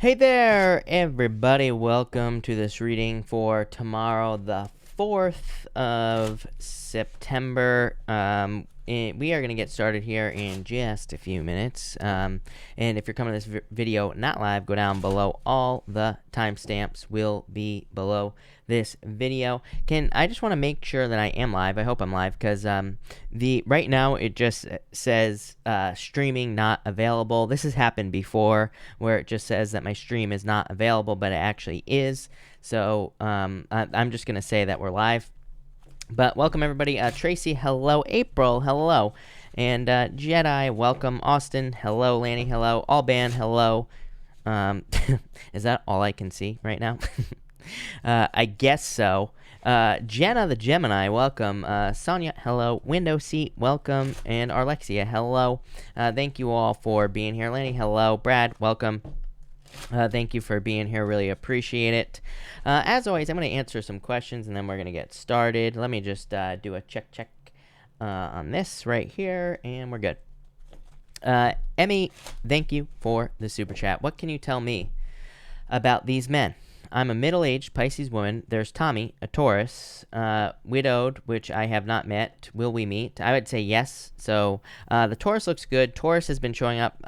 Hey there, everybody. Welcome to this reading for tomorrow, the 4th of September. We are going to get started here in just a few minutes. And if you're coming to this video not live, go down below. All the timestamps will be below this video. I just want to make sure that I am live. I hope I'm live because right now it just says streaming not available. This has happened before where it just says that my stream is not available, but it actually is. So I'm just going to say that we're live. But welcome, everybody. Tracy, hello. April, hello. And Jedi, welcome. Austin, hello. Lanny, hello. Alban, hello. Is that all I can see right now? I guess so. Jenna the Gemini, welcome. Sonia, hello. Window Seat, welcome. And Arlexia, hello. Thank you all for being here. Lanny, hello. Brad, welcome. Thank you for being here. Really appreciate it. As always, I'm going to answer some questions and then we're going to get started. Let me just do a check on this right here and we're good. Emmy, thank you for the super chat. What can you tell me about these men? I'm a middle-aged Pisces woman. There's Tommy, a Taurus, widowed, which I have not met. Will we meet? I would say yes. So the Taurus looks good. Taurus has been showing up.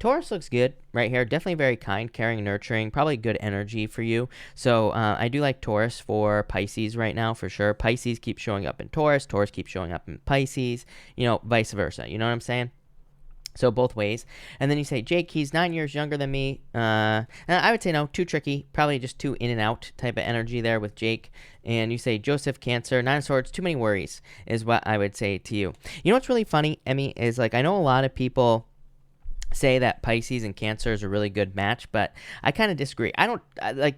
Taurus looks good right here. Definitely very kind, caring, nurturing. Probably good energy for you. So I do like Taurus for Pisces right now for sure. Pisces keeps showing up in Taurus. Taurus keeps showing up in Pisces. You know, vice versa. You know what I'm saying? So both ways. And then you say, Jake, he's 9 years younger than me. And I would say no, too tricky. Probably just too in and out type of energy there with Jake. And you say, Joseph, Cancer, 9 of Swords, too many worries is what I would say to you. You know what's really funny, Emmy, is like I know a lot of people say that Pisces and Cancer is a really good match, but I kind of disagree.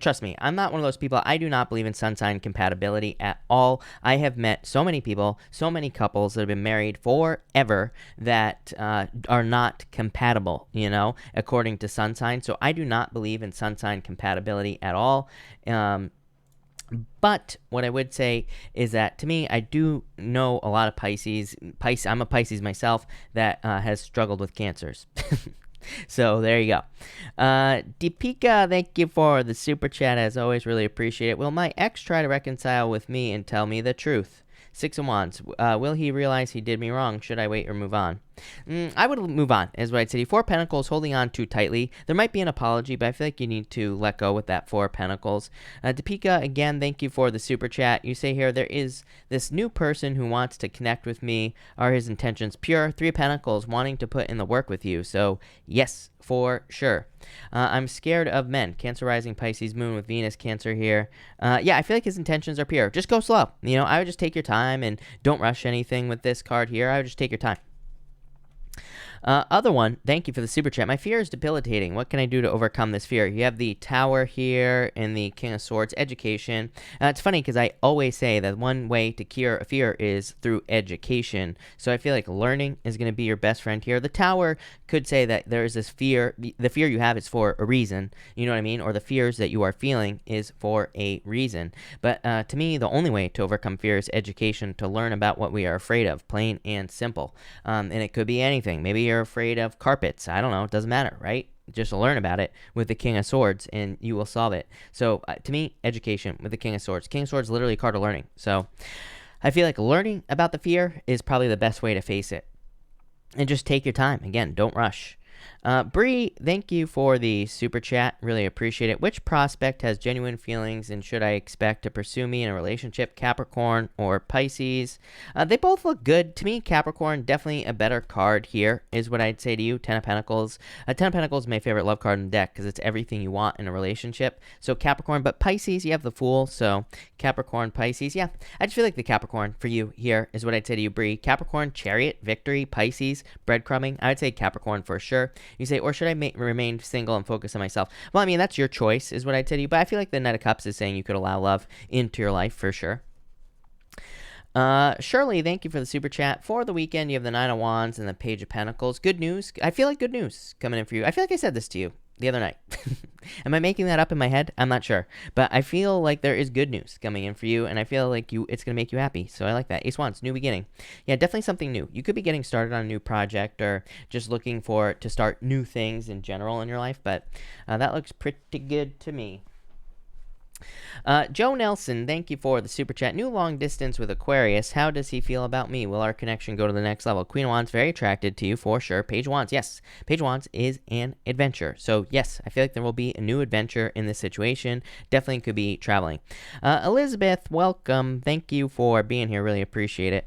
Trust me, I'm not one of those people. I do not believe in sun sign compatibility at all. I have met so many people, so many couples that have been married forever that are not compatible, you know, according to sun sign. So I do not believe in sun sign compatibility at all. But what I would say is that, to me, I do know a lot of Pisces. I'm a Pisces myself that has struggled with cancers. So there you go. Deepika, thank you for the super chat. As always, really appreciate it. Will my ex try to reconcile with me and tell me the truth? 6 of Wands. Will he realize he did me wrong? Should I wait or move on? I would move on, is what I'd say. 4 Pentacles, holding on too tightly. There might be an apology, but I feel like you need to let go with that 4 Pentacles. Deepika, again, thank you for the super chat. You say here, there is this new person who wants to connect with me. Are his intentions pure? 3 Pentacles, wanting to put in the work with you. So, yes, for sure. I'm scared of men. Cancer rising, Pisces moon with Venus, Cancer here. Yeah, I feel like his intentions are pure. Just go slow. You know, I would just take your time and don't rush anything with this card here. I would just take your time. Other one, thank you for the super chat. My fear is debilitating. What can I do to overcome this fear? You have the Tower here and the King of Swords, education. It's funny because I always say that one way to cure a fear is through education. So I feel like learning is going to be your best friend here. The Tower could say that there is this fear. The fear you have is for a reason. You know what I mean? Or the fears that you are feeling is for a reason. But to me, the only way to overcome fear is education, to learn about what we are afraid of, plain and simple. And it could be anything. Maybe you're afraid of carpets. I don't know. It doesn't matter, right? Just learn about it with the King of Swords and you will solve it. So to me, education with the King of Swords. King of Swords is literally a card of learning. So I feel like learning about the fear is probably the best way to face it. And just take your time. Again, don't rush. Bree, thank you for the super chat. Really appreciate it. Which prospect has genuine feelings and should I expect to pursue me in a relationship? Capricorn or Pisces? They both look good. To me, Capricorn, definitely a better card here is what I'd say to you. 10 of Pentacles. 10 of Pentacles is my favorite love card in the deck because it's everything you want in a relationship. So Capricorn, but Pisces, you have the Fool. So Capricorn, Pisces. Yeah, I just feel like the Capricorn for you here is what I'd say to you, Bree. Capricorn, Chariot, Victory, Pisces, breadcrumbing. I would say Capricorn for sure. You say, or should I remain single and focus on myself? Well, I mean, that's your choice is what I tell you. But I feel like the Knight of Cups is saying you could allow love into your life for sure. Shirley, thank you for the super chat. For the weekend, you have the 9 of Wands and the Page of Pentacles. Good news. I feel like good news coming in for you. I feel like I said this to you the other night. Am I making that up in my head? I'm not sure. But I feel like there is good news coming in for you, and I feel like it's going to make you happy. So I like that. Ace Wands, new beginning. Yeah, definitely something new. You could be getting started on a new project or just looking to start new things in general in your life, but that looks pretty good to me. Joe Nelson, thank you for the super chat. New long distance with Aquarius. How does he feel about me? Will our connection go to the next level? Queen of Wands, very attracted to you for sure. Page of Wands, yes. Page of Wands is an adventure. So yes, I feel like there will be a new adventure in this situation. Definitely could be traveling. Elizabeth, welcome. Thank you for being here. Really appreciate it.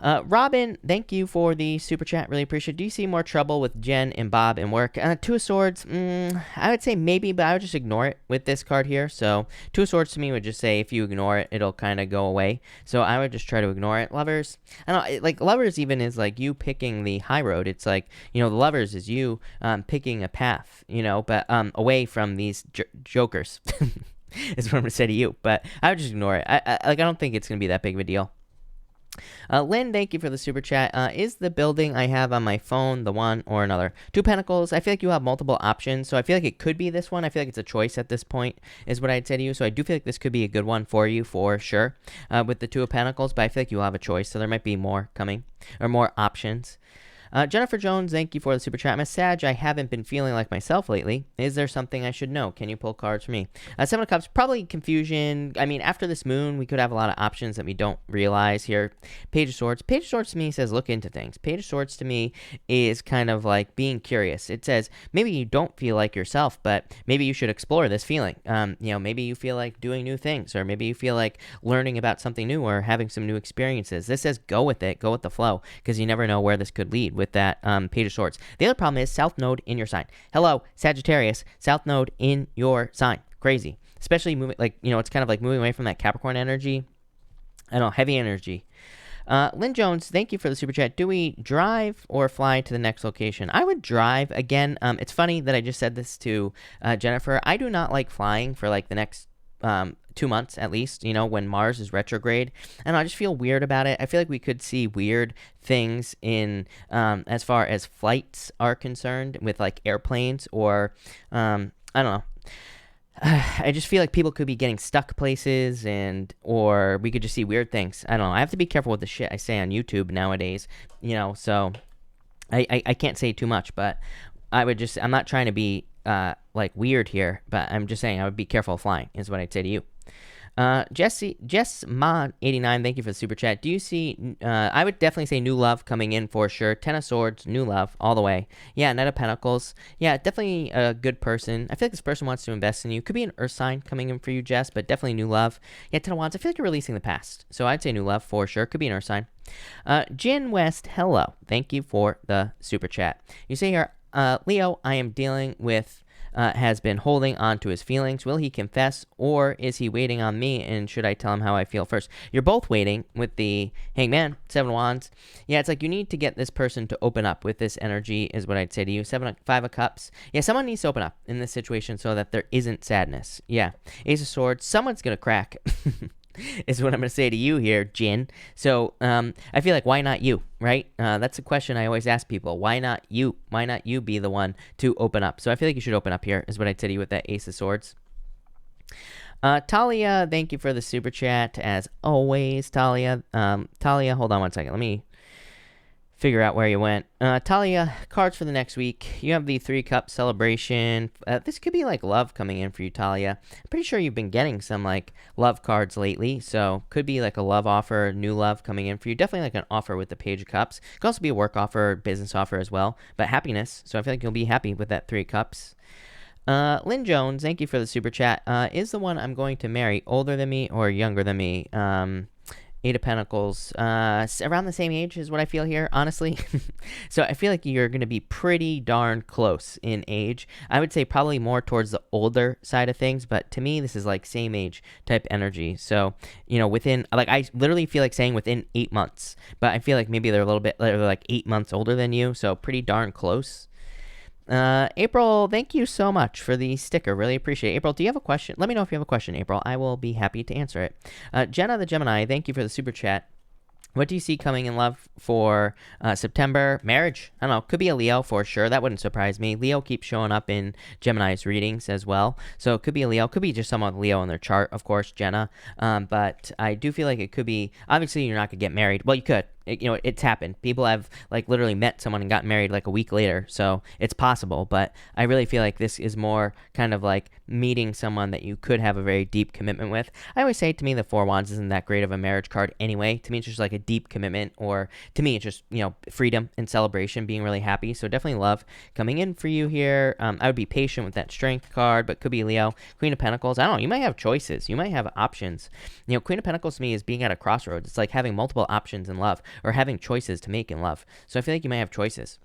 Robin, thank you for the super chat. Really appreciate it. Do you see more trouble with Jen and Bob in work? Two of Swords, I would say maybe, but I would just ignore it with this card here. So Two of Swords to me would just say if you ignore it, it'll kind of go away. So I would just try to ignore it. Lovers, I don't know, like Lovers even is like you picking the high road. It's like, the Lovers is you picking a path, but away from these jokers is what I'm going to say to you. But I would just ignore it. I don't think it's going to be that big of a deal. Lynn, thank you for the super chat. Is the building I have on my phone the one or another? Two Pentacles, I feel like you have multiple options, so I feel like it could be this one. I feel like it's a choice at this point, is what I'd say to you. So I do feel like this could be a good one for you, for sure, with the Two of Pentacles, but I feel like you'll have a choice, so there might be more coming, or more options. Jennifer Jones, thank you for the super chat. I'm a Sag. I haven't been feeling like myself lately. Is there something I should know? Can you pull cards for me? Seven of Cups, probably confusion. I mean, after this moon, we could have a lot of options that we don't realize here. Page of Swords. Page of Swords to me says look into things. Page of Swords to me is kind of like being curious. It says maybe you don't feel like yourself, but maybe you should explore this feeling. Maybe you feel like doing new things, or maybe you feel like learning about something new or having some new experiences. This says go with it, go with the flow, because you never know where this could lead with that Page of Swords. The other problem is South Node in your sign. Hello, Sagittarius, South Node in your sign. Crazy. Especially moving, it's kind of like moving away from that Capricorn energy. I don't know, heavy energy. Lynn Jones, thank you for the super chat. Do we drive or fly to the next location? I would drive. Again, it's funny that I just said this to Jennifer. I do not like flying for the next 2 months at least, when Mars is retrograde, and I just feel weird about it. I feel like we could see weird things in as far as flights are concerned with airplanes, or I don't know. I just feel like people could be getting stuck places, or we could just see weird things. I don't know. I have to be careful with the shit I say on YouTube nowadays, so I can't say too much, but I'm not trying to be weird here, but I'm just saying I would be careful of flying, is what I'd say to you. Jess Mod 89, thank you for the super chat. Do you see, I would definitely say new love coming in for sure. Ten of Swords, new love, all the way. Yeah, Knight of Pentacles. Yeah, definitely a good person. I feel like this person wants to invest in you. Could be an earth sign coming in for you, Jess, but definitely new love. Yeah, Ten of Wands, I feel like you're releasing the past. So I'd say new love for sure. Could be an earth sign. Jin West, hello. Thank you for the super chat. You say here, Leo, I am dealing with has been holding on to his feelings. Will he confess, or is he waiting on me, and should I tell him how I feel first? You're both waiting with the Hangman, Seven of Wands. Yeah, it's like you need to get this person to open up with this energy, is what I'd say to you. Five of Cups. Yeah, someone needs to open up in this situation so that there isn't sadness. Yeah. Ace of Swords. Someone's going to crack. Is what I'm going to say to you here, Jin. So I feel like, why not you, right? That's a question I always ask people. Why not you? Why not you be the one to open up? So I feel like you should open up here, is what I'd say to you with that Ace of Swords. Talia, thank you for the super chat, as always, Talia. Talia, hold on one second. Let me figure out where you went. Talia, cards for the next week. You have the Three Cup celebration. This could be love coming in for you, Talia. I'm pretty sure you've been getting some love cards lately, so could be a love offer, new love coming in for you. Definitely an offer with the Page of Cups. Could also be a work offer, business offer as well, but happiness. So I feel like you'll be happy with that Three Cups. Lynn Jones, thank you for the super chat. Is the one I'm going to marry older than me or younger than me? Eight of Pentacles, around the same age is what I feel here, honestly. So I feel like you're going to be pretty darn close in age. I would say probably more towards the older side of things, but to me, this is same age type energy. So, within, I literally feel like saying within 8 months, but I feel like maybe they're a little bit, they're 8 months older than you, so pretty darn close. April, thank you so much for the sticker. Really appreciate it. April, do you have a question? Let me know if you have a question, April. I will be happy to answer it. Jenna the Gemini, thank you for the super chat. What do you see coming in love for September? Marriage. I don't know. Could be a Leo for sure. That wouldn't surprise me. Leo keeps showing up in Gemini's readings as well. So it could be a Leo. Could be just someone with Leo in their chart, of course, Jenna. But I do feel like it could be, obviously you're not going to get married. Well, you could. It's happened. People have like literally met someone and got married like a week later. So it's possible. But I really feel like this is more kind of like meeting someone that you could have a very deep commitment with. I always say, to me, the Four Wands isn't that great of a marriage card anyway. To me, it's just like a deep commitment, or to me, it's just, freedom and celebration, being really happy. So definitely love coming in for you here. I would be patient with that Strength card, but could be Leo. Queen of Pentacles. I don't know. You might have choices. You might have options. Queen of Pentacles to me is being at a crossroads. It's like having multiple options in love, or having choices to make in love. So I feel like you might have choices.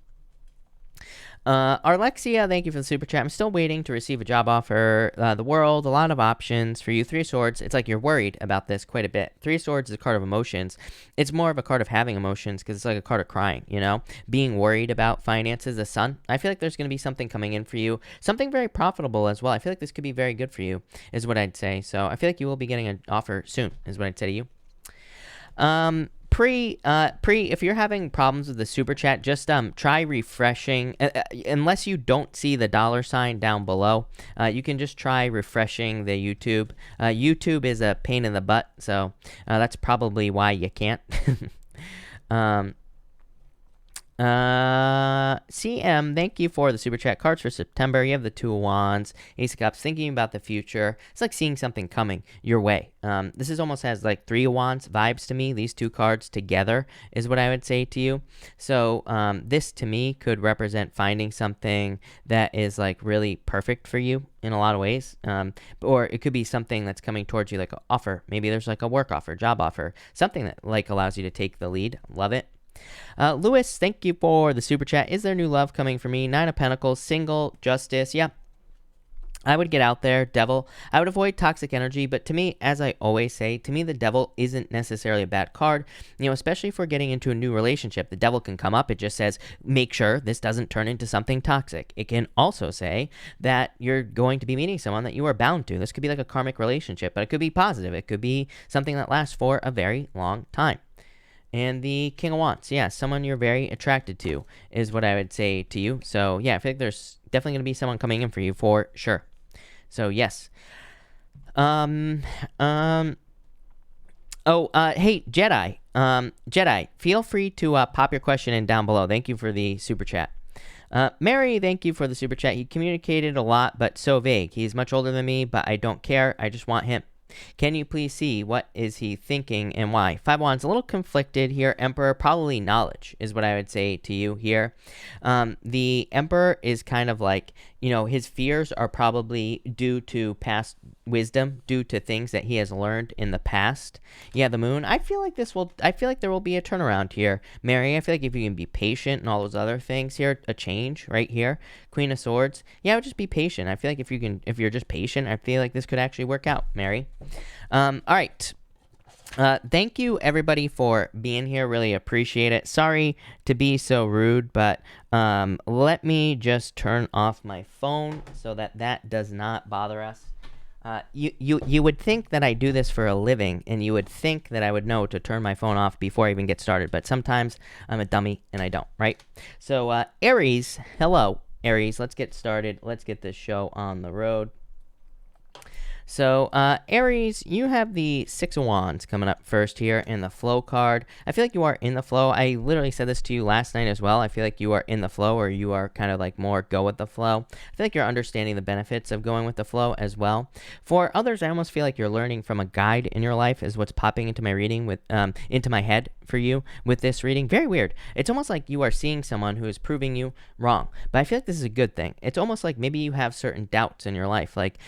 Arlexia, thank you for the super chat. I'm still waiting to receive a job offer. The world, a lot of options for you. Three of Swords, it's like you're worried about this quite a bit. Three of Swords is a card of emotions. It's more of a card of having emotions, because it's like a card of crying, being worried about finances. The Sun, I feel like there's going to be something coming in for you, something very profitable as well. I feel like this could be very good for you, is what I'd say. So I feel like you will be getting an offer soon, is what I'd say to you. If you're having problems with the super chat, just try refreshing. Unless you don't see the $ down below, you can just try refreshing the YouTube. YouTube is a pain in the butt, so that's probably why you can't. CM, thank you for the super chat. Cards for September. You have the Two of Wands, Ace of Cups, thinking about the future. It's like seeing something coming your way. This is almost has like Three of Wands vibes to me. These two cards together is what I would say to you. So this to me could represent finding something that is like really perfect for you in a lot of ways. Or it could be something that's coming towards you, like an offer. Maybe there's like a work offer, job offer, something that like allows you to take the lead. Love it. Lewis, thank you for the super chat. Is there new love coming for me? Nine of Pentacles, single, justice. Yeah, I would get out there. Devil, I would avoid toxic energy, but to me, as I always say, to me the Devil isn't necessarily a bad card, especially if we're getting into a new relationship. The Devil can come up. It just says, make sure this doesn't turn into something toxic. It can also say that you're going to be meeting someone that you are bound to. This could be like a karmic relationship, but it could be positive. It could be something that lasts for a very long time. And the King of Wands, yeah, someone you're very attracted to is what I would say to you. So, yeah, I feel like there's definitely going to be someone coming in for you for sure. So, yes. Hey, Jedi. Jedi, feel free to pop your question in down below. Thank you for the super chat. Mary, thank you for the super chat. He communicated a lot, but so vague. He's much older than me, but I don't care. I just want him. Can you please see what is he thinking and why? Five Wands, a little conflicted here. Emperor, probably knowledge is what I would say to you here. The Emperor is kind of like, his fears are probably due to past wisdom, due to things that he has learned in the past. Yeah, the Moon, I feel like there will be a turnaround here. Mary, I feel like if you can be patient and all those other things here, a change right here. Queen of Swords, yeah, I would just be patient. I feel like if you're just patient, I feel like this could actually work out, Mary. All right. Thank you everybody for being here. Really appreciate it. Sorry to be so rude, but let me just turn off my phone so that does not bother us. You would think that I do this for a living, and you would think that I would know to turn my phone off before I even get started, but sometimes I'm a dummy and I don't, right? So Aries, hello Aries, let's get started. Let's get this show on the road. So, Aries, you have the Six of Wands coming up first here in the flow card. I feel like you are in the flow. I literally said this to you last night as well. I feel like you are in the flow, or you are kind of like more go with the flow. I feel like you're understanding the benefits of going with the flow as well. For others, I almost feel like you're learning from a guide in your life is what's popping into my reading with, into my head for you with this reading. Very weird. It's almost like you are seeing someone who is proving you wrong, but I feel like this is a good thing. It's almost like maybe you have certain doubts in your life. Like,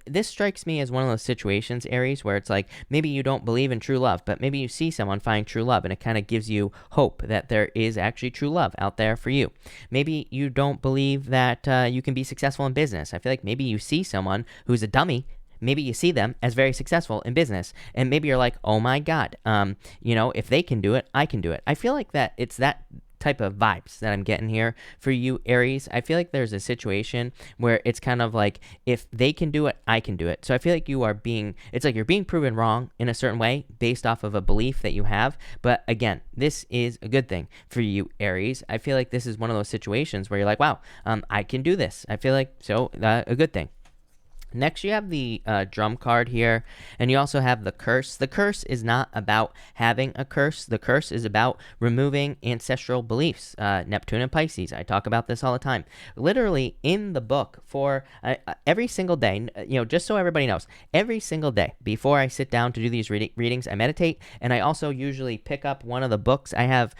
this strikes me as one of those situations, Aries, where it's like maybe you don't believe in true love, but maybe you see someone find true love, and it kind of gives you hope that there is actually true love out there for you. Maybe you don't believe that you can be successful in business. I feel like maybe you see someone who's a dummy. Maybe you see them as very successful in business, and maybe you're like, oh my God, if they can do it, I can do it. I feel like that it's that type of vibes that I'm getting here for you, Aries. I feel like there's a situation where it's kind of like, if they can do it, I can do it. So I feel like it's like you're being proven wrong in a certain way based off of a belief that you have. But again, this is a good thing for you, Aries. I feel like this is one of those situations where you're like, wow, I can do this. I feel like, a good thing. Next, you have the drum card here, and you also have the curse. The curse is not about having a curse. The curse is about removing ancestral beliefs. Neptune and Pisces, I talk about this all the time. Literally, in the book, for every single day, just so everybody knows, every single day before I sit down to do these readings, I meditate, and I also usually pick up one of the books. I have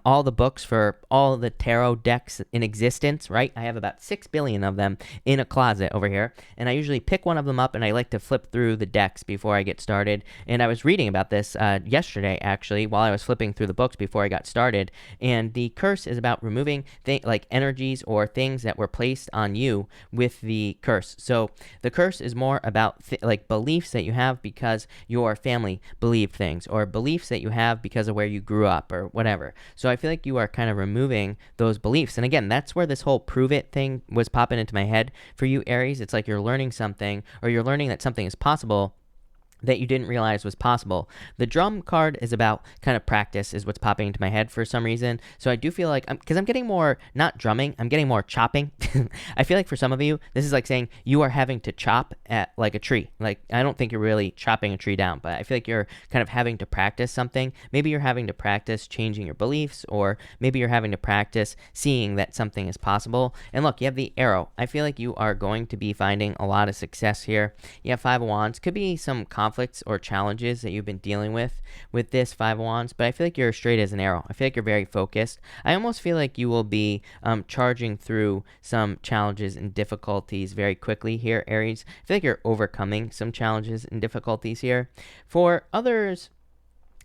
all the books for all the tarot decks in existence, right? I have about 6 billion of them in a closet over here, and I usually pick one of them up and I like to flip through the decks before I get started. And I was reading about this yesterday, actually, while I was flipping through the books before I got started. And the curse is about removing like energies or things that were placed on you with the curse. So the curse is more about like beliefs that you have because your family believed things, or beliefs that you have because of where you grew up or whatever. So I feel like you are kind of removing those beliefs. And again, that's where this whole prove it thing was popping into my head for you, Aries. It's like you're learning something, or you're learning that something is possible that you didn't realize was possible. The drum card is about kind of practice, is what's popping into my head for some reason. So I do feel like, because I'm getting more, not drumming, I'm getting more chopping. I feel like for some of you, this is like saying you are having to chop at like a tree. Like, I don't think you're really chopping a tree down, but I feel like you're kind of having to practice something. Maybe you're having to practice changing your beliefs, or maybe you're having to practice seeing that something is possible. And look, you have the arrow. I feel like you are going to be finding a lot of success here. You have 5 of Wands. Could be some conflicts or challenges that you've been dealing with this 5 of Wands, but I feel like you're straight as an arrow. I feel like you're very focused. I almost feel like you will be charging through some challenges and difficulties very quickly here, Aries. I feel like you're overcoming some challenges and difficulties here. For others,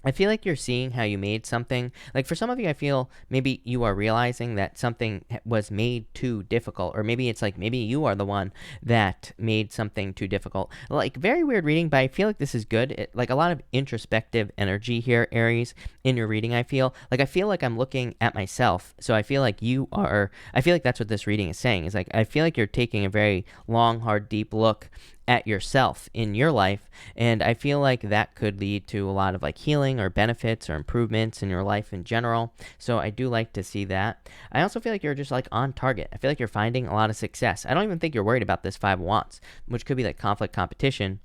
I feel like you're seeing how you made something. Like for some of you, I feel maybe you are realizing that something was made too difficult, or maybe it's like maybe you are the one that made something too difficult. Like, very weird reading, but I feel like this is good. Like a lot of introspective energy here, Aries, in your reading. I feel like I'm looking at myself. So I feel like I feel like that's what this reading is saying. Is like, I feel like you're taking a very long, hard, deep look at yourself in your life, and I feel like that could lead to a lot of like healing or benefits or improvements in your life in general. So I do like to see that. I also feel like you're just like on target. I feel like you're finding a lot of success. I don't even think you're worried about this 5 of Wands, which could be like conflict, competition.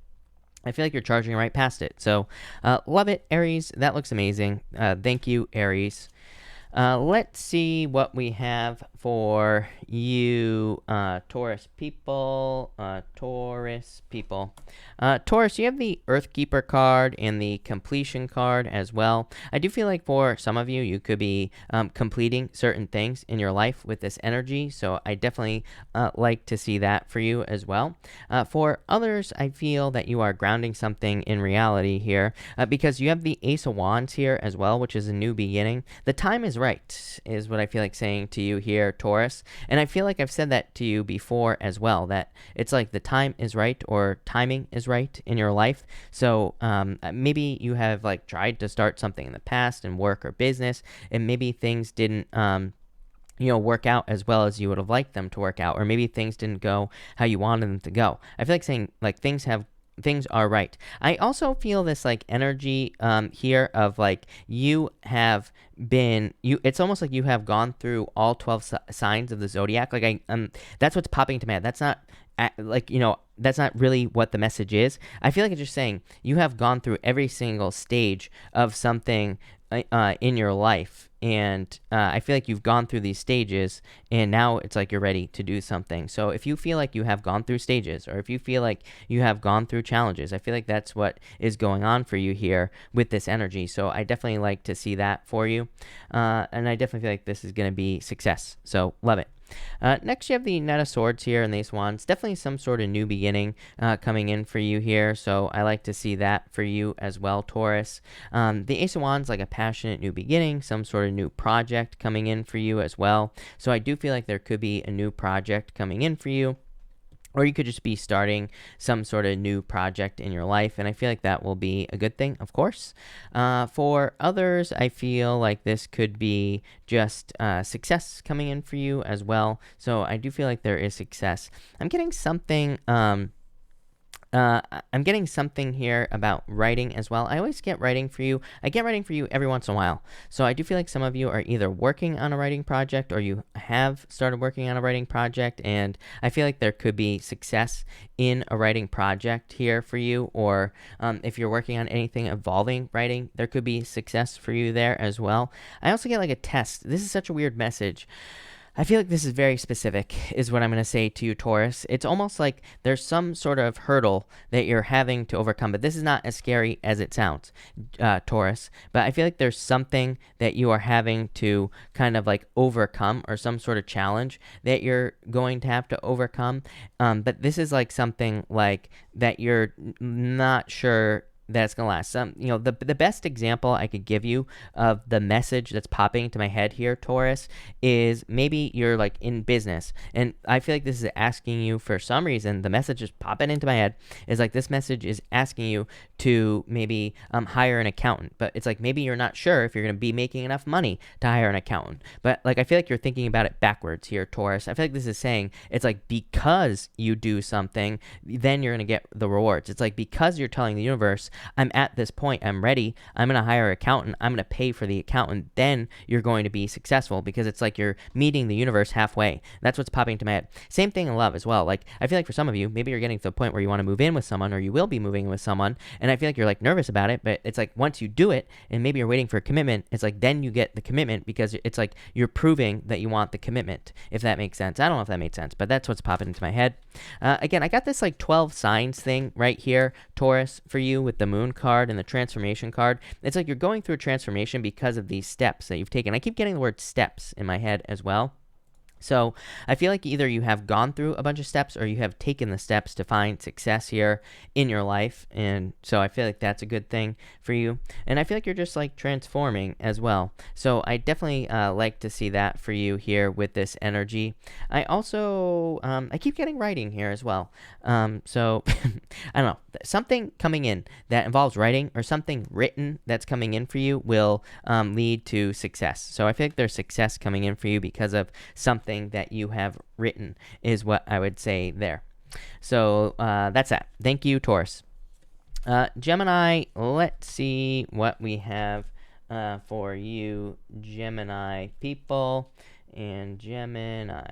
I feel like you're charging right past it. So love it, Aries. That looks amazing. Thank you, Aries. Let's see what we have for you, Taurus people. Taurus, you have the Earthkeeper card and the Completion card as well. I do feel like for some of you, you could be completing certain things in your life with this energy. So I definitely like to see that for you as well. For others, I feel that you are grounding something in reality here because you have the Ace of Wands here as well, which is a new beginning. The time is right, is what I feel like saying to you here, Taurus. And I feel like I've said that to you before as well, that it's like the time is right, or timing is right in your life. So maybe you have like tried to start something in the past in work or business, and maybe things didn't work out as well as you would have liked them to work out, or maybe things didn't go how you wanted them to go. I feel like saying like things are right. I also feel this like energy here of like it's almost like you have gone through all 12 signs of the zodiac. Like that's what's popping to my head. That's not that's not really what the message is. I feel like it's just saying you have gone through every single stage of something in your life, and I feel like you've gone through these stages, and now it's like you're ready to do something. So if you feel like you have gone through stages, or if you feel like you have gone through challenges, I feel like that's what is going on for you here with this energy. So I definitely like to see that for you, and I definitely feel like this is going to be success. So love it. Next, you have the Knight of Swords here and the Ace of Wands. Definitely some sort of new beginning coming in for you here, so I like to see that for you as well, Taurus. The Ace of Wands, like a passionate new beginning, some sort of new project coming in for you as well. So I do feel like there could be a new project coming in for you. or you could just be starting some sort of new project in your life, and I feel like that will be a good thing, of course. For others, I feel like this could be just success coming in for you as well. So I do feel like there is success. I'm getting something. I'm getting something here about writing as well. I always get writing for you. I get writing for you every once in a while. So I do feel like some of you are either working on a writing project or you have started working on a writing project. And I feel like there could be success in a writing project here for you. Or if you're working on anything involving writing, there could be success for you there as well. I also get like a test. This is such a weird message. I feel like this is very specific, is what I'm going to say to you, Taurus. It's almost like there's some sort of hurdle that you're having to overcome, but this is not as scary as it sounds, Taurus. But I feel like there's something that you are having to kind of like overcome, or some sort of challenge that you're going to have to overcome. But this is like something like that you're not sure that's gonna last. The best example I could give you of the message that's popping into my head here, Taurus, is maybe you're like in business, and I feel like this is asking you, for some reason, the message is popping into my head is like this message is asking you to maybe hire an accountant, but it's like maybe you're not sure if you're gonna be making enough money to hire an accountant. But like I feel like you're thinking about it backwards here, Taurus. I feel like this is saying it's like because you do something, then you're gonna get the rewards. It's like because you're telling the universe, I'm at this point, I'm ready, I'm going to hire an accountant, I'm going to pay for the accountant, then you're going to be successful, because it's like you're meeting the universe halfway. That's what's popping into my head. Same thing in love as well. Like, I feel like for some of you, maybe you're getting to the point where you want to move in with someone, or you will be moving in with someone, and I feel like you're like nervous about it, but it's like once you do it, and maybe you're waiting for a commitment, it's like then you get the commitment, because it's like you're proving that you want the commitment, if that makes sense. I don't know if that made sense, but that's what's popping into my head. Again, I got this like 12 signs thing right here, Taurus, for you with the moon card and the transformation card. It's like you're going through a transformation because of these steps that you've taken. I keep getting the word steps in my head as well. So I feel like either you have gone through a bunch of steps, or you have taken the steps to find success here in your life. And so I feel like that's a good thing for you. And I feel like you're just like transforming as well. So I definitely like to see that for you here with this energy. I also, I keep getting writing here as well. So I don't know, something coming in that involves writing, or something written that's coming in for you will lead to success. So I feel like there's success coming in for you because of something that you have written, is what I would say there. So that's that. Thank you, Taurus. Gemini, let's see what we have for you, Gemini people. And Gemini,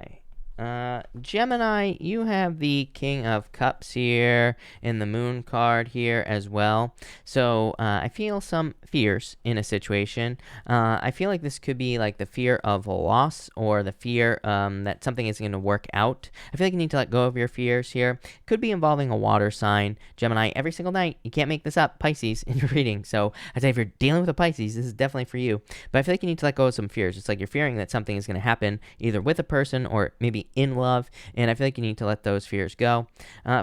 you have the King of Cups here and the Moon card here as well. So I feel some fears in a situation. I feel like this could be like the fear of loss, or the fear that something isn't going to work out. I feel like you need to let go of your fears here. Could be involving a water sign, Gemini, every single night. You can't make this up, Pisces, in your reading. So I'd say if you're dealing with a Pisces, this is definitely for you. But I feel like you need to let go of some fears. It's like you're fearing that something is going to happen either with a person or maybe in love, and I feel like you need to let those fears go.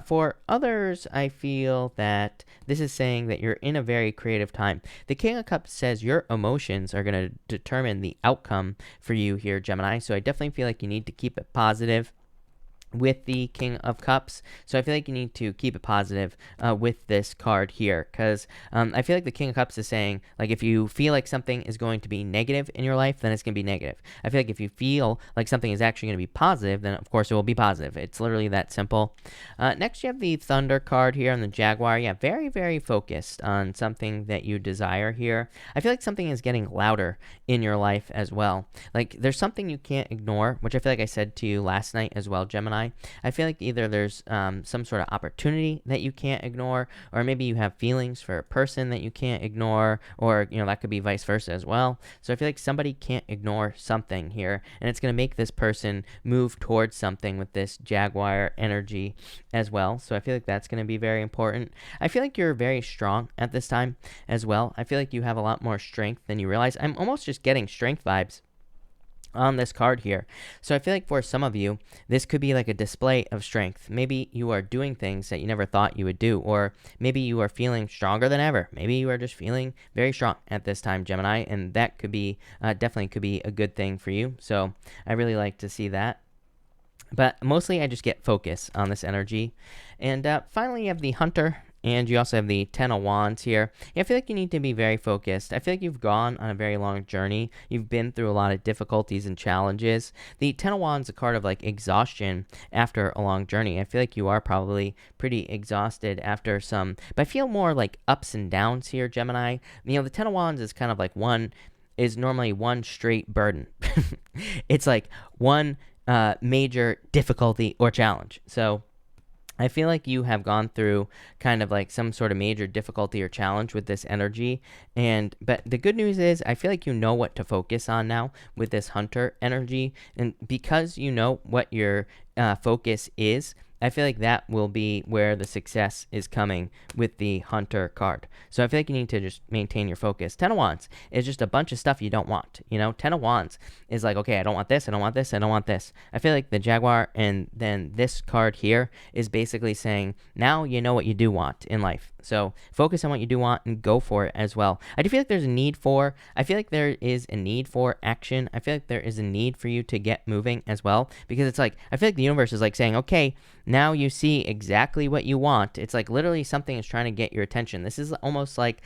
For others, I feel that this is saying that you're in a very creative time. The King of Cups says your emotions are going to determine the outcome for you here, Gemini, so I definitely feel like you need to keep it positive with the King of Cups. So I feel like you need to keep it positive with this card here, because I feel like the King of Cups is saying, like, if you feel like something is going to be negative in your life, then it's going to be negative. I feel like if you feel like something is actually going to be positive, then of course it will be positive. It's literally that simple. Next, you have the Thunder card here on the Jaguar. Yeah, very, very focused on something that you desire here. I feel like something is getting louder in your life as well. Like, there's something you can't ignore, which I feel like I said to you last night as well, Gemini. I feel like either there's some sort of opportunity that you can't ignore, or maybe you have feelings for a person that you can't ignore, or that could be vice versa as well. So I feel like somebody can't ignore something here, and it's going to make this person move towards something with this Jaguar energy as well. So I feel like that's going to be very important. I feel like you're very strong at this time as well. I feel like you have a lot more strength than you realize. I'm almost just getting strength vibes on this card here. So I feel like for some of you, this could be like a display of strength. Maybe you are doing things that you never thought you would do, or maybe you are feeling stronger than ever. Maybe you are just feeling very strong at this time, Gemini, and that could be definitely could be a good thing for you. So I really like to see that. But mostly I just get focus on this energy. And finally, you have the Hunter, and you also have the Ten of Wands here. I feel like you need to be very focused. I feel like you've gone on a very long journey. You've been through a lot of difficulties and challenges. The Ten of Wands is a card of like exhaustion after a long journey. I feel like you are probably pretty exhausted after some, but I feel more like ups and downs here, Gemini. The Ten of Wands is kind of like normally one straight burden. It's like one major difficulty or challenge. So I feel like you have gone through kind of like some sort of major difficulty or challenge with this energy. But the good news is I feel like you know what to focus on now with this Hunter energy. And because you know what your focus is, I feel like that will be where the success is coming with the Hunter card. So I feel like you need to just maintain your focus. Ten of Wands is just a bunch of stuff you don't want. Ten of Wands is like, okay, I don't want this, I don't want this, I don't want this. I feel like the Jaguar and then this card here is basically saying, now you know what you do want in life. So focus on what you do want and go for it as well. I feel like there is a need for action. I feel like there is a need for you to get moving as well, because it's like, I feel like the universe is like saying, okay, now you see exactly what you want. It's like literally something is trying to get your attention. This is almost like,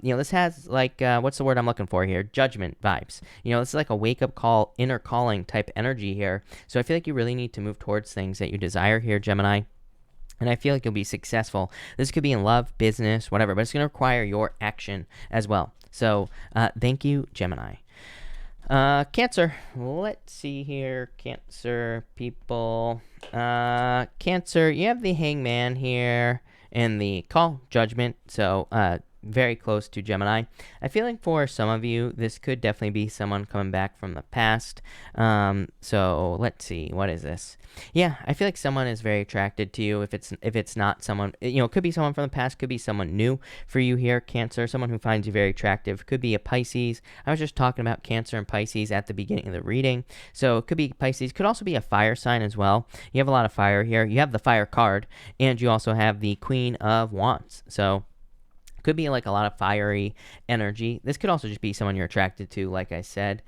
this has like, what's the word I'm looking for here? Judgment vibes. This is like a wake up call, inner calling type energy here. So I feel like you really need to move towards things that you desire here, Gemini. And I feel like you'll be successful. This could be in love, business, whatever, but it's going to require your action as well. So thank you, Gemini. Cancer. Let's see here. Cancer people. Cancer, you have the Hangman here and the Call, Judgment. So very close to Gemini. I feel like for some of you, this could definitely be someone coming back from the past. So let's see, what is this? Yeah, I feel like someone is very attracted to you. If it's not someone, it could be someone from the past, could be someone new for you here, Cancer. Someone who finds you very attractive. Could be a Pisces. I was just talking about Cancer and Pisces at the beginning of the reading. So it could be Pisces. Could also be a fire sign as well. You have a lot of fire here. You have the Fire card, and you also have the Queen of Wands. So could be like a lot of fiery energy. This could also just be someone you're attracted to, like I said.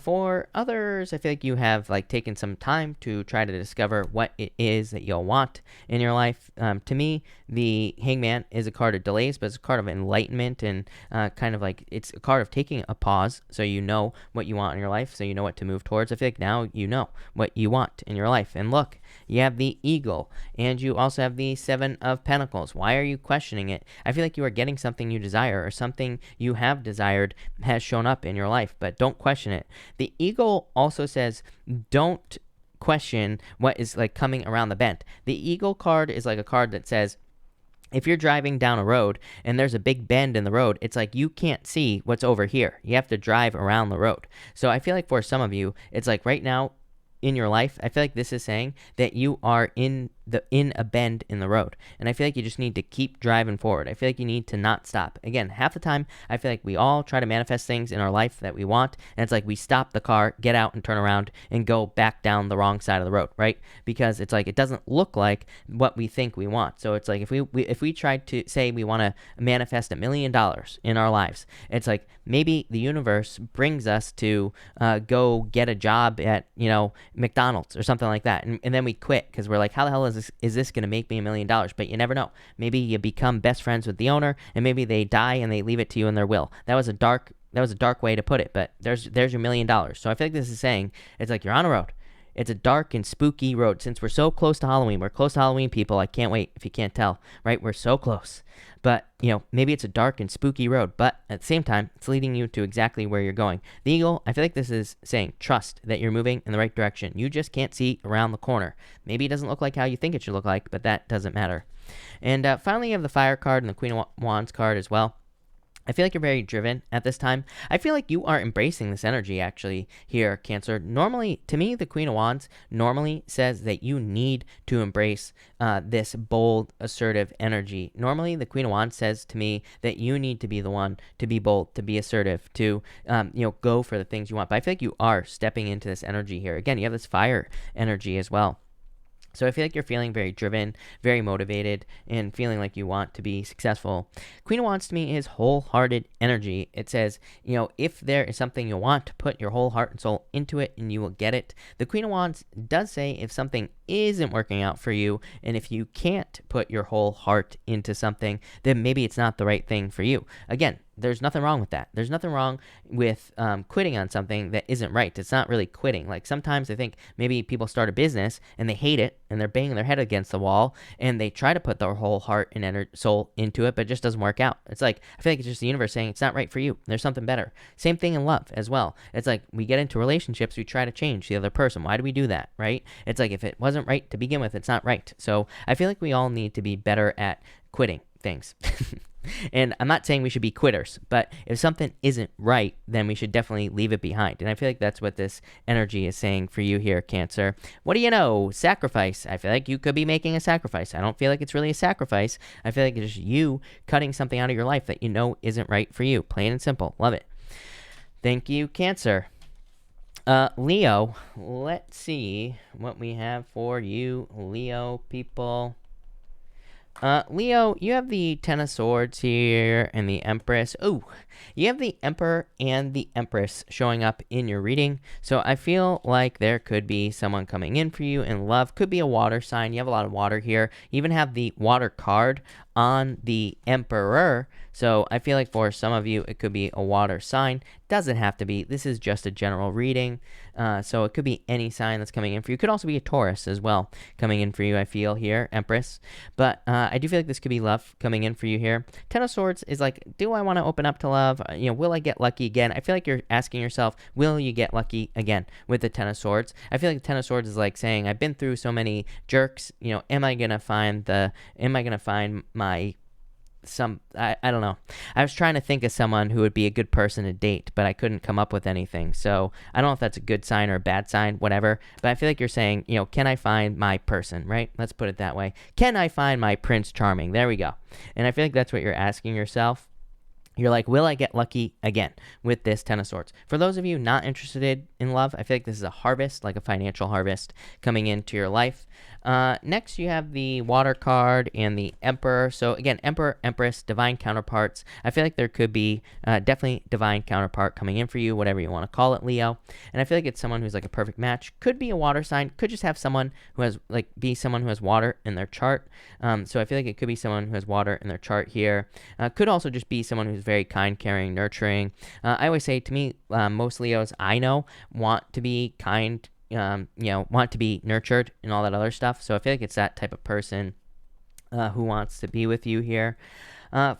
For others, I feel like you have like taken some time to try to discover what it is that you'll want in your life. To me, the Hangman is a card of delays, but it's a card of enlightenment and kind of like it's a card of taking a pause, so you know what you want in your life, so you know what to move towards. I feel like now you know what you want in your life. And look, you have the Eagle, and you also have the Seven of Pentacles. Why are you questioning it? I feel like you are getting something you desire, or something you have desired has shown up in your life, but don't question it. The Eagle also says don't question what is like coming around the bend. The Eagle card is like a card that says, if you're driving down a road and there's a big bend in the road, it's like you can't see what's over here. You have to drive around the road. So I feel like for some of you, it's like right now in your life, I feel like this is saying that you are in a bend in the road, and I feel like you just need to keep driving forward. I feel like you need to not stop. Again, half the time I feel like we all try to manifest things in our life that we want, and it's like we stop the car, get out and turn around and go back down the wrong side of the road, right? Because it's like it doesn't look like what we think we want. So it's like if we try to say we want to manifest $1 million in our lives, it's like maybe the universe brings us to go get a job at McDonald's or something like that, and then we quit because we're like, how the hell is this going to make me $1 million? But you never know. Maybe you become best friends with the owner, and maybe they die and they leave it to you in their will. That was a dark way to put it, but there's your $1 million. So I feel like this is saying it's like you're on a road. It's a dark and spooky road. Since we're so close to Halloween, we're close to Halloween, people. I can't wait, if you can't tell, right? We're so close. But, maybe it's a dark and spooky road, but at the same time, it's leading you to exactly where you're going. The Eagle, I feel like this is saying, trust that you're moving in the right direction. You just can't see around the corner. Maybe it doesn't look like how you think it should look like, but that doesn't matter. And finally, you have the Fire card and the Queen of Wands card as well. I feel like you're very driven at this time. I feel like you are embracing this energy actually here, Cancer. Normally, to me, the Queen of Wands normally says that you need to embrace this bold, assertive energy. Normally, the Queen of Wands says to me that you need to be the one to be bold, to be assertive, to go for the things you want. But I feel like you are stepping into this energy here. Again, you have this fire energy as well. So I feel like you're feeling very driven, very motivated, and feeling like you want to be successful. Queen of Wands to me is wholehearted energy. It says, if there is something you want, to put your whole heart and soul into it and you will get it. The Queen of Wands does say if something isn't working out for you, and if you can't put your whole heart into something, then maybe it's not the right thing for you. Again, there's nothing wrong with that. There's nothing wrong with quitting on something that isn't right. It's not really quitting. Like sometimes I think maybe people start a business and they hate it and they're banging their head against the wall and they try to put their whole heart and soul into it, but it just doesn't work out. It's like, I feel like it's just the universe saying it's not right for you. There's something better. Same thing in love as well. It's like we get into relationships, we try to change the other person. Why do we do that, right? It's like if it wasn't right to begin with, it's not right. So I feel like we all need to be better at quitting things. And I'm not saying we should be quitters, but if something isn't right, then we should definitely leave it behind. And I feel like that's what this energy is saying for you here, Cancer. What do you know? Sacrifice. I feel like you could be making a sacrifice. I don't feel like it's really a sacrifice. I feel like it's just you cutting something out of your life that you know isn't right for you. Plain and simple. Love it. Thank you, Cancer. Leo, let's see what we have for you, Leo people. Leo, you have the Ten of Swords here and the Empress. Oh, you have the Emperor and the Empress showing up in your reading. So I feel like there could be someone coming in for you in love. Could be a water sign. You have a lot of water here. You even have the water card on the Emperor. So I feel like for some of you, it could be a water sign. Doesn't have to be. This is just a general reading. So it could be any sign that's coming in for you. It could also be a Taurus as well coming in for you, I feel here, Empress. But I do feel like this could be love coming in for you here. Ten of Swords is like, do I want to open up to love? Will I get lucky again? I feel like you're asking yourself, will you get lucky again with the Ten of Swords? I feel like the Ten of Swords is like saying, I've been through so many jerks. Am I gonna find my I don't know. I was trying to think of someone who would be a good person to date, but I couldn't come up with anything. So I don't know if that's a good sign or a bad sign, whatever. But I feel like you're saying, can I find my person, right? Let's put it that way. Can I find my Prince Charming? There we go. And I feel like that's what you're asking yourself. You're like, will I get lucky again with this Ten of Swords? For those of you not interested in love, I feel like this is a harvest, like a financial harvest coming into your life. Next, you have the Water card and the Emperor. So again, Emperor, Empress, divine counterparts. I feel like there could be definitely divine counterpart coming in for you, whatever you want to call it, Leo. And I feel like it's someone who's like a perfect match. Could be a water sign. Could just have someone who has someone who has water in their chart. So I feel like it could be someone who has water in their chart here. Could also just be someone who's very kind, caring, nurturing. I always say, to me, most Leos I know want to be kind, want to be nurtured and all that other stuff. So I feel like it's that type of person who wants to be with you here.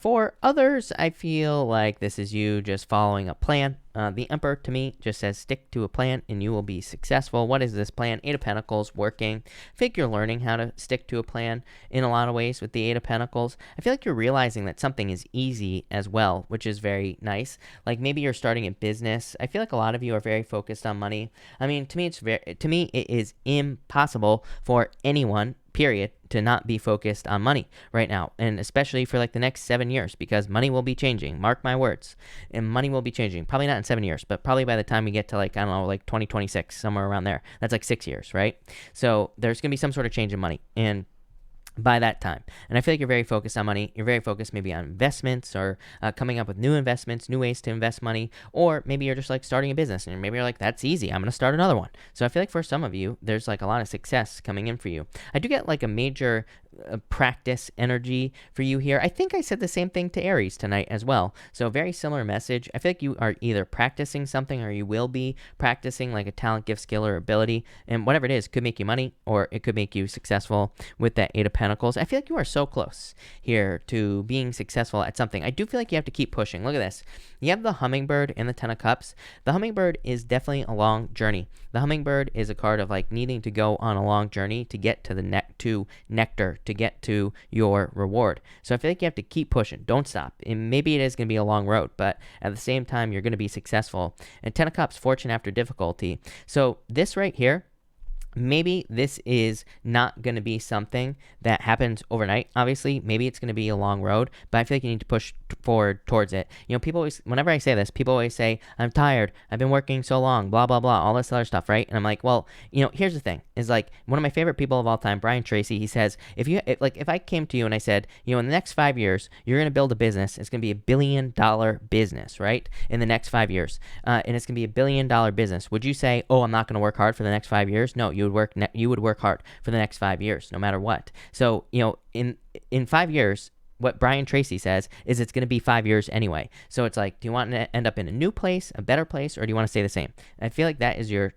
For others, I feel like this is you just following a plan. The Emperor, to me, just says stick to a plan and you will be successful. What is this plan? Eight of Pentacles, working. I think you're learning how to stick to a plan in a lot of ways with the Eight of Pentacles. I feel like you're realizing that something is easy as well, which is very nice. Like maybe you're starting a business. I feel like a lot of you are very focused on money. I mean, to me, it is impossible for anyone, period, to not be focused on money right now, and especially for like the next 7 years, because money will be changing. Mark my words. And money will be changing. Probably not in 7 years, but probably by the time we get to like 2026, somewhere around there. That's like 6 years, right? So there's going to be some sort of change in money. And by that time. And I feel like you're very focused on money. You're very focused maybe on investments or coming up with new investments, new ways to invest money. Or maybe you're just like starting a business and maybe you're like, that's easy. I'm going to start another one. So I feel like for some of you, there's like a lot of success coming in for you. I do get like a major practice energy for you here. I think I said the same thing to Aries tonight as well. So very similar message. I feel like you are either practicing something or you will be practicing like a talent, gift, skill, or ability. And whatever it is, could make you money or it could make you successful with that Eight of Pentacles. I feel like you are so close here to being successful at something. I do feel like you have to keep pushing. Look at this. You have the Hummingbird and the Ten of Cups. The Hummingbird is definitely a long journey. The Hummingbird is a card of like needing to go on a long journey to get to the nectar, to get to your reward. So I feel like you have to keep pushing. Don't stop. And maybe it is going to be a long road, but at the same time, you're going to be successful. And Ten of Cups, fortune after difficulty. So this right here, maybe this is not going to be something that happens overnight. Obviously, maybe it's going to be a long road, but I feel like you need to forward towards it. People always, whenever I say this, people always say, I'm tired, I've been working so long, blah, blah, blah, all this other stuff, right? And I'm like, well, here's the thing, is like, one of my favorite people of all time, Brian Tracy, he says, if I came to you and I said, in the next 5 years, you're going to build a business, it's going to be $1 billion business, right? In the next 5 years, and it's going to be $1 billion business. Would you say, oh, I'm not going to work hard for the next 5 years? No, you would work hard for the next 5 years, no matter what. So, in 5 years, what Brian Tracy says is it's going to be 5 years anyway. So it's like, do you want to end up in a new place, a better place, or do you want to stay the same? And I feel like that is your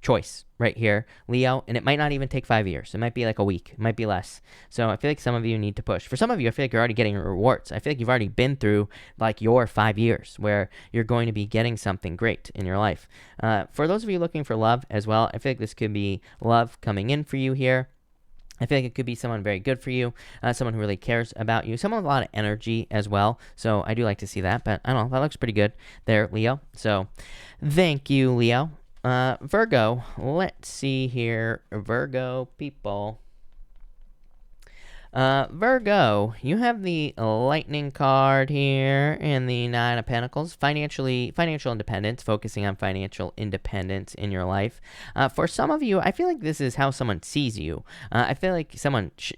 choice right here, Leo, and it might not even take 5 years. It might be like a week. It might be less. So I feel like some of you need to push. For some of you, I feel like you're already getting rewards. I feel like you've already been through like your 5 years where you're going to be getting something great in your life. For those of you looking for love as well, I feel like this could be love coming in for you here. I feel like it could be someone very good for you, someone who really cares about you, someone with a lot of energy as well. So I do like to see that, but I don't know, that looks pretty good there, Leo. So thank you, Leo. Virgo, let's see here. Virgo people. Virgo, you have the Lightning card here and the Nine of Pentacles. Financial independence, focusing on financial independence in your life. For some of you, I feel like this is how someone sees you. I feel like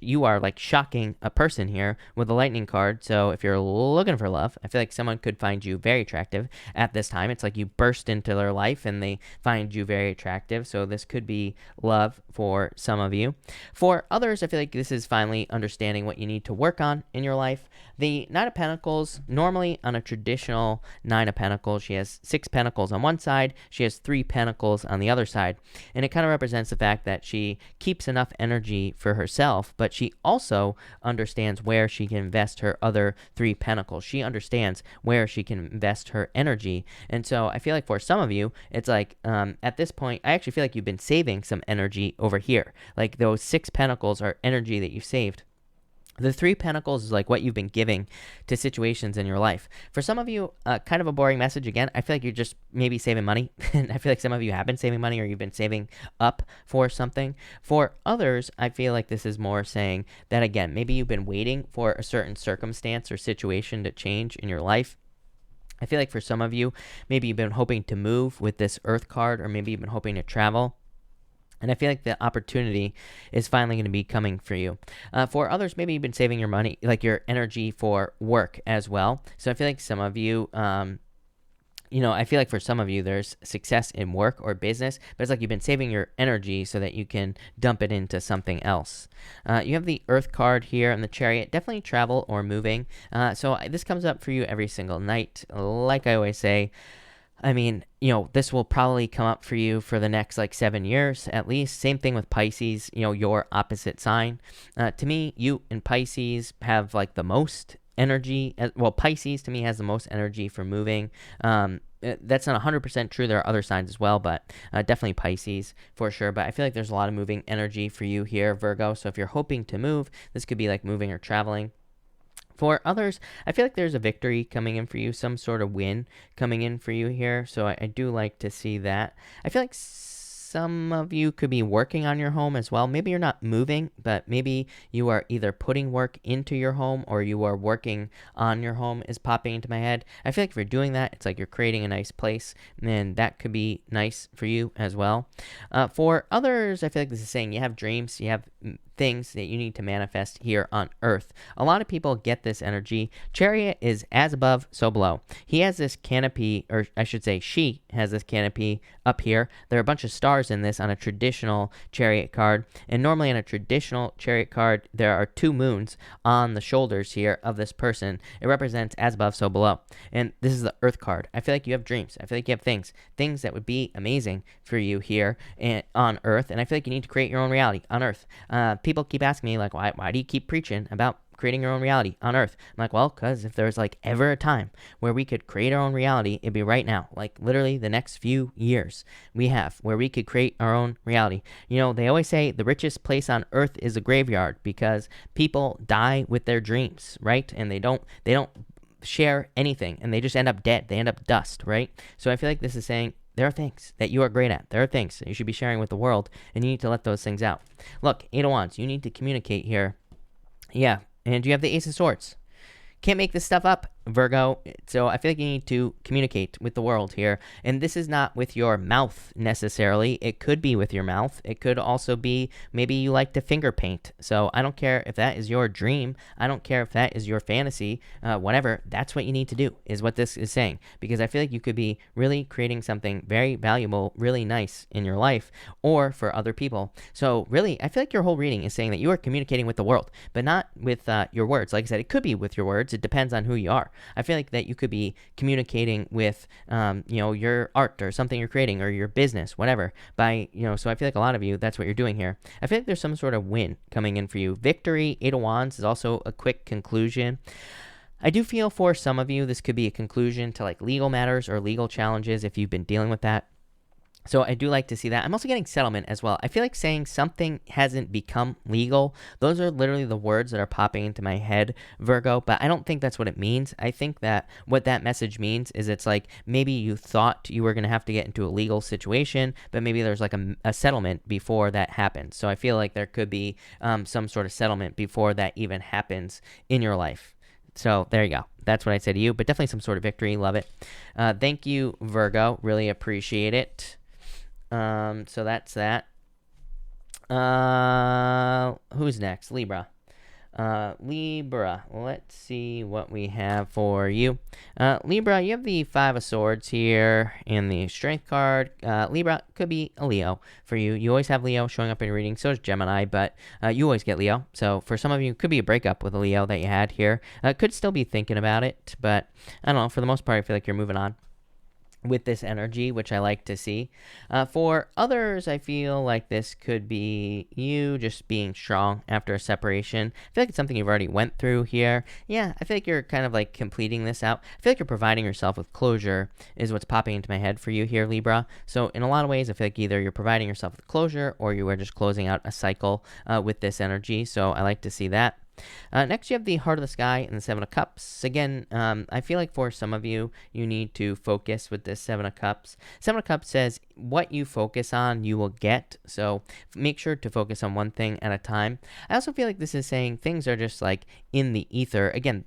you are like shocking a person here with the Lightning card. So if you're looking for love, I feel like someone could find you very attractive at this time. It's like you burst into their life and they find you very attractive. So this could be love for some of you. For others, I feel like this is finally understanding what you need to work on in your life. The Nine of Pentacles, normally on a traditional Nine of Pentacles, she has 6 pentacles on one side, she has 3 pentacles on the other side. And it kind of represents the fact that she keeps enough energy for herself, but she also understands where she can invest her other 3 pentacles. She understands where she can invest her energy. And so I feel like for some of you, it's like at this point, I actually feel like you've been saving some energy over here. Like those 6 pentacles are energy that you saved. The 3 pentacles is like what you've been giving to situations in your life. For some of you, kind of a boring message again. I feel like you're just maybe saving money. And I feel like some of you have been saving money or you've been saving up for something. For others, I feel like this is more saying that, again, maybe you've been waiting for a certain circumstance or situation to change in your life. I feel like for some of you, maybe you've been hoping to move with this Earth card, or maybe you've been hoping to travel. And I feel like the opportunity is finally going to be coming for you. For others, maybe you've been saving your money, like your energy for work as well. So I feel like some of you, I feel like for some of you, there's success in work or business, but it's like you've been saving your energy so that you can dump it into something else. You have the Earth card here and the Chariot, definitely travel or moving. So this comes up for you every single night. Like I always say, I mean, this will probably come up for you for the next like 7 years at least. Same thing with Pisces, your opposite sign. To me, you and Pisces have like the most energy. Well, Pisces to me has the most energy for moving. That's not 100% true. There are other signs as well, but definitely Pisces for sure. But I feel like there's a lot of moving energy for you here, Virgo. So if you're hoping to move, this could be like moving or traveling. For others, I feel like there's a victory coming in for you, some sort of win coming in for you here. So I do like to see that. I feel like some of you could be working on your home as well. Maybe you're not moving, but maybe you are either putting work into your home or you are working on your home is popping into my head. I feel like if you're doing that, it's like you're creating a nice place, and that could be nice for you as well. For others, I feel like this is saying you have dreams, you have things that you need to manifest here on Earth. A lot of people get this energy. Chariot is as above, so below. He has this canopy, or I should say she has this canopy up here. There are a bunch of stars in this on a traditional Chariot card, and normally on a traditional Chariot card, there are 2 moons on the shoulders here of this person. It represents as above, so below. And this is the Earth card. I feel like you have dreams. I feel like you have things that would be amazing for you here and on Earth, and I feel like you need to create your own reality on Earth. People keep asking me, like, why do you keep preaching about creating your own reality on Earth? I'm like, well, because if there's like ever a time where we could create our own reality, it'd be right now. Like literally the next few years we have where we could create our own reality. They always say the richest place on Earth is a graveyard because people die with their dreams, right? And they don't share anything, and they just end up dead. They end up dust, right? So I feel like this is saying there are things that you are great at. There are things that you should be sharing with the world, and you need to let those things out. Look, 8 of Wands, you need to communicate here. Yeah, and you have the Ace of Swords. Can't make this stuff up. Virgo. So I feel like you need to communicate with the world here. And this is not with your mouth necessarily. It could be with your mouth. It could also be maybe you like to finger paint. So I don't care if that is your dream. I don't care if that is your fantasy. Whatever. That's what you need to do is what this is saying. Because I feel like you could be really creating something very valuable, really nice in your life or for other people. So really, I feel like your whole reading is saying that you are communicating with the world, but not with your words. Like I said, it could be with your words. It depends on who you are. I feel like that you could be communicating with, your art or something you're creating or your business, whatever, by, so I feel like a lot of you, that's what you're doing here. I feel like there's some sort of win coming in for you. Victory, 8 of Wands is also a quick conclusion. I do feel for some of you, this could be a conclusion to like legal matters or legal challenges if you've been dealing with that. So I do like to see that. I'm also getting settlement as well. I feel like saying something hasn't become legal. Those are literally the words that are popping into my head, Virgo, but I don't think that's what it means. I think that what that message means is it's like maybe you thought you were going to have to get into a legal situation, but maybe there's like a settlement before that happens. So I feel like there could be some sort of settlement before that even happens in your life. So there you go. That's what I say to you, but definitely some sort of victory. Love it. Thank you, Virgo. Really appreciate it. So that's that. Who's next? Libra. Libra. Let's see what we have for you. Libra, you have the 5 of Swords here and the Strength card. Libra could be a Leo for you. You always have Leo showing up in your reading. So does Gemini, but you always get Leo. So for some of you, it could be a breakup with a Leo that you had here. Could still be thinking about it, but I don't know. For the most part, I feel like you're moving on with this energy, which I like to see. For others, I feel like this could be you just being strong after a separation. I feel like it's something you've already went through here. Yeah, I feel like you're kind of like completing this out. I feel like you're providing yourself with closure is what's popping into my head for you here, Libra. So in a lot of ways, I feel like either you're providing yourself with closure or you are just closing out a cycle with this energy. So I like to see that. Next, you have the Heart of the Sky and the 7 of Cups. Again, I feel like for some of you, you need to focus with this 7 of Cups. 7 of Cups says what you focus on, you will get. So make sure to focus on one thing at a time. I also feel like this is saying things are just like in the ether. Again,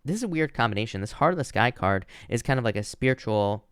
this is a weird combination. This Heart of the Sky card is kind of like a spiritual,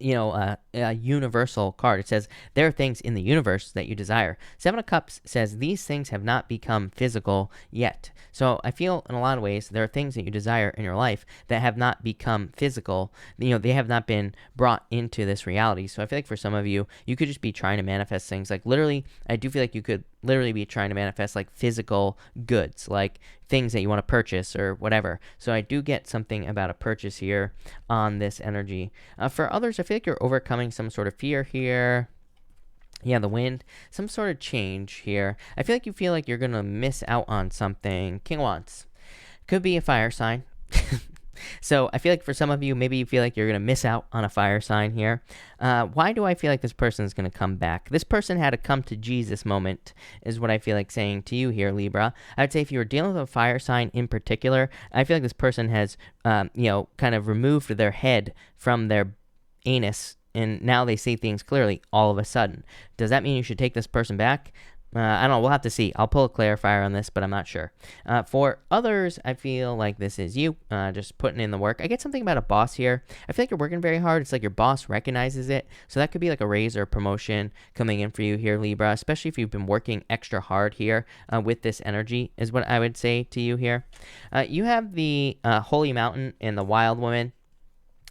a universal card. It says there are things in the universe that you desire. 7 of Cups says these things have not become physical yet. So I feel in a lot of ways there are things that you desire in your life that have not become physical. They have not been brought into this reality. So I feel like for some of you, you could just be trying to manifest things. Like literally, I do feel like you could literally be trying to manifest like physical goods, like things that you want to purchase or whatever. So I do get something about a purchase here on this energy. For others, I feel like you're overcoming some sort of fear here. Yeah, the wind, some sort of change here. I feel like you're going to miss out on something. King of Wands. Could be a fire sign. So I feel like for some of you, maybe you feel like you're going to miss out on a fire sign here. Why do I feel like this person is going to come back? This person had a come to Jesus moment is what I feel like saying to you here, Libra. I would say if you were dealing with a fire sign in particular, I feel like this person has, kind of removed their head from their anus, and now they see things clearly all of a sudden. Does that mean you should take this person back? I don't know. We'll have to see. I'll pull a clarifier on this, but I'm not sure. For others, I feel like this is you just putting in the work. I get something about a boss here. I feel like you're working very hard. It's like your boss recognizes it. So that could be like a raise or a promotion coming in for you here, Libra, especially if you've been working extra hard here with this energy is what I would say to you here. You have the Holy Mountain and the Wild Woman.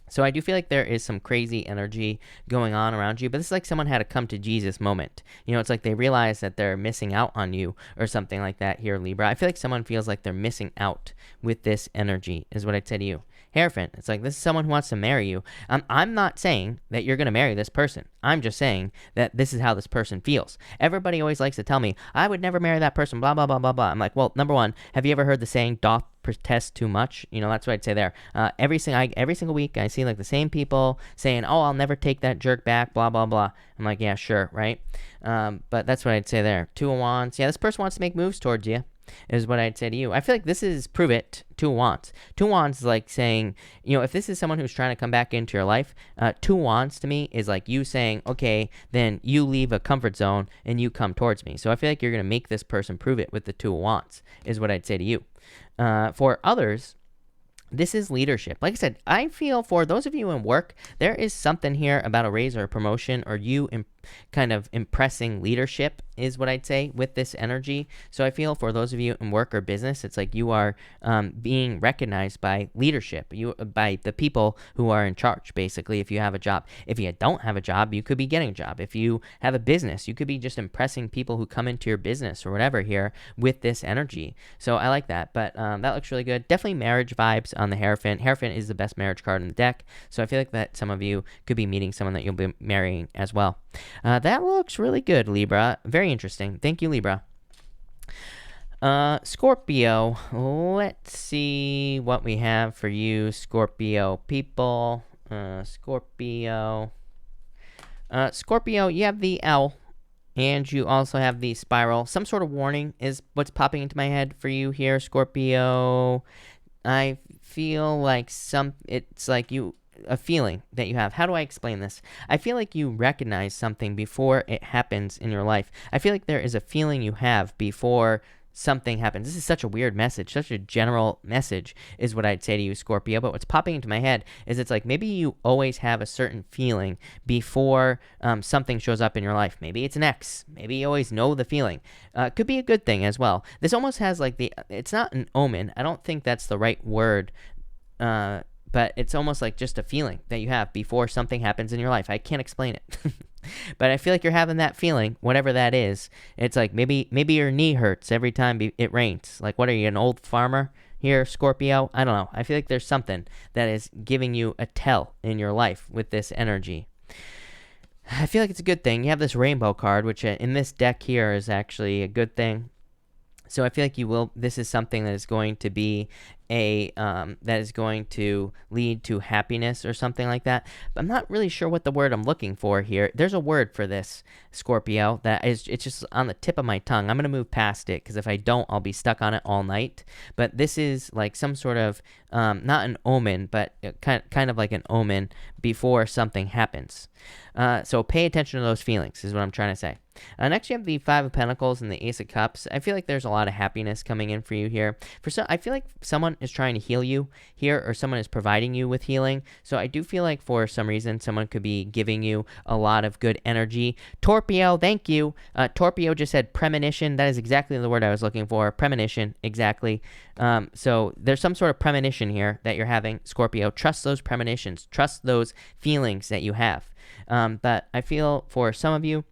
So I do feel like there is some crazy energy going on around you, but this is like someone had a come to Jesus moment. It's like they realize that they're missing out on you or something like that here, Libra. I feel like someone feels like they're missing out with this energy is what I'd say to you. Hierophant, it's like this is someone who wants to marry you. I'm not saying that you're going to marry this person. I'm just saying that this is how this person feels. Everybody always likes to tell me, I would never marry that person, blah, blah, blah, blah, blah. I'm like, well, number one, have you ever heard the saying, doth protest too much? That's what I'd say there. Every single week, I see like the same people saying, oh, I'll never take that jerk back, blah, blah, blah. I'm like, yeah, sure, right? But that's what I'd say there. 2 of Wands. Yeah, this person wants to make moves towards you is what I'd say to you. I feel like this is prove it. 2 of Wands. 2 of Wands is like saying, if this is someone who's trying to come back into your life, 2 of Wands to me is like you saying, okay, then you leave a comfort zone and you come towards me. So I feel like you're going to make this person prove it with the 2 of Wands is what I'd say to you. For others, This is leadership. Like I said, I feel for those of you in work, there is something here about a raise or a promotion, or you kind of impressing leadership is what I'd say with this energy. So I feel for those of you in work or business, it's like you are being recognized by leadership, by the people who are in charge, basically, if you have a job. If you don't have a job, you could be getting a job. If you have a business, you could be just impressing people who come into your business or whatever here with this energy. So I like that, but that looks really good. Definitely marriage vibes on the Hierophant. Hierophant is the best marriage card in the deck, so I feel like that some of you could be meeting someone that you'll be marrying as well. That looks really good, Libra. Very interesting. Thank you, Libra. Scorpio. Let's see what we have for you, Scorpio people. Scorpio. Scorpio, you have the owl, and you also have the spiral. Some sort of warning is what's popping into my head for you here, Scorpio. I feel like it's like a feeling that you have. How do I explain this? I feel like you recognize something before it happens in your life. I feel like there is a feeling you have before something happens. This is such a weird message, such a general message is what I'd say to you, Scorpio. But what's popping into my head is it's like maybe you always have a certain feeling before something shows up in your life. Maybe it's an ex. Maybe you always know the feeling. Could be a good thing as well. This almost has like it's not an omen. I don't think that's the right word. But it's almost like just a feeling that you have before something happens in your life. I can't explain it. But I feel like you're having that feeling, whatever that is. It's like maybe your knee hurts every time it rains. Like, what are you, an old farmer here, Scorpio? I don't know. I feel like there's something that is giving you a tell in your life with this energy. I feel like it's a good thing. You have this rainbow card, which in this deck here is actually a good thing. So I feel like this is something that is going to be that is going to lead to happiness or something like that. But I'm not really sure what the word I'm looking for here. There's a word for this, Scorpio, it's just on the tip of my tongue. I'm going to move past it because if I don't, I'll be stuck on it all night. But this is like some sort of, not an omen, but kind of like an omen before something happens. So pay attention to those feelings is what I'm trying to say. Next, you have the Five of Pentacles and the Ace of Cups. I feel like there's a lot of happiness coming in for you here. I feel like someone is trying to heal you here, or someone is providing you with healing. So I do feel like for some reason, someone could be giving you a lot of good energy. Torpio, thank you. Torpio just said premonition. That is exactly the word I was looking for. Premonition, exactly. So there's some sort of premonition here that you're having, Scorpio. Trust those premonitions. Trust those feelings that you have. But I feel for some of you,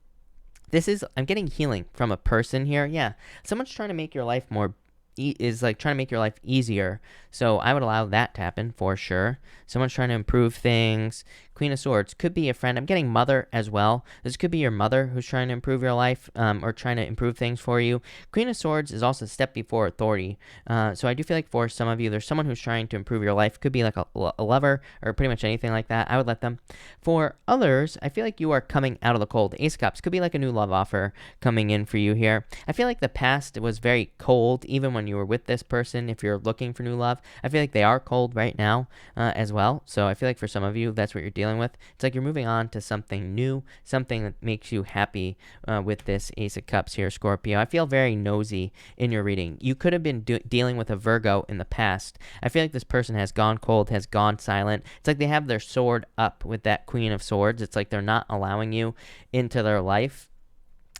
I'm getting healing from a person here. Yeah, someone's trying to make your life trying to make your life easier. So I would allow that to happen for sure. Someone's trying to improve things. Queen of Swords could be a friend. I'm getting mother as well. This could be your mother who's trying to improve your life, or trying to improve things for you. Queen of Swords is also a step before authority. So I do feel like for some of you, there's someone who's trying to improve your life. Could be like a lover or pretty much anything like that. I would let them. For others, I feel like you are coming out of the cold. Ace of Cups could be like a new love offer coming in for you here. I feel like the past was very cold, even when you were with this person. If you're looking for new love, I feel like they are cold right now as well. So I feel like for some of you, that's what you're dealing with. It's like you're moving on to something new, something that makes you happy with this Ace of Cups here, Scorpio. I feel very nosy in your reading. You could have been dealing with a Virgo in the past. I feel like this person has gone cold, has gone silent. It's like they have their sword up with that Queen of Swords. It's like they're not allowing you into their life.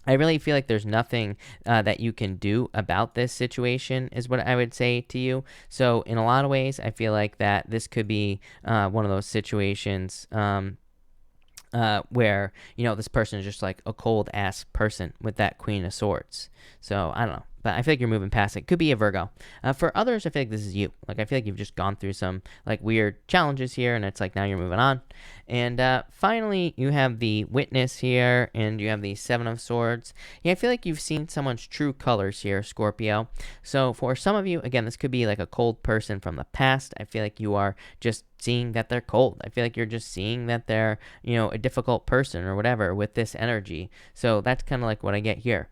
I really feel like there's nothing that you can do about this situation is what I would say to you. So in a lot of ways, I feel like that this could be one of those situations where, this person is just like a cold-ass person with that Queen of Swords. So I don't know. But I feel like you're moving past it. Could be a Virgo. For others, I feel like this is you. Like, I feel like you've just gone through some, like, weird challenges here, and it's like now you're moving on. And finally, you have the Witness here, and you have the Seven of Swords. Yeah, I feel like you've seen someone's true colors here, Scorpio. So for some of you, again, this could be like a cold person from the past. I feel like you are just seeing that they're cold. I feel like you're just seeing that they're, a difficult person or whatever with this energy. So that's kind of like what I get here.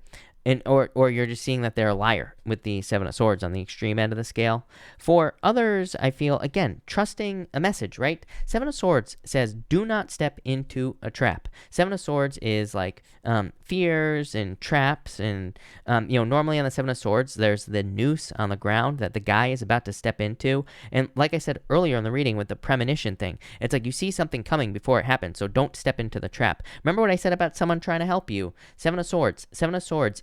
or you're just seeing that they're a liar with the Seven of Swords on the extreme end of the scale. For others, I feel, again, trusting a message, right? Seven of Swords says, do not step into a trap. Seven of Swords is like fears and traps, and normally on the Seven of Swords, there's the noose on the ground that the guy is about to step into. And like I said earlier in the reading with the premonition thing, it's like you see something coming before it happens, so don't step into the trap. Remember what I said about someone trying to help you? Seven of Swords,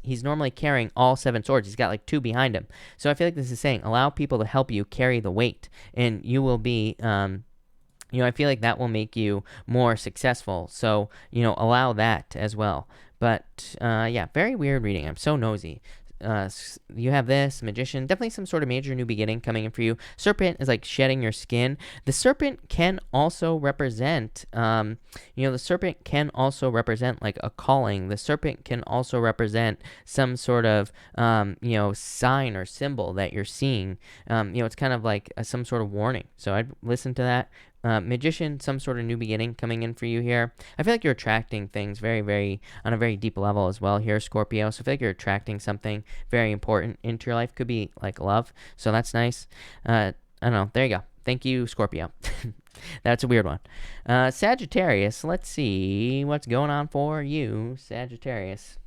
he's normally carrying all 7 swords. He's got like 2 behind him. So I feel like this is saying, allow people to help you carry the weight, and you will be, I feel like that will make you more successful. So, allow that as well. But, yeah, very weird reading. I'm so nosy. You have this Magician, definitely some sort of major new beginning coming in for you. Serpent is like shedding your skin. The serpent can also represent the serpent can also represent like a calling. The serpent can also represent some sort of sign or symbol that you're seeing. It's kind of like some sort of warning, so I'd listen to that. Magician, some sort of new beginning coming in for you here. I feel like you're attracting things very, very, on a very deep level as well here, Scorpio. So I feel like you're attracting something very important into your life. Could be like love. So that's nice. I don't know. There you go. Thank you, Scorpio. That's a weird one. Sagittarius, let's see what's going on for you, Sagittarius.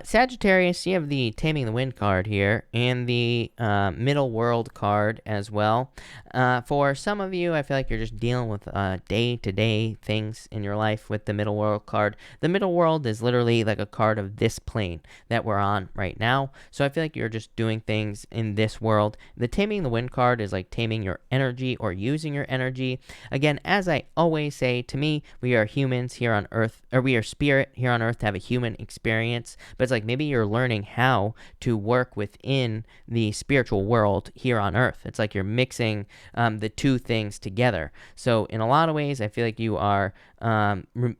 Sagittarius, you have the Taming the Wind card here and the Middle World card as well. For some of you, I feel like you're just dealing with day-to-day things in your life with the Middle World card. The Middle World is literally like a card of this plane that we're on right now. So I feel like you're just doing things in this world. The Taming the Wind card is like taming your energy or using your energy. Again, as I always say, to me, we are humans here on Earth, or we are spirit here on Earth to have a human experience. But it's like maybe you're learning how to work within the spiritual world here on Earth. It's like you're mixing the two things together. So in a lot of ways, I feel like you are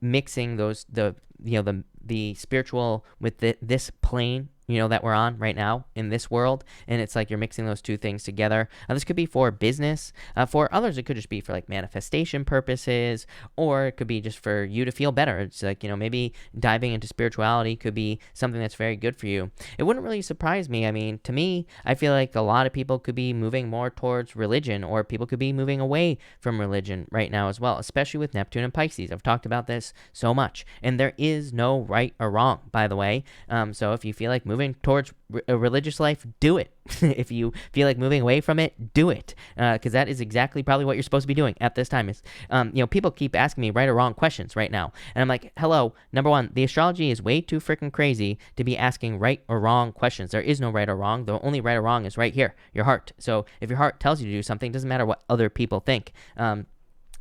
mixing the spiritual with this plane that we're on right now in this world, and it's like you're mixing those two things together. This could be for business. For others, it could just be for like manifestation purposes, or it could be just for you to feel better. It's like, maybe diving into spirituality could be something that's very good for you. It wouldn't really surprise me. I mean, to me, I feel like a lot of people could be moving more towards religion, or people could be moving away from religion right now as well, especially with Neptune and Pisces. I've talked about this so much, and there is no right or wrong, by the way. So if you feel like moving towards a religious life, do it. If you feel like moving away from it, do it, because that is exactly probably what you're supposed to be doing at this time. Is people keep asking me right or wrong questions right now, and I'm like, hello, number one, the astrology is way too freaking crazy to be asking right or wrong questions. There is no right or wrong. The only right or wrong is right here, your heart. So if your heart tells you to do something, it doesn't matter what other people think.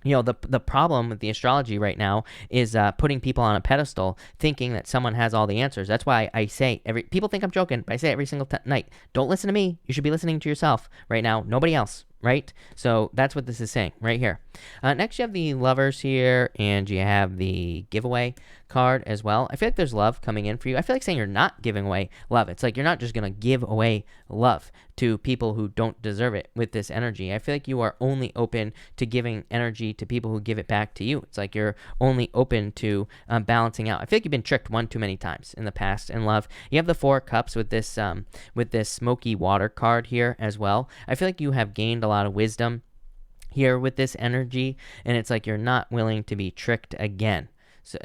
The problem with the astrology right now is putting people on a pedestal, thinking that someone has all the answers. That's why I say, people think I'm joking, but I say every single night, don't listen to me. You should be listening to yourself right now, nobody else, right? So that's what this is saying right here. Next, you have the Lovers here, and you have the Giveaway card as well. I feel like there's love coming in for you. I feel like saying you're not giving away love. It's like you're not just going to give away love to people who don't deserve it with this energy. I feel like you are only open to giving energy to people who give it back to you. It's like you're only open to balancing out. I feel like you've been tricked one too many times in the past in love. You have the Four of Cups with this smoky water card here as well. I feel like you have gained a lot of wisdom here with this energy, and it's like you're not willing to be tricked again. So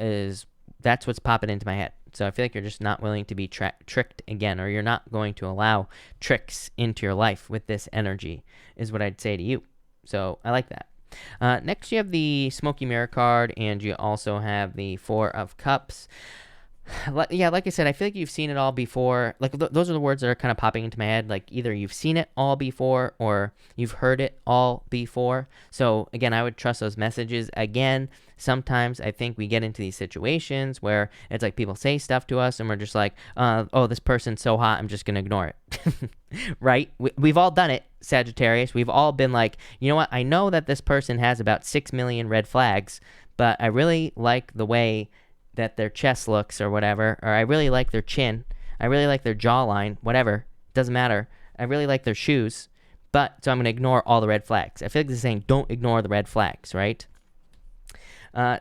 that's what's popping into my head. So I feel like you're just not willing to be tricked again, or you're not going to allow tricks into your life with this energy, is what I'd say to you. So I like that. Next, you have the Smoky Mirror card, and you also have the Four of Cups. Yeah, like I said, I feel like you've seen it all before. Like those are the words that are kind of popping into my head. Like either you've seen it all before, or you've heard it all before. So again, I would trust those messages. Again, sometimes I think we get into these situations where it's like people say stuff to us and we're just like, oh, this person's so hot, I'm just going to ignore it. Right? We've all done it, Sagittarius. We've all been like, you know what? I know that this person has about 6 million red flags, but I really like the way that their chest looks or whatever, or I really like their chin, I really like their jawline, whatever, doesn't matter. I really like their shoes, so I'm going to ignore all the red flags. I feel like this is saying don't ignore the red flags, right?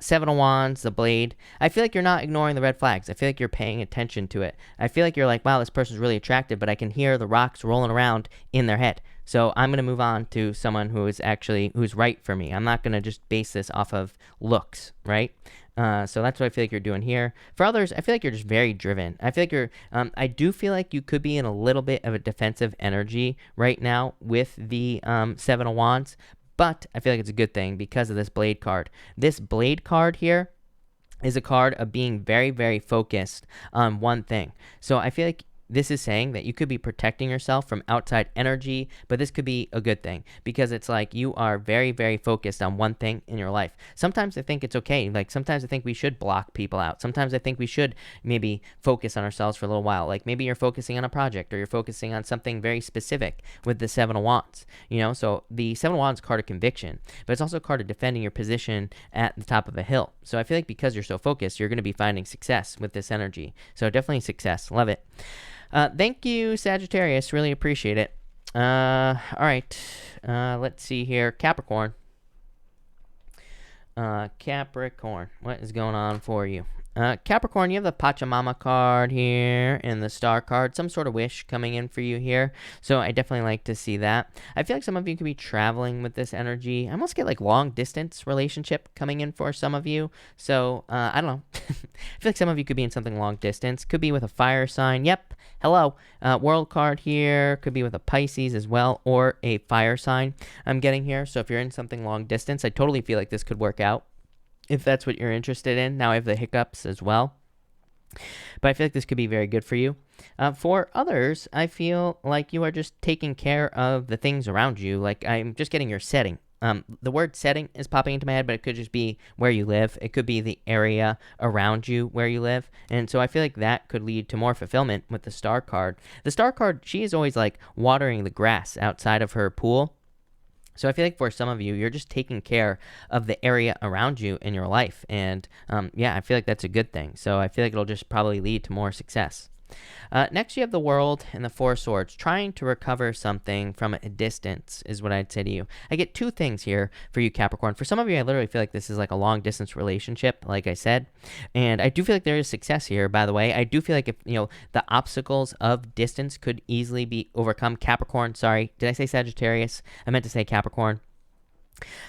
Seven of Wands, the blade. I feel like you're not ignoring the red flags. I feel like you're paying attention to it. I feel like you're like, wow, this person's really attractive, but I can hear the rocks rolling around in their head. So I'm going to move on to someone who's right for me. I'm not going to just base this off of looks, right? So that's what I feel like you're doing here. For others, I feel like you're just very driven. I feel like I do feel like you could be in a little bit of a defensive energy right now with the Seven of Wands, but I feel like it's a good thing because of this blade card. This blade card here is a card of being very, very focused on one thing. So I feel like this is saying that you could be protecting yourself from outside energy, but this could be a good thing because it's like you are very, very focused on one thing in your life. Sometimes I think it's okay. Like sometimes I think we should block people out. Sometimes I think we should maybe focus on ourselves for a little while. Like maybe you're focusing on a project or you're focusing on something very specific with the Seven of Wands, you know? So the Seven of Wands is a card of conviction, but it's also a card of defending your position at the top of a hill. So I feel like because you're so focused, you're going to be finding success with this energy. So definitely success. Love it. Thank you, Sagittarius. Really appreciate it. All right. Let's see here. Capricorn. Capricorn. What is going on for you? Capricorn, you have the Pachamama card here and the Star card. Some sort of wish coming in for you here. So I definitely like to see that. I feel like some of you could be traveling with this energy. I almost get like long distance relationship coming in for some of you. So I don't know. I feel like some of you could be in something long distance. Could be with a fire sign. Yep. Hello. World card here. Could be with a Pisces as well or a fire sign I'm getting here. So if you're in something long distance, I totally feel like this could work out if that's what you're interested in. Now I have the hiccups as well, but I feel like this could be very good for you. For others, I feel like you are just taking care of the things around you. Like I'm just getting your setting. The word setting is popping into my head, but it could just be where you live. It could be the area around you where you live. And so I feel like that could lead to more fulfillment with the Star card. The Star card, she is always like watering the grass outside of her pool. So I feel like for some of you, you're just taking care of the area around you in your life. And yeah, I feel like that's a good thing. So I feel like it'll just probably lead to more success. Next, you have the World and the Four Swords. Trying to recover something from a distance is what I'd say to you. I get two things here for you, Capricorn. For some of you, I literally feel like this is like a long distance relationship, like I said. And I do feel like there is success here, by the way. I do feel like if, the obstacles of distance could easily be overcome. Capricorn, sorry. Did I say Sagittarius? I meant to say Capricorn.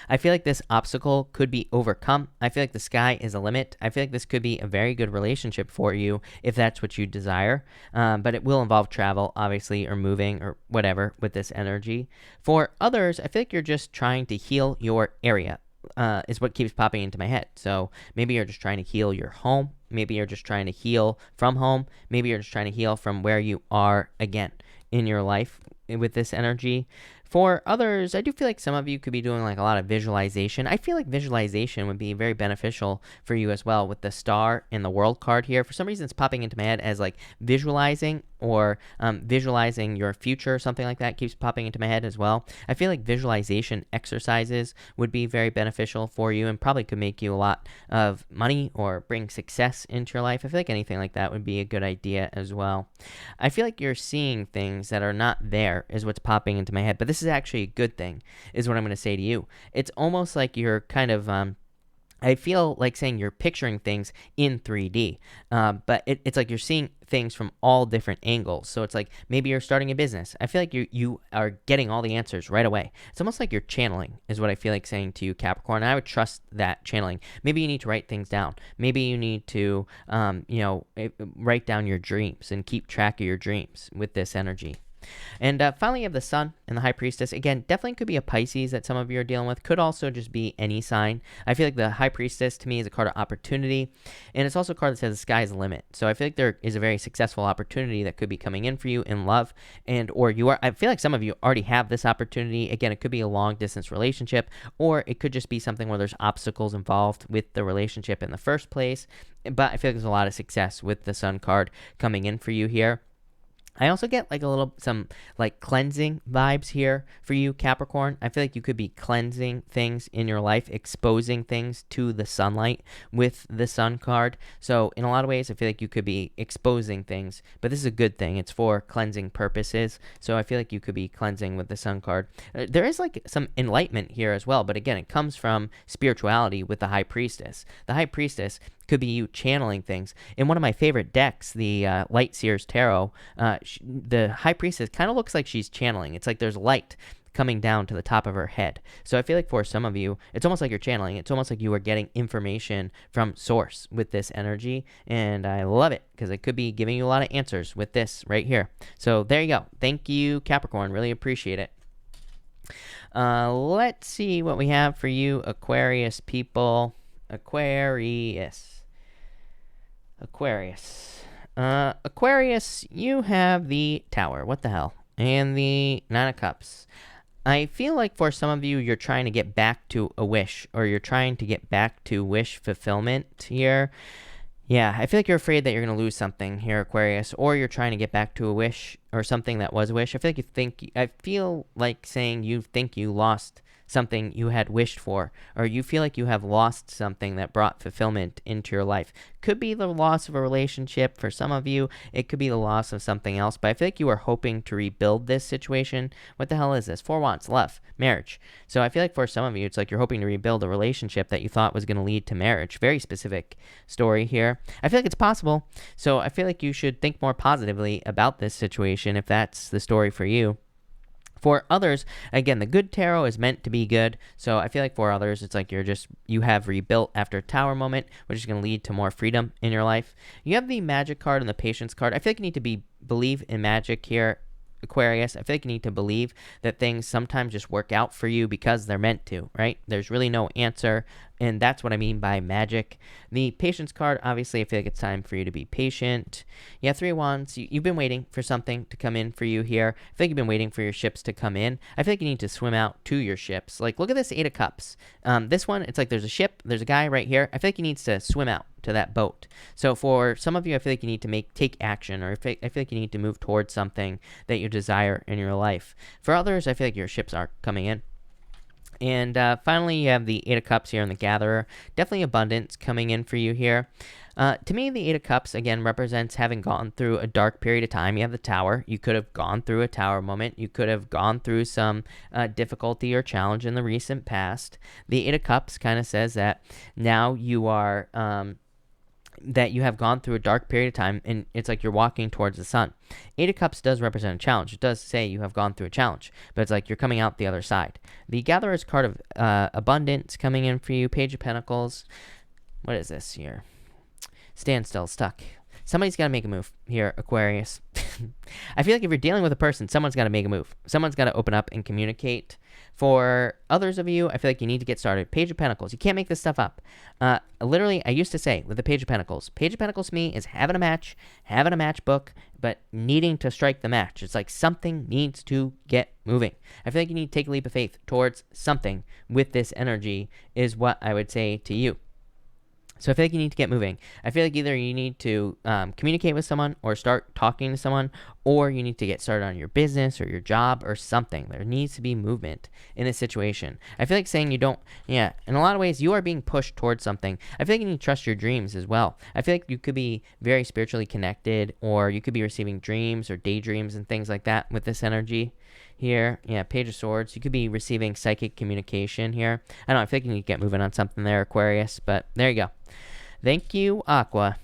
I feel like this obstacle could be overcome. I feel like the sky is a limit. I feel like this could be a very good relationship for you if that's what you desire. But it will involve travel, obviously, or moving or whatever with this energy. For others, I feel like you're just trying to heal your area. Is what keeps popping into my head. So maybe you're just trying to heal your home. Maybe you're just trying to heal from home. Maybe you're just trying to heal from where you are again in your life with this energy. For others, I do feel like some of you could be doing like a lot of visualization. I feel like visualization would be very beneficial for you as well with the Star and the World card here. For some reason, it's popping into my head as like visualizing or visualizing your future or something like that keeps popping into my head as well. I feel like visualization exercises would be very beneficial for you and probably could make you a lot of money or bring success into your life. I feel like anything like that would be a good idea as well. I feel like you're seeing things that are not there is what's popping into my head, but this is actually a good thing is what I'm going to say to you. It's almost like you're kind of I feel like saying you're picturing things in 3D, but it's like you're seeing things from all different angles. So it's like maybe you're starting a business. I feel like you are getting all the answers right away. It's almost like you're channeling is what I feel like saying to you, Capricorn. And I would trust that channeling. Maybe you need to write things down. Maybe you need to, write down your dreams and keep track of your dreams with this energy. And finally, you have the Sun and the High Priestess. Again, definitely could be a Pisces that some of you are dealing with. Could also just be any sign. I feel like the High Priestess to me is a card of opportunity. And it's also a card that says the sky is the limit. So I feel like there is a very successful opportunity that could be coming in for you in love. I feel like some of you already have this opportunity. Again, it could be a long distance relationship, or it could just be something where there's obstacles involved with the relationship in the first place. But I feel like there's a lot of success with the Sun card coming in for you here. I also get like some like cleansing vibes here for you, Capricorn. I feel like you could be cleansing things in your life, exposing things to the sunlight with the sun card. So in a lot of ways, I feel like you could be exposing things, but this is a good thing. It's for cleansing purposes. So I feel like you could be cleansing with the sun card. There is like some enlightenment here as well, but again, it comes from spirituality with the High Priestess. The High Priestess could be you channeling things. In one of my favorite decks, the Light Seers Tarot, the High Priestess kind of looks like she's channeling. It's like there's light coming down to the top of her head. So I feel like for some of you, it's almost like you're channeling. It's almost like you are getting information from source with this energy, and I love it because it could be giving you a lot of answers with this right here. So there you go. Thank you, Capricorn. Really appreciate it. Let's see what we have for you, Aquarius people. Aquarius, you have the Tower. What the hell? And the Nine of Cups. I feel like for some of you, you're trying to get back to a wish, or you're trying to get back to wish fulfillment here. Yeah, I feel like you're afraid that you're going to lose something here, Aquarius, or you're trying to get back to a wish or something that was a wish. I feel like saying you think you lost something you had wished for, or you feel like you have lost something that brought fulfillment into your life. Could be the loss of a relationship for some of you. It could be the loss of something else, but I feel like you are hoping to rebuild this situation. What the hell is this? 4 Wands, love, marriage. So I feel like for some of you, it's like you're hoping to rebuild a relationship that you thought was going to lead to marriage. Very specific story here. I feel like it's possible. So I feel like you should think more positively about this situation if that's the story for you. For others, again, the good tarot is meant to be good. So I feel like for others, it's like you have rebuilt after a Tower moment, which is going to lead to more freedom in your life. You have the Magic card and the Patience card. I feel like you need to believe in magic here, Aquarius. I feel like you need to believe that things sometimes just work out for you because they're meant to, right? There's really no answer, and that's what I mean by magic. The Patience card, obviously, I feel like it's time for you to be patient. Yeah, 3 Wands, you've been waiting for something to come in for you here. I feel like you've been waiting for your ships to come in. I feel like you need to swim out to your ships. Like, look at this 8 of Cups. This one, it's like there's a ship, there's a guy right here. I feel like he needs to swim out to that boat. So for some of you, I feel like you need to take action, or I feel like you need to move towards something that you desire in your life. For others, I feel like your ships are coming in. And finally, you have the 8 of Cups here in the Gatherer. Definitely abundance coming in for you here. To me, the 8 of Cups, again, represents having gone through a dark period of time. You have the Tower. You could have gone through a Tower moment. You could have gone through some difficulty or challenge in the recent past. The 8 of Cups kind of says that now you are... that you have gone through a dark period of time, and it's like you're walking towards the sun. 8 of Cups does represent a challenge. It does say you have gone through a challenge, but it's like you're coming out the other side. The Gatherer's card of abundance coming in for you. Page of Pentacles. What is this here? Stand still, stuck. Somebody's got to make a move here, Aquarius. I feel like if you're dealing with a person, someone's got to make a move. Someone's got to open up and communicate. For others of you, I feel like you need to get started. Page of Pentacles. You can't make this stuff up. Literally, I used to say with the Page of Pentacles to me is having a match book, but needing to strike the match. It's like something needs to get moving. I feel like you need to take a leap of faith towards something with this energy is what I would say to you. So I feel like you need to get moving. I feel like either you need to communicate with someone or start talking to someone, or you need to get started on your business or your job or something. There needs to be movement in this situation. I feel like saying you don't, in a lot of ways, you are being pushed towards something. I feel like you need to trust your dreams as well. I feel like you could be very spiritually connected, or you could be receiving dreams or daydreams and things like that with this energy. Here, Page of Swords. You could be receiving psychic communication here. I don't know, I feel like you need to get moving on something there, Aquarius, but there you go. Thank you, Aqua.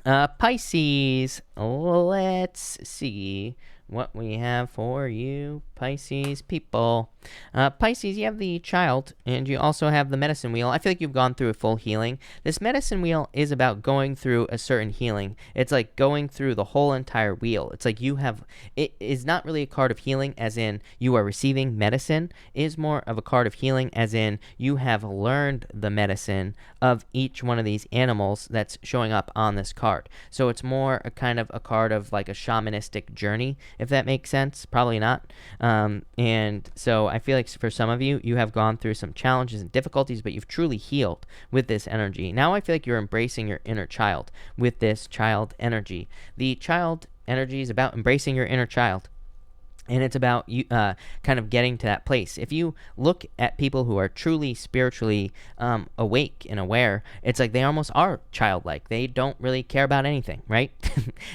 Pisces, let's see what we have for you, Pisces people. Pisces, you have the Child, and you also have the Medicine Wheel. I feel like you've gone through a full healing. This Medicine Wheel is about going through a certain healing. It's like going through the whole entire wheel. It's like it is not really a card of healing as in you are receiving medicine. It is more of a card of healing as in you have learned the medicine of each one of these animals that's showing up on this card. So it's more a kind of a card of like a shamanistic journey, if that makes sense. Probably not. And so I feel like for some of you, you have gone through some challenges and difficulties, but you've truly healed with this energy. Now I feel like you're embracing your inner child with this Child energy. The Child energy is about embracing your inner child. And it's about you kind of getting to that place. If you look at people who are truly spiritually awake and aware, it's like they almost are childlike. They don't really care about anything, right?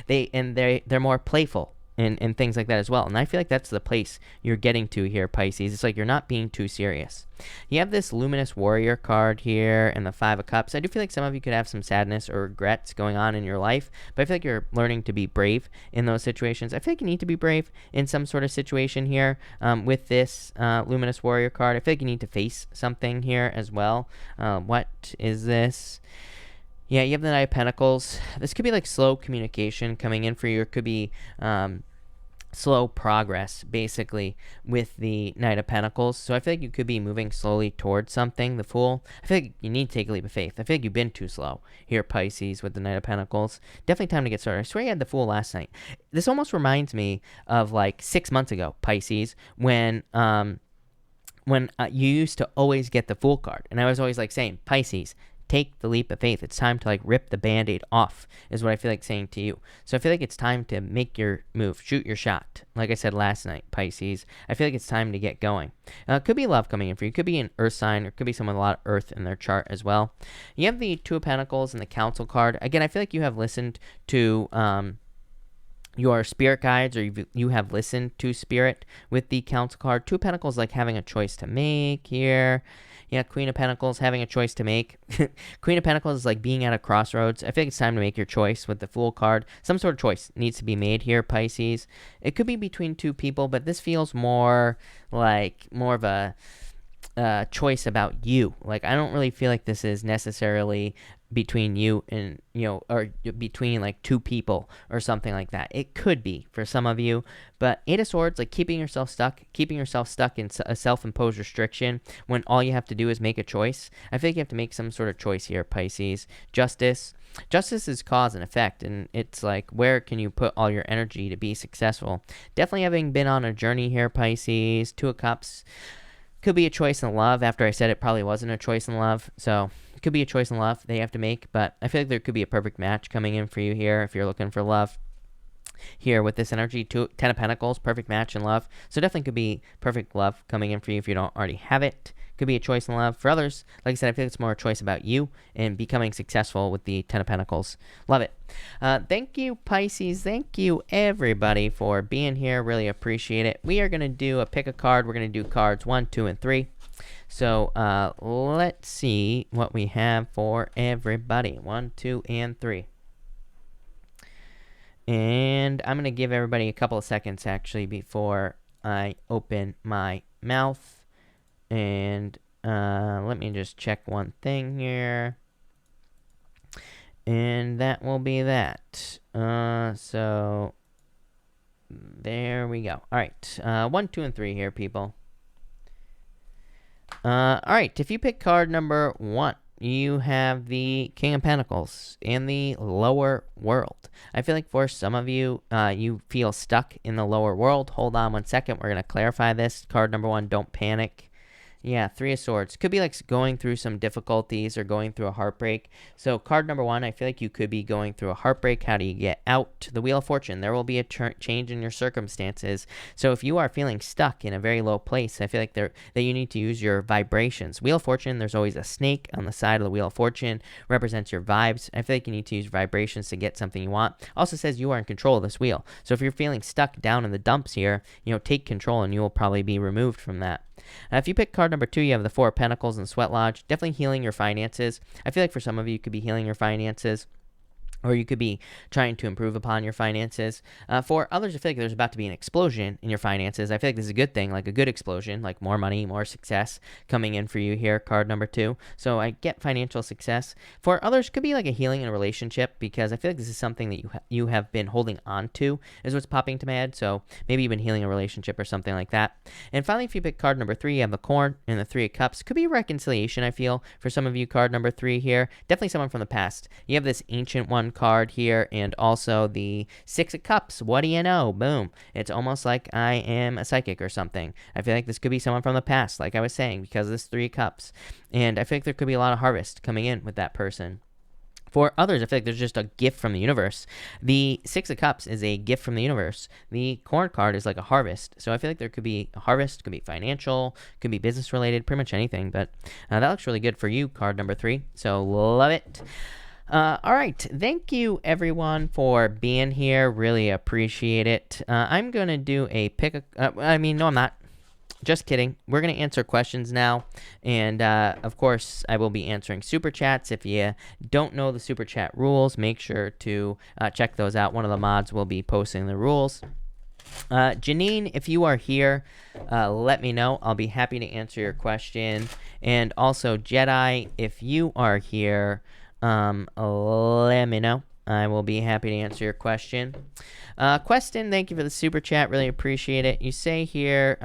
They're more playful and things like that as well. And I feel like that's the place you're getting to here, Pisces. It's like you're not being too serious. You have this luminous warrior card here and the Five of Cups. I do feel like some of you could have some sadness or regrets going on in your life, but I feel like you're learning to be brave in those situations. I feel like you need to be brave in some sort of situation here with this luminous warrior card. I feel like you need to face something here as well. What is this? Yeah, you have the Knight of Pentacles. This could be like slow communication coming in for you. It could be slow progress, basically, with the Knight of Pentacles. So I feel like you could be moving slowly towards something. The Fool, I feel like you need to take a leap of faith. I feel like you've been too slow here, Pisces, with the Knight of Pentacles. Definitely time to get started. I swear you had the Fool last night. This almost reminds me of like 6 months ago, Pisces, when you used to always get the Fool card. And I was always like saying, Pisces, take the leap of faith. It's time to like rip the band-aid off is what I feel like saying to you. So I feel like it's time to make your move, shoot your shot. Like I said last night, Pisces, I feel like it's time to get going. It could be love coming in for you. It could be an earth sign, or it could be someone with a lot of earth in their chart as well. You have the Two of Pentacles and the Council card. Again, I feel like you have listened to your spirit guides, or you have listened to spirit with the Council card. Two of Pentacles, like having a choice to make here. Yeah, Queen of Pentacles, having a choice to make. Queen of Pentacles is like being at a crossroads. I feel like it's time to make your choice with the Fool card. Some sort of choice needs to be made here, Pisces. It could be between two people, but this feels more like more of a choice about you. Like, I don't really feel like this is necessarily between you and, or between like two people or something like that. It could be for some of you, but Eight of Swords, like keeping yourself stuck in a self-imposed restriction when all you have to do is make a choice. I feel like you have to make some sort of choice here, Pisces. Justice is cause and effect, and it's like, where can you put all your energy to be successful? Definitely having been on a journey here, Pisces. Two of Cups could be a choice in love. After I said it probably wasn't a choice in love, so it could be a choice in love they have to make, but I feel like there could be a perfect match coming in for you here if you're looking for love. Here with this energy, Ten of Pentacles, perfect match in love. So definitely could be perfect love coming in for you if you don't already have it. Could be a choice in love. For others, like I said, I feel like it's more a choice about you and becoming successful with the Ten of Pentacles. Love it. Thank you, Pisces. Thank you, everybody, for being here. Really appreciate it. We are going to do a pick a card. We're going to do cards 1, 2, and 3. So let's see what we have for everybody. 1, 2, and 3. And I'm going to give everybody a couple of seconds, actually, before I open my mouth. And let me just check one thing here. And that will be that. So there we go. All right. 1, 2, and 3 here, people. All right. If you pick card number 1, you have the King of Pentacles in the lower world. I feel like for some of you, you feel stuck in the lower world. Hold on one second. We're going to clarify this. Card number 1, don't panic. Yeah, Three of Swords. Could be like going through some difficulties or going through a heartbreak. So card number 1, I feel like you could be going through a heartbreak. How do you get out? The Wheel of Fortune. There will be a change in your circumstances. So if you are feeling stuck in a very low place, I feel like that you need to use your vibrations. Wheel of Fortune, there's always a snake on the side of the Wheel of Fortune. Represents your vibes. I feel like you need to use vibrations to get something you want. Also says you are in control of this wheel. So if you're feeling stuck down in the dumps here, take control and you will probably be removed from that. If you pick card number 2, you have the Four of Pentacles and Sweat Lodge. Definitely healing your finances. I feel like for some of you, could be healing your finances, or you could be trying to improve upon your finances. For others, I feel like there's about to be an explosion in your finances. I feel like this is a good thing, like a good explosion, like more money, more success coming in for you here, card number 2. So I get financial success. For others, could be like a healing in a relationship, because I feel like this is something that you have been holding on to, is what's popping to my head. So maybe you've been healing a relationship or something like that. And finally, if you pick card number 3, you have the Corn and the Three of Cups. Could be reconciliation, I feel, for some of you, card number 3 here. Definitely someone from the past. You have this Ancient One card here, and also the Six of Cups. What do you know? Boom. It's almost like I am a psychic or something. I feel like this could be someone from the past, like I was saying, because of this Three of Cups. And I feel like there could be a lot of harvest coming in with that person. For others, I feel like there's just a gift from the universe. The Six of Cups is a gift from the universe. The Corn card is like a harvest. So I feel like there could be a harvest, could be financial, could be business related, pretty much anything. But that looks really good for you, card number 3. So love it. All right. Thank you, everyone, for being here. Really appreciate it. I'm going to do a no, I'm not. Just kidding. We're going to answer questions now. And, of course, I will be answering Super Chats. If you don't know the Super Chat rules, make sure to check those out. One of the mods will be posting the rules. Janine, if you are here, let me know. I'll be happy to answer your question. And also, Jedi, if you are here, let me know. I will be happy to answer your question. Questin, thank you for the super chat. Really appreciate it. You say here,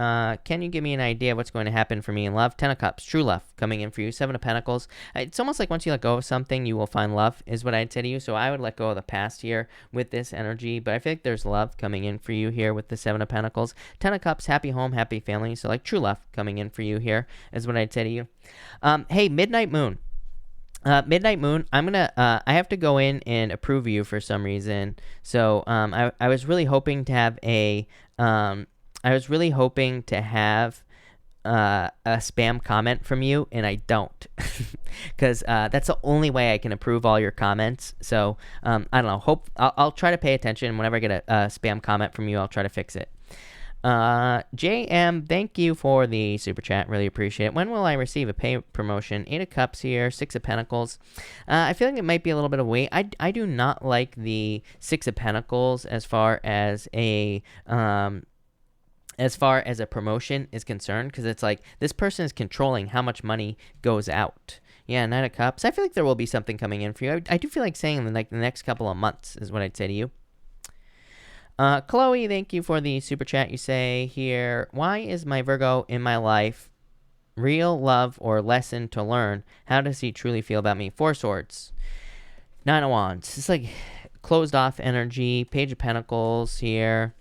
can you give me an idea of what's going to happen for me in love? 10 of Cups, true love coming in for you. 7 of Pentacles. It's almost like once you let go of something, you will find love, is what I'd say to you. So I would let go of the past here with this energy. But I feel like there's love coming in for you here with the 7 of Pentacles. 10 of Cups, happy home, happy family. So like true love coming in for you here is what I'd say to you. Hey, Midnight Moon. Midnight Moon, I have to go in and approve you for some reason. So, I was really hoping to have a spam comment from you, and I don't, because that's the only way I can approve all your comments. So, I don't know. I'll try to pay attention. Whenever I get a spam comment from you, I'll try to fix it. JM, thank you for the super chat. Really appreciate it. When will I receive a pay promotion? 8 of Cups here, 6 of Pentacles. I feel like it might be a little bit of wait. I do not like the 6 of Pentacles as far as a promotion is concerned, because it's like this person is controlling how much money goes out. Yeah, 9 of Cups. I feel like there will be something coming in for you. I do feel like saying in the next couple of months is what I'd say to you. Chloe, thank you for the super chat. You say here, why is my Virgo in my life? Real love or lesson to learn? How does he truly feel about me? 4 Swords. 9 of Wands. It's like closed off energy. Page of Pentacles here.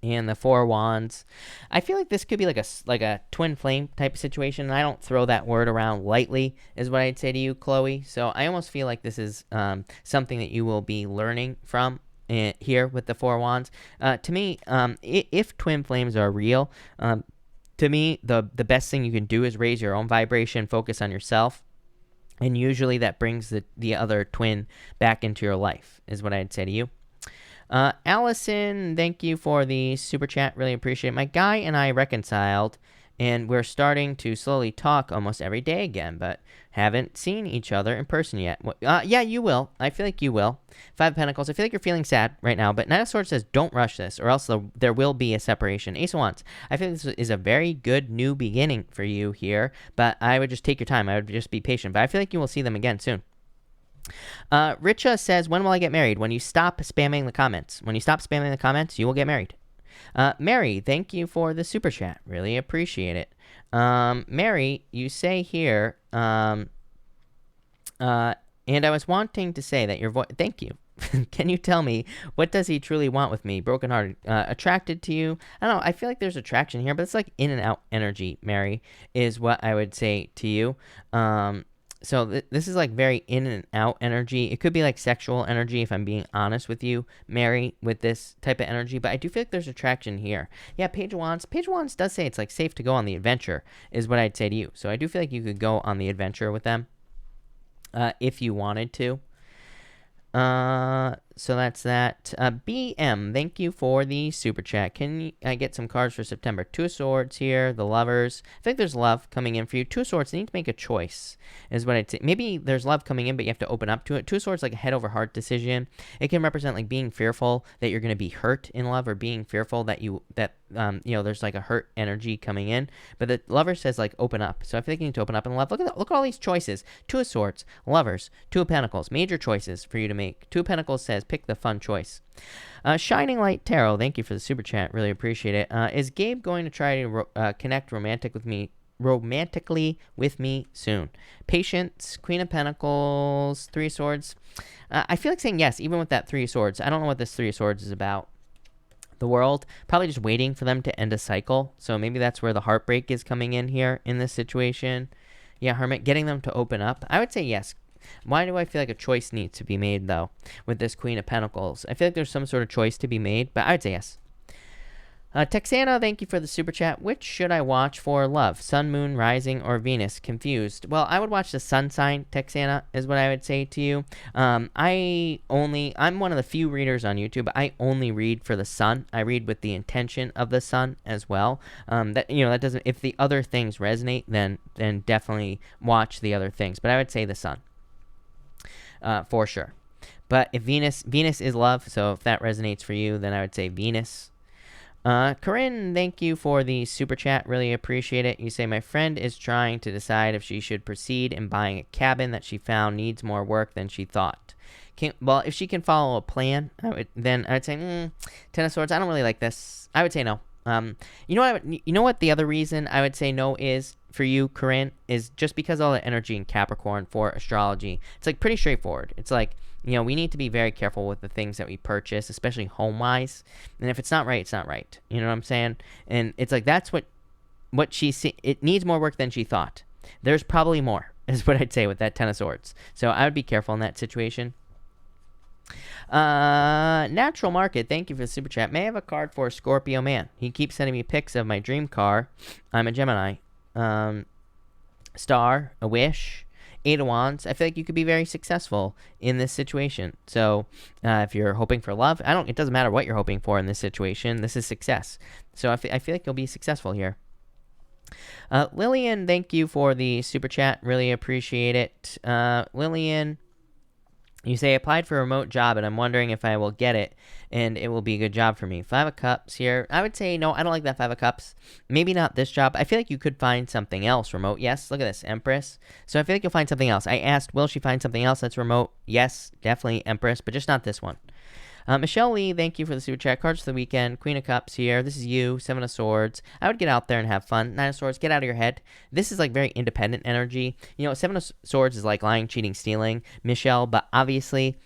And the 4 Wands. I feel like this could be like a twin flame type of situation. And I don't throw that word around lightly, is what I'd say to you, Chloe. So I almost feel like this is something that you will be learning from here with the 4 Wands. To me, if twin flames are real, to me, the best thing you can do is raise your own vibration, focus on yourself, and usually that brings the other twin back into your life, is what I'd say to you. Allison, thank you for the super chat. Really appreciate it. My guy and I reconciled, and we're starting to slowly talk almost every day again, but haven't seen each other in person yet. Yeah, you will. I feel like you will. 5 of Pentacles. I feel like you're feeling sad right now, but 9 of Swords says don't rush this, or else there will be a separation. Ace of Wands. I feel like this is a very good new beginning for you here, but I would just take your time. I would just be patient, but I feel like you will see them again soon. Richa says, when will I get married? When you stop spamming the comments. When you stop spamming the comments, you will get married. Mary, thank you for the super chat. Really appreciate it. Mary, you say here, and I was wanting to say that your voice, thank you. Can you tell me, what does he truly want with me? Brokenhearted, attracted to you? I don't know. I feel like there's attraction here, but it's like in and out energy, Mary, is what I would say to you. So this is like very in and out energy. It could be like sexual energy, if I'm being honest with you, Mary, with this type of energy. But I do feel like there's attraction here. Yeah, Page of Wands. Page of Wands does say it's like safe to go on the adventure, is what I'd say to you. So I do feel like you could go on the adventure with them if you wanted to. So that's that. BM, thank you for the super chat. Can I get some cards for September? 2 of Swords here, the Lovers. I think there's love coming in for you. 2 of Swords, you need to make a choice, is what I'd say. Maybe there's love coming in, but you have to open up to it. 2 of Swords, like a head over heart decision. It can represent like being fearful that you're going to be hurt in love, or being fearful that there's like a hurt energy coming in. But the Lover says like open up. So I feel like you need to open up in love. Look at all these choices. 2 of Swords, Lovers, 2 of Pentacles, major choices for you to make. 2 of Pentacles says pick the fun choice. Shining Light Tarot, thank you for the super chat. Really appreciate it. Is Gabe going to try to connect romantically with me soon? Patience, Queen of Pentacles, 3 of Swords. I feel like saying yes, even with that 3 of Swords. I don't know what this 3 of Swords is about. The World, probably just waiting for them to end a cycle. So maybe that's where the heartbreak is coming in here in this situation. Yeah, Hermit, getting them to open up. I would say yes, Why do I feel like a choice needs to be made, though, with this Queen of Pentacles? I feel like there's some sort of choice to be made, but I would say yes. Texana, thank you for the super chat. Which should I watch for love? Sun, moon, rising, or Venus? Confused. Well, I would watch the sun sign, Texana, is what I would say to you. I'm one of the few readers on YouTube. I only read for the sun. I read with the intention of the sun as well. That doesn't. If the other things resonate, then definitely watch the other things. But I would say the sun, for sure. But if Venus is love, so if that resonates for you, then I would say Venus. Corinne, thank you for the super chat. Really appreciate it. You say, my friend is trying to decide if she should proceed in buying a cabin that she found needs more work than she thought. Well, if she can follow a plan, then I would say, Ten of Swords, I don't really like this. I would say no. You know what the other reason I would say no is for you, Corinne, is just because all the energy in Capricorn for astrology. It's like pretty straightforward. It's like, we need to be very careful with the things that we purchase, especially home-wise. And if it's not right, it's not right. You know what I'm saying? And it's like that's what it needs more work than she thought. There's probably more, is what I'd say with that Ten of Swords. So I would be careful in that situation. Natural Market, thank you for the super chat. May I have a card for Scorpio man? He keeps sending me pics of my dream car. I'm a Gemini. Star, a wish, 8 of Wands. I feel like you could be very successful in this situation. So if you're hoping for love, it doesn't matter what you're hoping for in this situation. This is success. So I feel like you'll be successful here. Lillian, thank you for the super chat. Really appreciate it. Lillian, you say, I applied for a remote job and I'm wondering if I will get it and it will be a good job for me. 5 of Cups here. I would say, no, I don't like that 5 of Cups. Maybe not this job. I feel like you could find something else remote. Yes, look at this, Empress. So I feel like you'll find something else. I asked, will she find something else that's remote? Yes, definitely Empress, but just not this one. Michelle Lee, thank you for the super chat. Cards for the weekend. Queen of Cups here. This is you. 7 of Swords. I would get out there and have fun. 9 of Swords, get out of your head. This is like very independent energy. 7 of Swords is like lying, cheating, stealing, Michelle, but obviously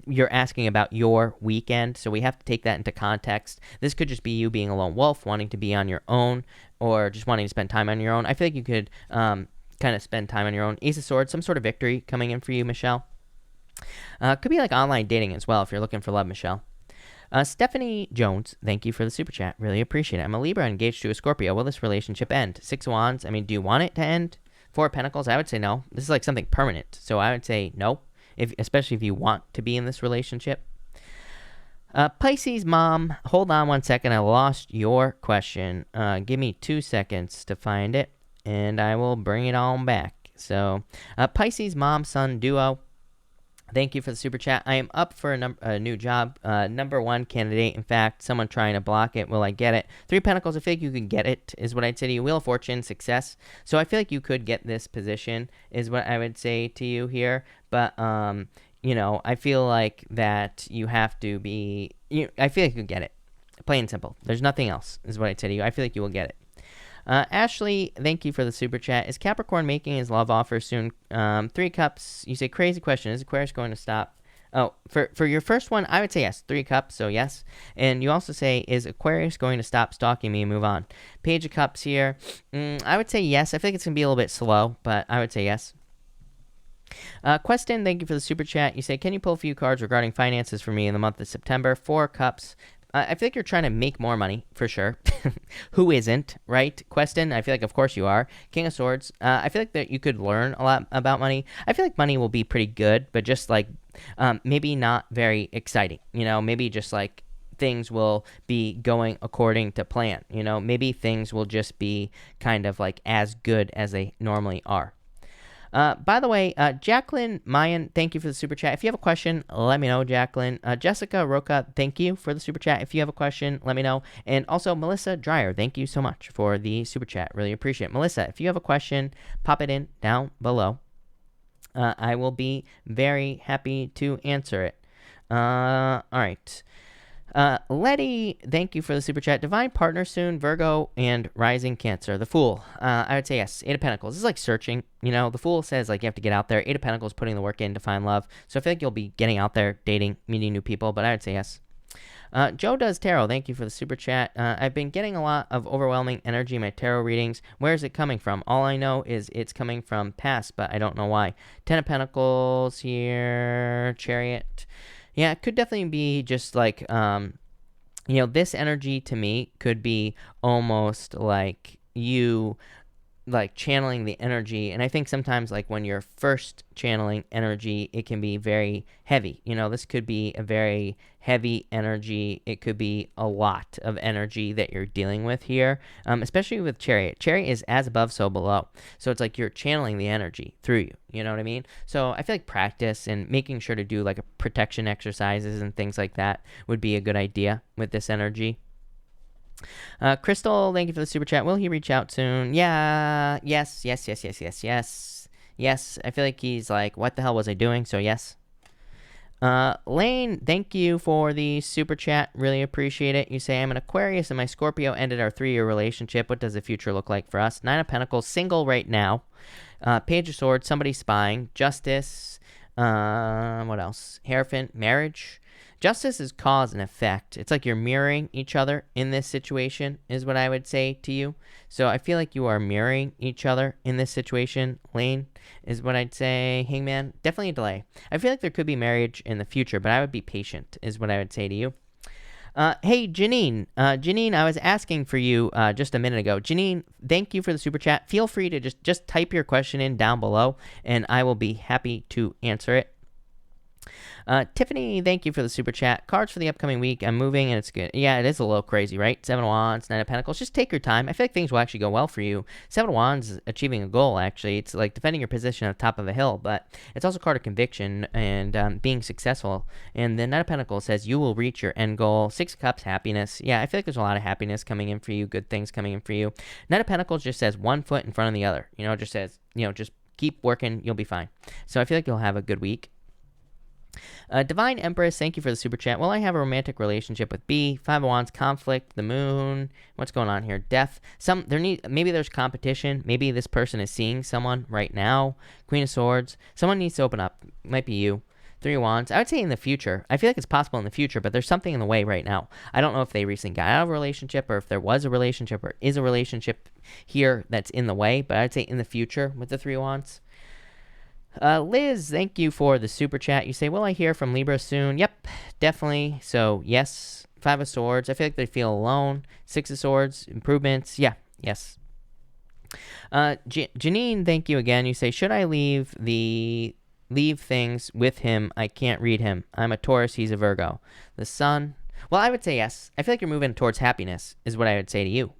you're asking about your weekend, so we have to take that into context. This could just be you being a lone wolf, wanting to be on your own, or just wanting to spend time on your own. I feel like you could kind of spend time on your own. Ace of Swords, some sort of victory coming in for you, Michelle. Could be like online dating as well if you're looking for love, Michelle. Stephanie Jones, thank you for the super chat. Really appreciate it. I'm a Libra engaged to a Scorpio. Will this relationship end? 6 of Wands. I mean, do you want it to end? 4 of Pentacles. I would say no. This is like something permanent. So I would say no, especially if you want to be in this relationship. Pisces mom, hold on 1 second. I lost your question. Give me 2 seconds to find it, and I will bring it on back. So Pisces mom son duo. Thank you for the super chat. I am up for a new job. Number 1 candidate. In fact, someone trying to block it. Will I get it? 3 Pentacles. I feel like you could get it, is what I'd say to you. Wheel of Fortune, success. So I feel like you could get this position, is what I would say to you here. But, I feel like that you have to be... I feel like you could get it. Plain and simple. There's nothing else, is what I'd say to you. I feel like you will get it. Ashley, thank you for the super chat. Is Capricorn making his love offer soon? 3 Cups. You say, crazy question. Is Aquarius going to stop? Oh, for your first one, I would say yes. 3 Cups, so yes. And you also say, is Aquarius going to stop stalking me and move on? Page of Cups here. I would say yes. I feel like it's going to be a little bit slow, but I would say yes. Questin, thank you for the super chat. You say, can you pull a few cards regarding finances for me in the month of September? 4 Cups. I feel like you're trying to make more money, for sure. Who isn't, right? Questin, I feel like of course you are. King of Swords, I feel like that you could learn a lot about money. I feel like money will be pretty good, but just like maybe not very exciting. Maybe just like things will be going according to plan. Maybe things will just be kind of like as good as they normally are. By the way, Jacqueline Mayan, thank you for the super chat. If you have a question, let me know, Jacqueline. Jessica Roca, thank you for the super chat. If you have a question, let me know. And also, Melissa Dreyer, thank you so much for the super chat. Really appreciate it. Melissa, if you have a question, pop it in down below. I will be very happy to answer it. All right. Letty, thank you for the super chat. Divine partner soon, Virgo and rising Cancer. The Fool, I would say yes. 8 of Pentacles. This is like searching. The Fool says like you have to get out there. 8 of Pentacles, putting the work in to find love. So I feel like you'll be getting out there, dating, meeting new people, but I would say yes. Joe Does Tarot, thank you for the super chat. I've been getting a lot of overwhelming energy in my tarot readings. Where is it coming from? All I know is it's coming from past, but I don't know why. Ten of Pentacles here, Chariot. Yeah, it could definitely be just like, this energy to me could be almost like you like channeling the energy. And I think sometimes like when you're first channeling energy, it can be very heavy. This could be a very heavy energy. It could be a lot of energy that you're dealing with here, especially with Chariot. Chariot is as above, so below. So it's like you're channeling the energy through you. You know what I mean? So I feel like practice and making sure to do like a protection exercises and things like that would be a good idea with this energy. Crystal, thank you for the super chat. Will he reach out soon? Yeah. Yes. I feel like he's like, what the hell was I doing? So yes. Lane, thank you for the super chat. Really appreciate it. You say, I'm an Aquarius and my Scorpio ended our 3-year relationship. What does the future look like for us? 9 of Pentacles, single right now. Page of Swords, somebody spying. Justice. What else? Hierophant, marriage. Justice is cause and effect. It's like you're mirroring each other in this situation is what I would say to you. So I feel like you are mirroring each other in this situation. Lane is what I'd say. Hangman, definitely a delay. I feel like there could be marriage in the future, but I would be patient is what I would say to you. Hey, Janine. Janine, I was asking for you just a minute ago. Janine, thank you for the super chat. Feel free to just type your question in down below, and I will be happy to answer it. Tiffany, thank you for the super chat. Cards for the upcoming week. I'm moving and it's good. Yeah, it is a little crazy, right? 7 of Wands, 9 of Pentacles. Just take your time. I feel like things will actually go well for you. 7 of Wands is achieving a goal, actually. It's like defending your position at the top of a hill, but it's also a card of conviction and being successful. And the 9 of Pentacles says you will reach your end goal. 6 of Cups, happiness. Yeah, I feel like there's a lot of happiness coming in for you, good things coming in for you. 9 of Pentacles just says one foot in front of the other. It just says, just keep working. You'll be fine. So I feel like you'll have a good week. Divine Empress, thank you for the super chat. Well, I have a romantic relationship with B. 5 of Wands, conflict, the moon. What's going on here? Death. Maybe there's competition. Maybe this person is seeing someone right now. Queen of Swords. Someone needs to open up. Might be you. 3 of Wands. I would say in the future. I feel like it's possible in the future, but there's something in the way right now. I don't know if they recently got out of a relationship or if there was a relationship or is a relationship here that's in the way, but I'd say in the future with the 3 of Wands. Liz, thank you for the super chat. You say, will I hear from Libra soon? Yep, definitely. So, yes. 5 of Swords. I feel like they feel alone. 6 of Swords. Improvements. Yeah, yes. Janine, thank you again. You say, should I leave things with him? I can't read him. I'm a Taurus. He's a Virgo. The Sun. Well, I would say yes. I feel like you're moving towards happiness is what I would say to you.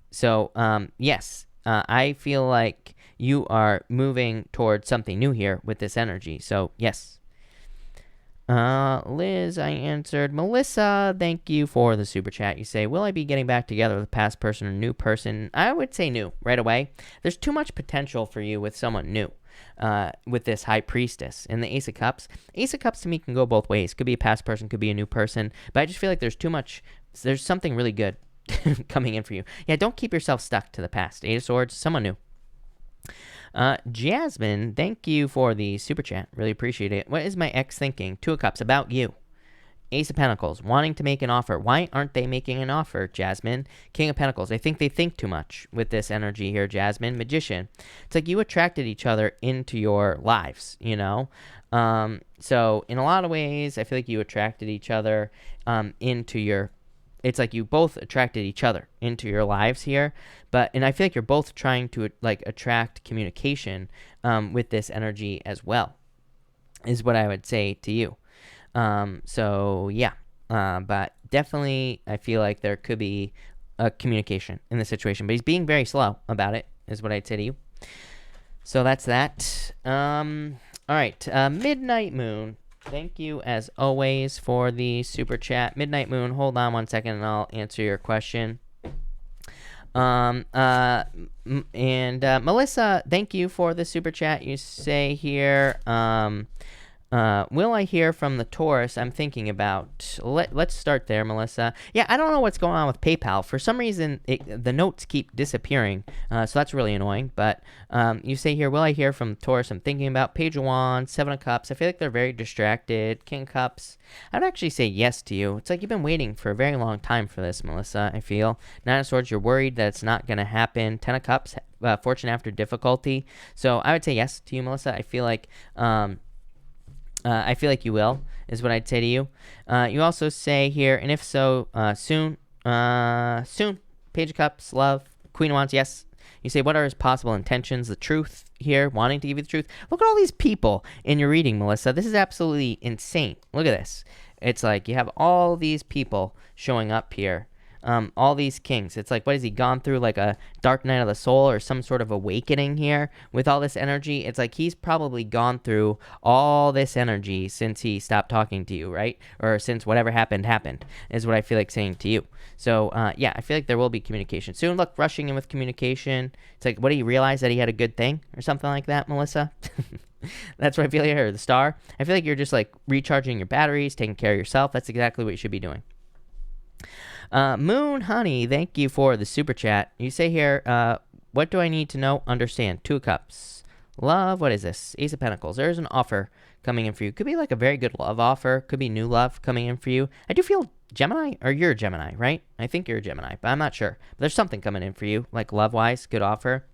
So, yes. I feel like you are moving towards something new here with this energy. So, yes. Liz, I answered. Melissa, thank you for the super chat. You say, will I be getting back together with a past person or new person? I would say new right away. There's too much potential for you with someone new. With this High Priestess and the Ace of Cups. Ace of Cups to me can go both ways. Could be a past person, could be a new person. But I just feel like there's something really good coming in for you. Yeah, don't keep yourself stuck to the past. 8 of Swords, someone new. Jasmine, thank you for the super chat. Really appreciate it. What is my ex thinking? 2 of Cups, about you. Ace of Pentacles, wanting to make an offer. Why aren't they making an offer, Jasmine? King of Pentacles, I think they think too much with this energy here, Jasmine. Magician, it's like you attracted each other into your lives, So in a lot of ways, I feel like you attracted each other it's like you both attracted each other into your lives here, and I feel like you're both trying to attract communication with this energy as well, is what I would say to you. So yeah, but definitely I feel like there could be a communication in this situation, but he's being very slow about it, is what I'd say to you. So that's that. All right, Midnight Moon. Thank you, as always, for the super chat. Midnight Moon, hold on 1 second, and I'll answer your question. Melissa, thank you for the super chat. You say here, Will I hear from the Taurus I'm thinking about? Let's start there, Melissa. Yeah, I don't know what's going on with PayPal. For some reason, the notes keep disappearing, so that's really annoying. But you say here, will I hear from the Taurus I'm thinking about? Page of Wands, Seven of Cups. I feel like they're very distracted. King of Cups. I'd actually say yes to you. It's like you've been waiting for a very long time for this, Melissa, I feel. Nine of Swords, you're worried that it's not going to happen. Ten of Cups, fortune after difficulty. So I would say yes to you, Melissa. I feel like you will, is what I'd say to you. You also say here, and if so, soon. Soon. Page of Cups, love. Queen of Wands, yes. You say, what are his possible intentions? The truth here, wanting to give you the truth. Look at all these people in your reading, Melissa. This is absolutely insane. Look at this. It's like you have all these people showing up here. All these kings. It's like, what has he gone through, like a dark night of the soul or some sort of awakening here with all this energy? It's like he's probably gone through all this energy since he stopped talking to you, right? Or since whatever happened, is what I feel like saying to you. So, yeah, I feel like there will be communication soon. Look, rushing in with communication. It's like, what do you realize that he had a good thing or something like that, Melissa? That's what I feel like here, the star. I feel like you're just like recharging your batteries, taking care of yourself. That's exactly what you should be doing. Moon Honey, thank you for the super chat. You say here, what do I need to know? Understand. Two of Cups. Love, what is this? Ace of Pentacles. There's an offer coming in for you. Could be like a very good love offer. Could be new love coming in for you. I do feel Gemini, or you're a Gemini, right? I think you're a Gemini, but I'm not sure. But there's something coming in for you, like love-wise, good offer.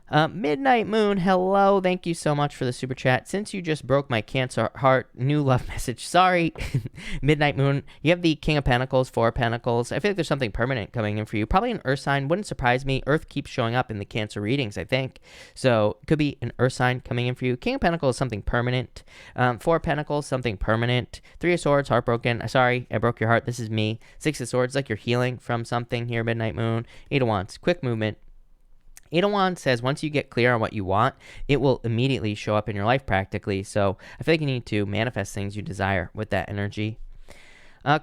Midnight Moon, hello. Thank you so much for the super chat. Since you just broke my Cancer heart, new love message. Sorry. Midnight Moon, you have the King of Pentacles, Four of Pentacles. I feel like there's something permanent coming in for you. Probably an Earth sign. Wouldn't surprise me. Earth keeps showing up in the Cancer readings, I think. So it could be an Earth sign coming in for you. King of Pentacles is something permanent. Four of Pentacles, something permanent. Three of Swords, heartbroken. Sorry, I broke your heart. This is me. Six of Swords, like you're healing from something here, Midnight Moon. Eight of Wands, quick movement. Eight of Wands says once you get clear on what you want, it will immediately show up in your life practically. So I feel like you need to manifest things you desire with that energy.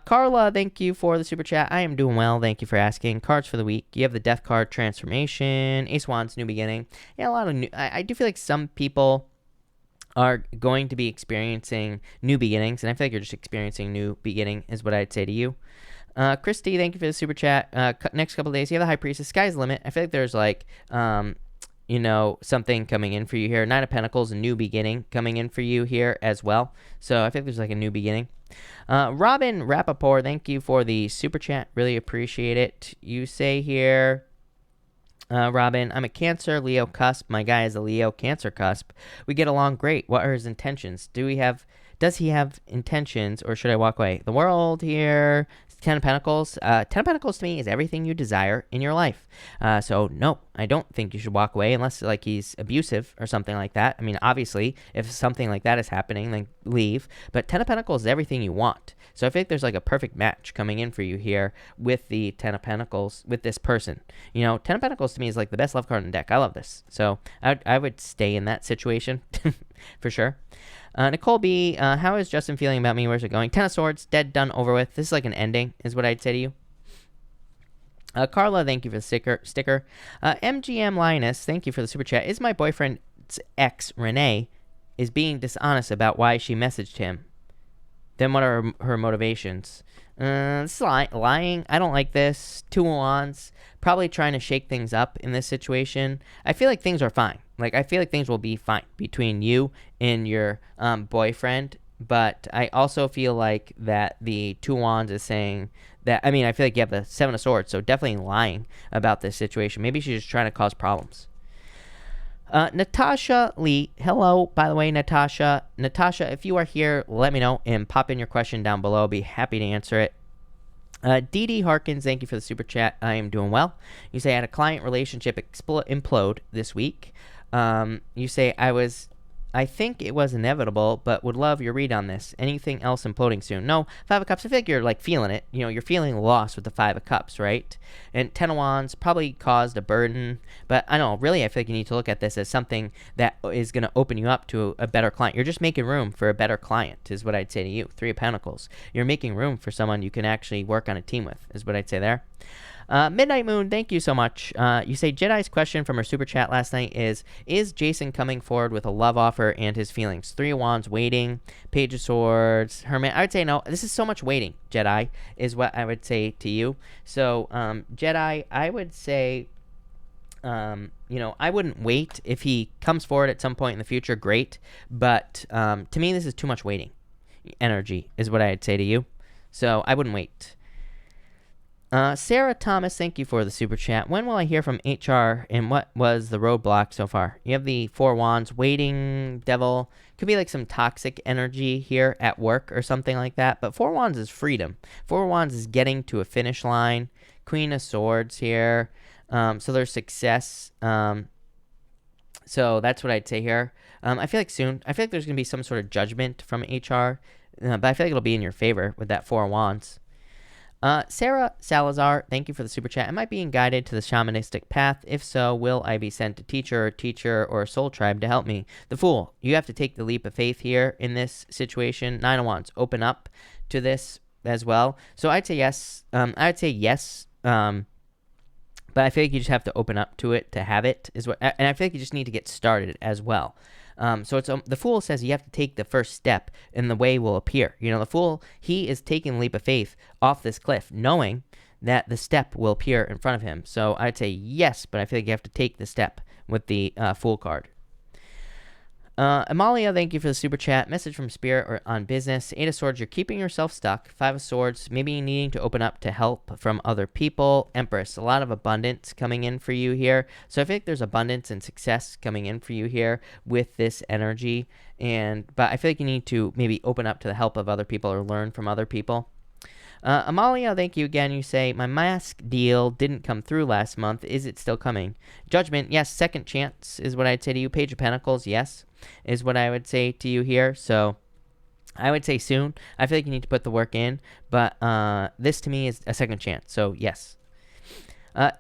Carla, thank you for the super chat. I am doing well. Thank you for asking. Cards for the week. You have the Death card, Transformation. Ace of Wands, New Beginning. Yeah, a lot of new. I do feel like some people are going to be experiencing new beginnings, and I feel like you're just experiencing new beginning is what I'd say to you. Christy, thank you for the super chat. Next couple of days, you have the High Priestess. Sky's the limit. I feel like there's like, something coming in for you here. Nine of Pentacles, a new beginning coming in for you here as well. So I think there's like a new beginning. Robin Rappaport, thank you for the super chat. Really appreciate it. You say here, Robin, I'm a Cancer, Leo cusp. My guy is a Leo Cancer cusp. We get along great. What are his intentions? Does he have intentions, or should I walk away? The World here. Ten of Pentacles. Ten of Pentacles to me is everything you desire in your life. So no, I don't think you should walk away unless like he's abusive or something like that. I mean, obviously, if something like that is happening, then leave. But Ten of Pentacles is everything you want. So I think there's like a perfect match coming in for you here with the Ten of Pentacles, with this person. Ten of Pentacles to me is like the best love card in the deck. I love this. So I would stay in that situation for sure. Nicole B, how is Justin feeling about me? Where's it going? Ten of Swords, dead, done, over with. This is like an ending, is what I'd say to you. Carla, thank you for the sticker. MGM Linus, thank you for the super chat. Is my boyfriend's ex, Renee, is being dishonest about why she messaged him? Then what are her motivations? Lying. I don't like this. Two of Wands. Probably trying to shake things up in this situation. I feel like things are fine. Like, I feel like things will be fine between you and your boyfriend. But I also feel like that the Two of Wands is saying that, I mean, I feel like you have the Seven of Swords, so definitely lying about this situation. Maybe she's just trying to cause problems. Natasha Lee, hello, by the way, Natasha. Natasha, if you are here, let me know and pop in your question down below. I'll be happy to answer it. Dee Dee Harkins, thank you for the super chat. I am doing well. You say I had a client relationship implode this week. You say I think it was inevitable, but would love your read on this. Anything else imploding soon? No. Five of Cups, I feel like you're like feeling it. You're feeling lost with the Five of Cups, right? And Ten of Wands probably caused a burden. But I don't know, really, I feel like you need to look at this as something that is going to open you up to a better client. You're just making room for a better client, is what I'd say to you. Three of Pentacles. You're making room for someone you can actually work on a team with, is what I'd say there. Midnight Moon, thank you so much. You say Jedi's question from our super chat last night is Jason coming forward with a love offer and his feelings? Three of Wands, waiting. Page of Swords, Hermit. I would say no. This is so much waiting, Jedi, is what I would say to you. So, Jedi, I would say, I wouldn't wait. If he comes forward at some point in the future, great. But to me, this is too much waiting energy, is what I'd say to you. So, I wouldn't wait. Sarah Thomas, thank you for the super chat. When will I hear from HR and what was the roadblock so far? You have the Four Wands, waiting, devil. Could be like some toxic energy here at work or something like that. But Four Wands is freedom. Four Wands is getting to a finish line. Queen of Swords here. So there's success. So that's what I'd say here. I feel like soon. I feel like there's going to be some sort of judgment from HR. But I feel like it'll be in your favor with that Four Wands. Sarah Salazar, thank you for the super chat. Am I being guided to the shamanistic path? If so, will I be sent a teacher, or a soul tribe to help me? The Fool, you have to take the leap of faith here in this situation. Nine of Wands, open up to this as well. So I'd say yes. But I feel like you just have to open up to it to have it. And I feel like you just need to get started as well. So it's the Fool says you have to take the first step and the way will appear. The Fool, he is taking the leap of faith off this cliff, knowing that the step will appear in front of him. So I'd say yes, but I feel like you have to take the step with the Fool card. Amalia, thank you for the super chat. Message from Spirit or on business. Eight of Swords, you're keeping yourself stuck. Five of Swords, maybe needing to open up to help from other people. Empress, a lot of abundance coming in for you here. So I think there's abundance and success coming in for you here with this energy. But I feel like you need to maybe open up to the help of other people or learn from other people. Amalia, thank you again. You say, my mask deal didn't come through last month. Is it still coming? Judgment, yes. Second chance is what I'd say to you. Page of Pentacles, yes, is what I would say to you here. So I would say soon. I feel like you need to put the work in. But this to me is a second chance. So yes.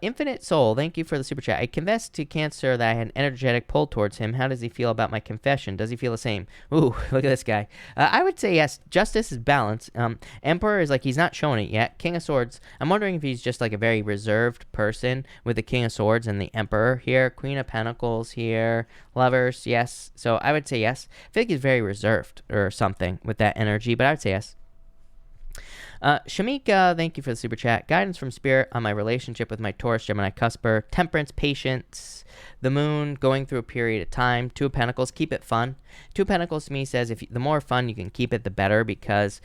Infinite Soul, thank you for the super chat. I confessed to Cancer that I had an energetic pull towards him. How does he feel about my confession? Does he feel the same? Ooh, look at this guy. I would say yes. Justice is balance. Emperor is like he's not showing it yet. King of Swords, I'm wondering if he's just like a very reserved person with the King of Swords and the Emperor here. Queen of Pentacles here. Lovers, yes. So I would say yes. I feel like he's very reserved or something with that energy, but I would say yes. Shamika, thank you for the super chat. Guidance from Spirit on my relationship with my Taurus Gemini cusper. Temperance, patience, the moon, going through a period of time. Two of Pentacles, keep it fun. Two of Pentacles to me says the more fun you can keep it, the better, because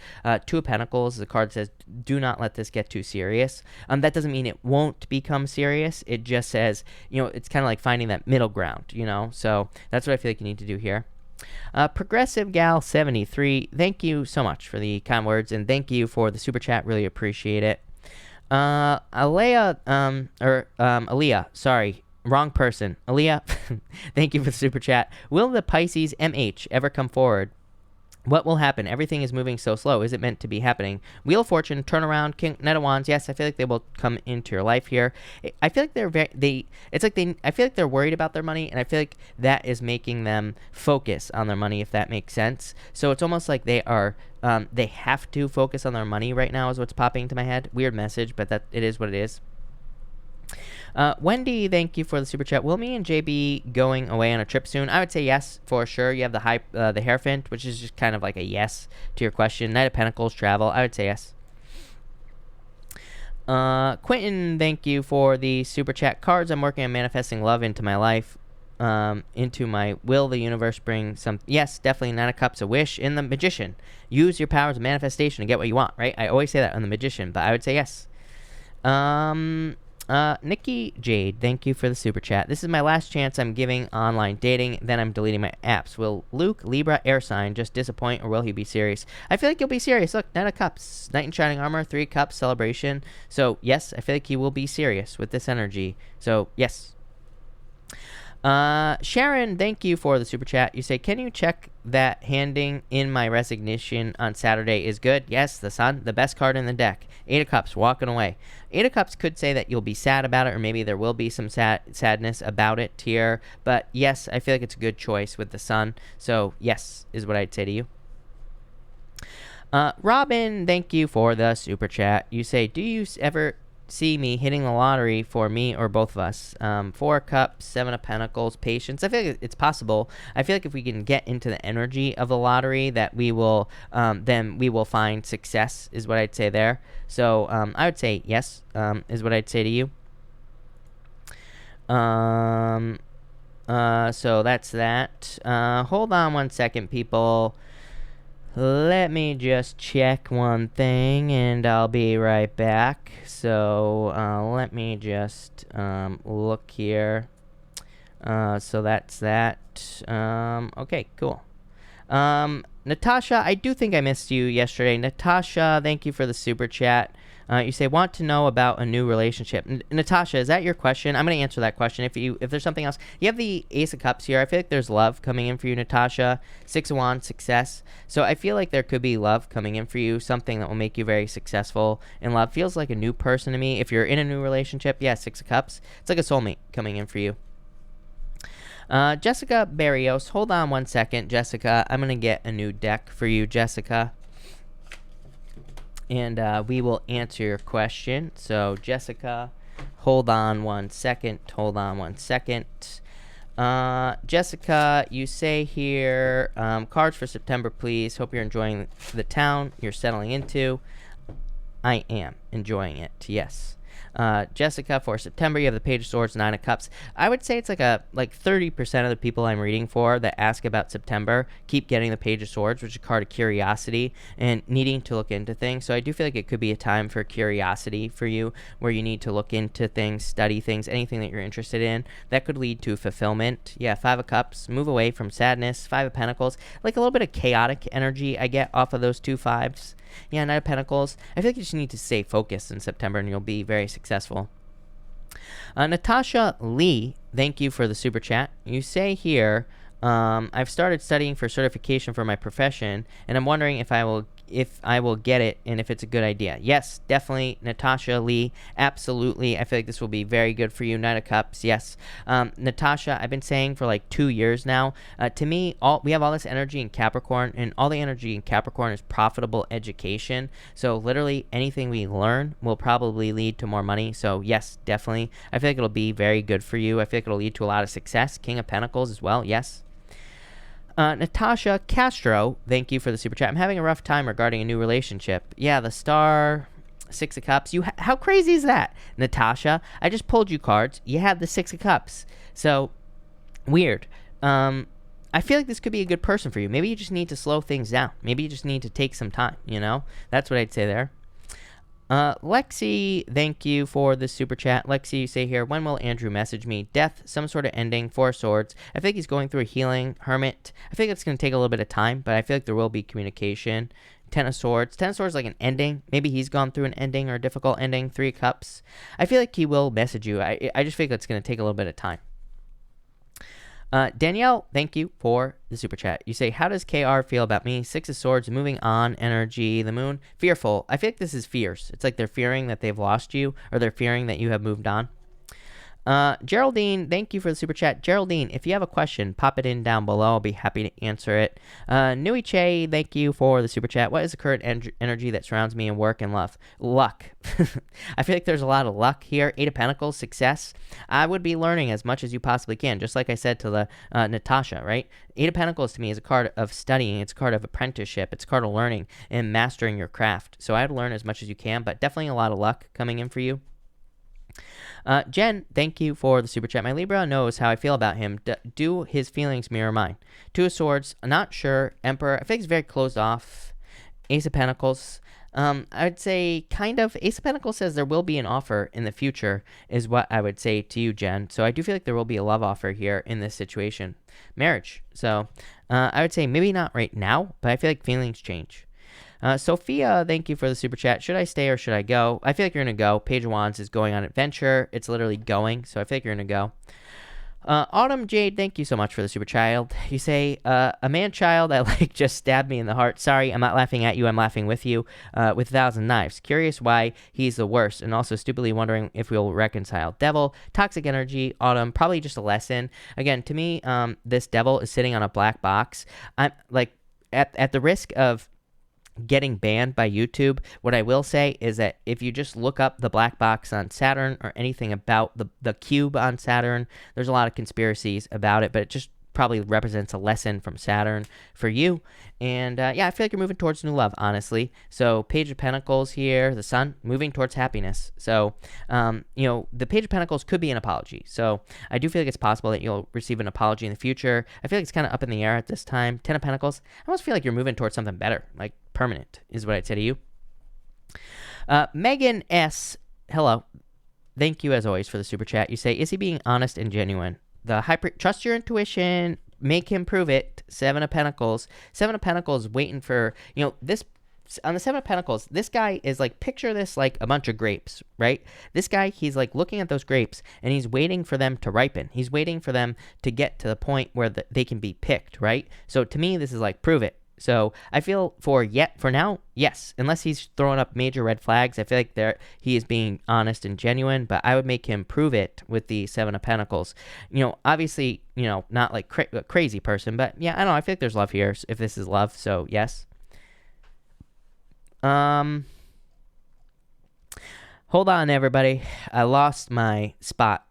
Two of Pentacles, the card says, do not let this get too serious. That doesn't mean it won't become serious. It just says, it's kind of like finding that middle ground, So that's what I feel like you need to do here. Progressive Gal 73, thank you so much for the kind words, and thank you for the super chat. Really appreciate it. Aaliyah, sorry, wrong person. Aaliyah, thank you for the super chat. Will the Pisces MH ever come forward? What will happen? Everything is moving so slow. Is it meant to be happening? Wheel of Fortune, turnaround, King, Knight of Wands. Yes, I feel like they will come into your life here. I feel like I feel like they're worried about their money, and I feel like that is making them focus on their money, if that makes sense. So it's almost like they are, they have to focus on their money right now is what's popping into my head. Weird message, but that it is what it is. Wendy, thank you for the super chat. Will me and JB going away on a trip soon? I would say yes, for sure. You have the Hierophant, which is just kind of like a yes to your question. Knight of Pentacles, travel. I would say yes. Quentin, thank you for the super chat. Cards, I'm working on manifesting love into my life. Into my will the universe bring some. Yes, definitely. Nine of Cups, a wish. In the Magician, use your powers of manifestation to get what you want, right? I always say that on the Magician, but I would say yes. Nikki Jade, thank you for the super chat. This is my last chance I'm giving online dating, then I'm deleting my apps. Will Luke, Libra, air sign, just disappoint, or will he be serious? I feel like he'll be serious. Look, Nine of Cups, Knight in Shining Armor, Three Cups, celebration. So, yes, I feel like he will be serious with this energy. So, yes. Sharon, thank you for the super chat. You say, can you check that handing in my resignation on Saturday is good? Yes, the Sun, the best card in the deck. Eight of Cups, walking away. Eight of Cups could say that you'll be sad about it, or maybe there will be some sadness about it here. But yes, I feel like it's a good choice with the Sun. So yes, is what I'd say to you. Robin, thank you for the super chat. You say, do you ever see me hitting the lottery for me or both of us. 4 Cups, 7 of Pentacles, Patience. I feel like it's possible. I feel like if we can get into the energy of the lottery, that we will, then we will find success, is what I'd say there. So I would say yes, is what I'd say to you. So that's that. Hold on one second, people. Let me just check one thing, and I'll be right back. So let me just look here. So that's that. Okay, cool. Natasha, I do think I missed you yesterday. Natasha, thank you for the super chat. You say, want to know about a new relationship. Natasha, is that your question? I'm going to answer that question. If there's something else. You have the Ace of Cups here. I feel like there's love coming in for you, Natasha. 6 of Wands, success. So I feel like there could be love coming in for you, something that will make you very successful in love. Feels like a new person to me. If you're in a new relationship, yeah, 6 of Cups. It's like a soulmate coming in for you. Jessica Barrios, hold on one second, Jessica. I'm going to get a new deck for you, Jessica. And we will answer your question. So, Jessica, hold on one second. Jessica, you say here, cards for September, please. Hope you're enjoying the town you're settling into. I am enjoying it, yes. Jessica, for September, you have the Page of Swords, 9 of Cups. I would say it's like 30% of the people I'm reading for that ask about September keep getting the Page of Swords, which is a card of curiosity and needing to look into things. So I do feel like it could be a time for curiosity for you, where you need to look into things, study things, anything that you're interested in. That could lead to fulfillment. Yeah, 5 of Cups, move away from sadness. 5 of Pentacles, like a little bit of chaotic energy I get off of those 2 5s. Yeah, 9 of Pentacles. I feel like you just need to stay focused in September and you'll be very successful. Natasha Lee, thank you for the super chat. You say here, I've started studying for certification for my profession, and I'm wondering if I will get it and if it's a good idea. Yes, definitely, Natasha Lee, absolutely. I feel like this will be very good for you. 9 of Cups, yes. Natasha, I've been saying for like 2 years now, to me, we have all this energy in Capricorn, and all the energy in Capricorn is profitable education. So literally anything we learn will probably lead to more money. So yes, definitely. I feel like it'll be very good for you. I feel like it'll lead to a lot of success. King of Pentacles as well, yes. Natasha Castro, thank you for the super chat. I'm having a rough time regarding a new relationship. Yeah, the Star, 6 of Cups. How crazy is that, Natasha? I just pulled you cards. You had the 6 of Cups. So, weird. I feel like this could be a good person for you. Maybe you just need to slow things down. Maybe you just need to take some time, you know? That's what I'd say there. Lexi, thank you for the super chat. Lexi, you say here, when will Andrew message me? Death, some sort of ending, 4 swords. I think he's going through a healing. Hermit, I think it's going to take a little bit of time, but I feel like there will be communication. 10 of swords. 10 of swords is like an ending. Maybe he's gone through an ending or a difficult ending. 3 cups. I feel like he will message you. I just feel like it's going to take a little bit of time. Danielle, thank you for the super chat. You say, how does KR feel about me? 6 of Swords, moving on, energy, the moon, fearful. I feel like this is fears. It's like they're fearing that they've lost you, or they're fearing that you have moved on. Geraldine, thank you for the super chat. Geraldine, if you have a question, pop it in down below. I'll be happy to answer it. Nui Che, thank you for the super chat. What is the current energy that surrounds me in work and love? Luck. I feel like there's a lot of luck here. 8 of Pentacles, success. I would be learning as much as you possibly can, just like I said to the Natasha, right? 8 of Pentacles to me is a card of studying. It's a card of apprenticeship. It's a card of learning and mastering your craft. So I would learn as much as you can, but definitely a lot of luck coming in for you. Jen, thank you for the super chat. My Libra knows how I feel about him. Do his feelings mirror mine? 2 of Swords, not sure. Emperor, I think he's very closed off. Ace of Pentacles, I'd say kind of. Ace of Pentacles says there will be an offer in the future, is what I would say to you, Jen. So I do feel like there will be a love offer here in this situation. Marriage, so I would say maybe not right now, but I feel like feelings change. Sophia, thank you for the super chat. Should I stay or should I go? I feel like you're going to go. Page of Wands is going on adventure. It's literally going, so I feel like you're going to go. Autumn Jade, thank you so much for the super child. You say, a man-child I like just stabbed me in the heart. Sorry, I'm not laughing at you. I'm laughing with you with 1,000 knives. Curious why he's the worst, and also stupidly wondering if we'll reconcile. Devil, toxic energy, Autumn, probably just a lesson. Again, to me, this devil is sitting on a black box. I'm like, at the risk of getting banned by YouTube. What I will say is that if you just look up the black box on Saturn or anything about the cube on Saturn, there's a lot of conspiracies about it, but it just probably represents a lesson from Saturn for you. And yeah, I feel like you're moving towards new love, honestly. So Page of Pentacles here, the Sun, moving towards happiness. So, the Page of Pentacles could be an apology. So I do feel like it's possible that you'll receive an apology in the future. I feel like it's kind of up in the air at this time. 10 of Pentacles, I almost feel like you're moving towards something better, like permanent, is what I'd say to you. Megan S., hello. Thank you, as always, for the super chat. You say, is he being honest and genuine? Trust your intuition, make him prove it. 7 of Pentacles. 7 of Pentacles waiting for, this, on the 7 of Pentacles, this guy is like, picture this like a bunch of grapes, right? This guy, he's like looking at those grapes and he's waiting for them to ripen. He's waiting for them to get to the point where they can be picked, right? So to me, this is like, prove it. So I feel for now, yes, unless he's throwing up major red flags, I feel like he is being honest and genuine, but I would make him prove it with the 7 of Pentacles. Obviously, not like a crazy person, but yeah, I don't know. I feel like there's love here if this is love. So yes. Hold on, everybody. I lost my spot.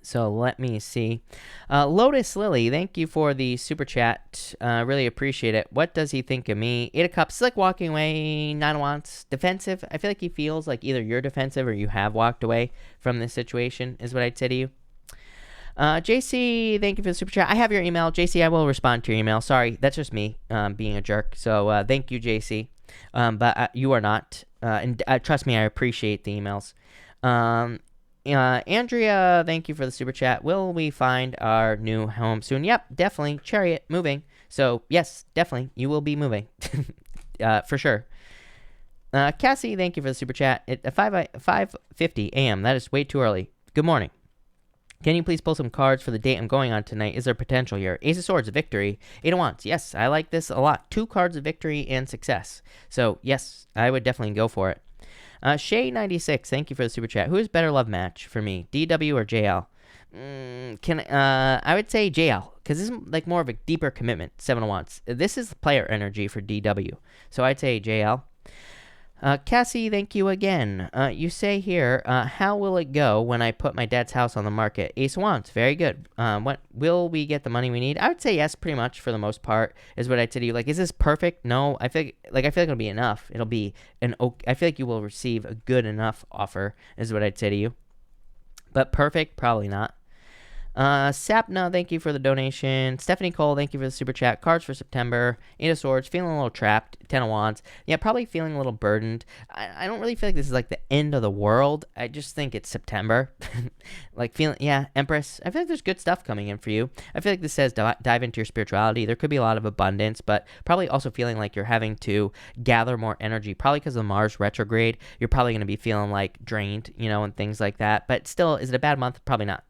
So let me see. Lotus Lily, thank you for the super chat. Really appreciate it. What does he think of me? 8 of Cups, like walking away. 9 of Wands, defensive. I feel like he feels like either you're defensive or you have walked away from this situation, is what I'd say to you. JC, thank you for the super chat. I have your email. JC, I will respond to your email. Sorry, that's just me being a jerk. So thank you, JC. But you are not. And trust me, I appreciate the emails. Andrea, thank you for the super chat. Will we find our new home soon? Yep, definitely. Chariot, moving. So, yes, definitely, you will be moving. For sure. Cassie, thank you for the super chat. At 5:50 a.m., that is way too early. Good morning. Can you please pull some cards for the date I'm going on tonight? Is there potential here? Ace of Swords, victory. 8 of Wands. Yes, I like this a lot. 2 cards of victory and success. So, yes, I would definitely go for it. Shay96, thank you for the super chat. Who is better love match for me, DW or JL? I would say JL, because this is like more of a deeper commitment, 7 of Wands. This is player energy for DW, so I'd say JL. Cassie, thank you again. You say here, how will it go when I put my dad's house on the market? Ace of Wands, very good. What will we get the money we need? I would say yes, pretty much for the most part, is what I'd say to you. Like, is this perfect? No, I feel like it'll be enough. It'll be I feel like you will receive a good enough offer, is what I'd say to you. But perfect, probably not. Sapna, thank you for the donation. Stephanie Cole, thank you for the super chat. Cards for September. 8 of Swords, feeling a little trapped. 10 of Wands. Yeah, probably feeling a little burdened. I don't really feel like this is like the end of the world. I just think it's September. Empress. I feel like there's good stuff coming in for you. I feel like this says dive into your spirituality. There could be a lot of abundance, but probably also feeling like you're having to gather more energy. Probably because of the Mars retrograde. You're probably going to be feeling like drained, and things like that. But still, is it a bad month? Probably not.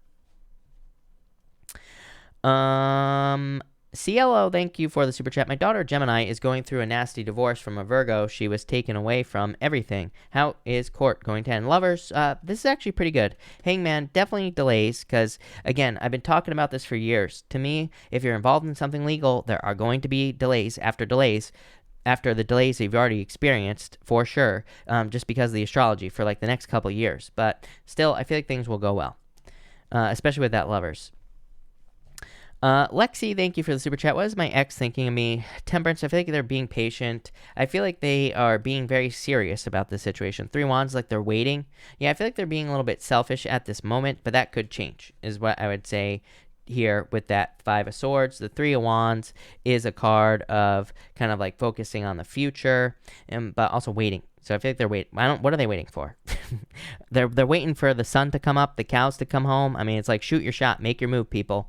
CLO, thank you for the super chat. My daughter Gemini is going through a nasty divorce from a Virgo. She was taken away from everything. How is court going to end? Lovers, this is actually pretty good. Hangman, definitely delays, because again, I've been talking about this for years. To me, if you're involved in something legal, there are going to be delays after the delays you've already experienced, for sure, just because of the astrology for like the next couple of years. But still, I feel like things will go well, especially with that lovers. Lexi, thank you for the super chat. What is my ex thinking of me? Temperance, I feel like they're being patient. I feel like they are being very serious about this situation. 3 Wands, like they're waiting. Yeah, I feel like they're being a little bit selfish at this moment, but that could change, is what I would say here with that 5 of Swords. The 3 of Wands is a card of kind of like focusing on the future, but also waiting. So I feel like they're waiting. What are they waiting for? They're waiting for the sun to come up, the cows to come home. I mean, it's like shoot your shot, make your move, people.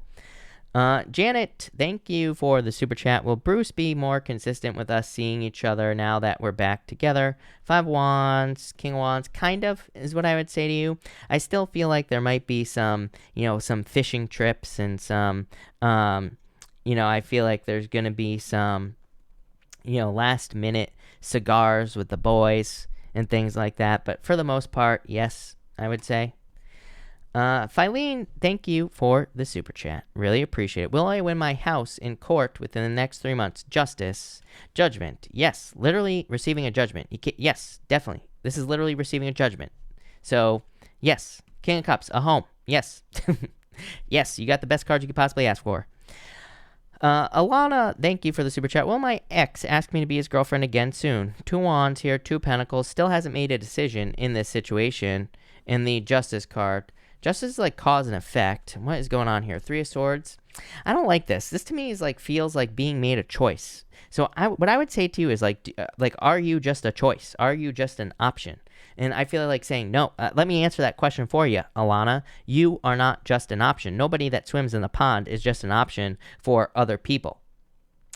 Janet, thank you for the super chat. Will Bruce be more consistent with us seeing each other now that we're back together? 5 Wands, King of Wands, kind of is what I would say to you. I still feel like there might be some, some fishing trips and some, I feel like there's going to be some, last minute cigars with the boys and things like that. But for the most part, yes, I would say. Filene, thank you for the super chat. Really appreciate it. Will I win my house in court within the next 3 months? Justice. Judgment. Yes. Literally receiving a judgment. Yes, definitely. This is literally receiving a judgment. So, yes. King of Cups. A home. Yes. Yes, you got the best card you could possibly ask for. Alana, thank you for the super chat. Will my ex ask me to be his girlfriend again soon? 2 wands here, 2 pentacles. Still hasn't made a decision in this situation. And the justice card. Justice is like cause and effect. What is going on here? 3 of swords. I don't like this. This to me is like feels like being made a choice. So what I would say to you is like are you just a choice? Are you just an option? And I feel like saying, no, let me answer that question for you, Alana. You are not just an option. Nobody that swims in the pond is just an option for other people,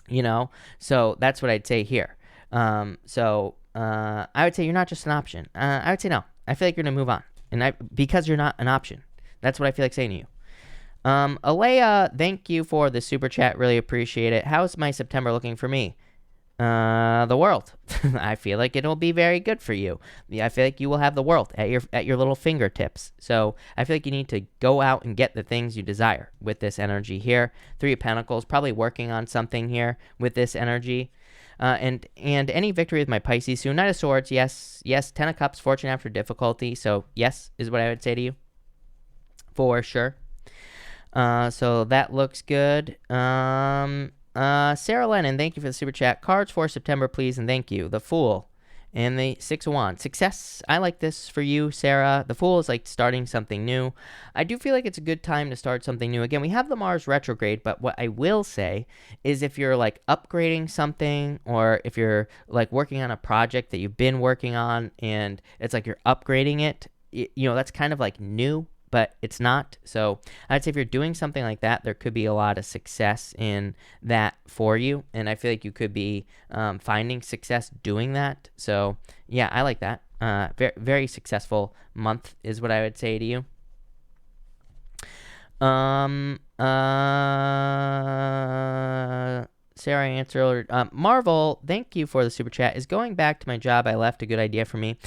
you know? So that's what I'd say here. I would say you're not just an option. I would say no. I feel like you're going to move on. Because you're not an option. That's what I feel like saying to you. Alea, thank you for the super chat. Really appreciate it. How's my September looking for me? The world. I feel like it'll be very good for you. I feel like you will have the world at your little fingertips. So I feel like you need to go out and get the things you desire with this energy here. 3 of Pentacles, probably working on something here with this energy. And any victory with my Pisces soon. Knight of Swords, yes. 10 of Cups, fortune after difficulty. So yes, is what I would say to you. For sure. So that looks good. Sarah Lennon, thank you for the super chat. Cards for September, please, and thank you. The Fool and the 6 of Wands. Success. I like this for you, Sarah. The Fool is like starting something new. I do feel like it's a good time to start something new. Again, we have the Mars retrograde, but what I will say is if you're like upgrading something or if you're like working on a project that you've been working on and it's like you're upgrading it, you know, that's kind of like new, but it's not. So I'd say if you're doing something like that, there could be a lot of success in that for you. And I feel like you could be finding success doing that. So yeah, I like that. Very, very successful month is what I would say to you. Sarah answered earlier. Marvel, thank you for the super chat. Is going back to my job I left a good idea for me?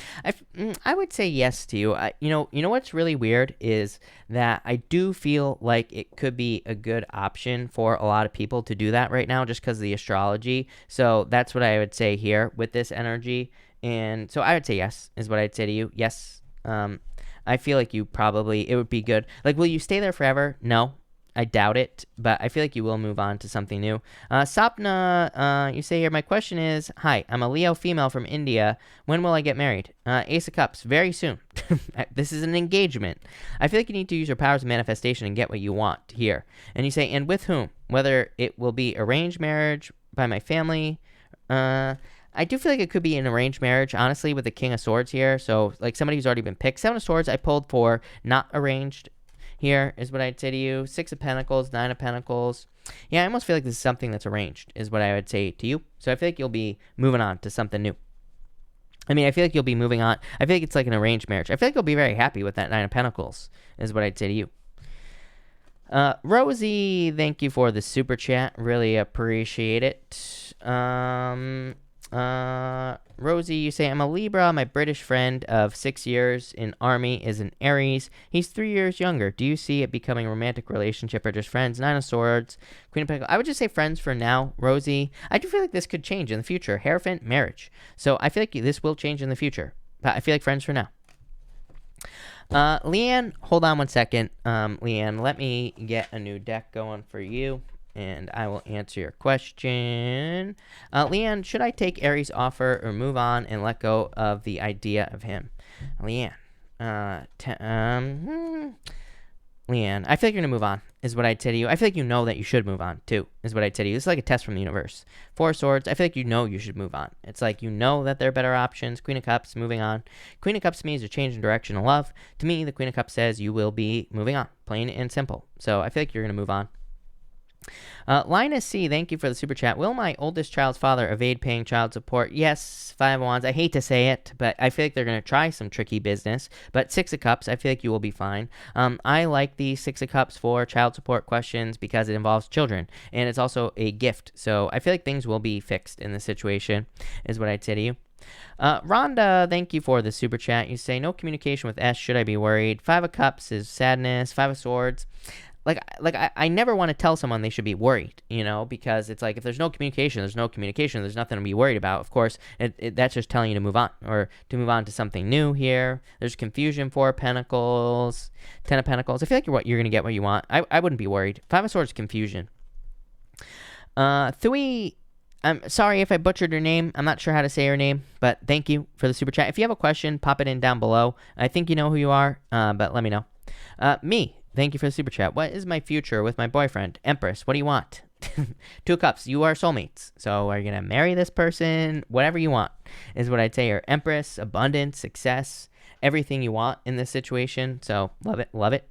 I would say yes to you. You know what's really weird is that I do feel like it could be a good option for a lot of people to do that right now just because of the astrology. So that's what I would say here with this energy. And so I would say yes is what I'd say to you. Yes. I feel like it would be good. Like, will you stay there forever? No. I doubt it, but I feel like you will move on to something new. Sapna, you say here, my question is, hi, I'm a Leo female from India. When will I get married? Ace of Cups, very soon. This is an engagement. I feel like you need to use your powers of manifestation and get what you want here. And you say, and with whom? Whether it will be arranged marriage by my family. I do feel like it could be an arranged marriage, honestly, with the King of Swords here. So, like, somebody who's already been picked. 7 of Swords I pulled for not arranged. Here is what I'd say to you. 6 of Pentacles, 9 of Pentacles. Yeah, I almost feel like this is something that's arranged is what I would say to you. So I feel like you'll be moving on to something new. I mean, I feel like you'll be moving on. I feel like it's like an arranged marriage. I feel like you'll be very happy with that 9 of Pentacles is what I'd say to you. Rosie, thank you for the super chat. Really appreciate it. Rosie, you say, I'm a Libra. My British friend of 6 years in Army is an Aries. He's 3 years younger. Do you see it becoming a romantic relationship or just friends? 9 of Swords, Queen of Pentacles. I would just say friends for now, Rosie. I do feel like this could change in the future. Hierophant, marriage. So I feel like this will change in the future. But I feel like friends for now. Leanne, hold on one second. Leanne, let me get a new deck going for you. And I will answer your question. Leanne, should I take Aries' offer or move on and let go of the idea of him? Leanne. Leanne, I feel like you're going to move on, is what I'd say to you. I feel like you know that you should move on, too, is what I'd say to you. This is like a test from the universe. 4 of Swords, I feel like you know you should move on. It's like you know that there are better options. Queen of Cups, moving on. Queen of Cups to me is a change in direction of love. To me, the Queen of Cups says you will be moving on, plain and simple. So I feel like you're going to move on. Linus C, thank you for the super chat. Will my oldest child's father evade paying child support? Yes, 5 of Wands. I hate to say it, but I feel like they're going to try some tricky business. But 6 of Cups, I feel like you will be fine. I like the 6 of Cups for child support questions because it involves children, and it's also a gift. So I feel like things will be fixed in this situation, is what I'd say to you. Rhonda, thank you for the super chat. You say, no communication with S. Should I be worried? Five of Cups is sadness. Five of Swords. I never want to tell someone they should be worried, because it's like if there's no communication, there's no communication. There's nothing to be worried about. Of course, that's just telling you to move on or to move on to something new here. There's confusion. Four of Pentacles, Ten of Pentacles. I feel like you're going to get what you want. I wouldn't be worried. Five of Swords, confusion. Thui, I'm sorry if I butchered your name. I'm not sure how to say your name, but thank you for the super chat. If you have a question, pop it in down below. I think you know who you are, but let me know. Me. Thank you for the super chat. What is my future with my boyfriend? Empress, what do you want? Two of Cups, you are soulmates. So are you going to marry this person? Whatever you want is what I'd say. Or Empress, abundance, success, everything you want in this situation. So love it, love it.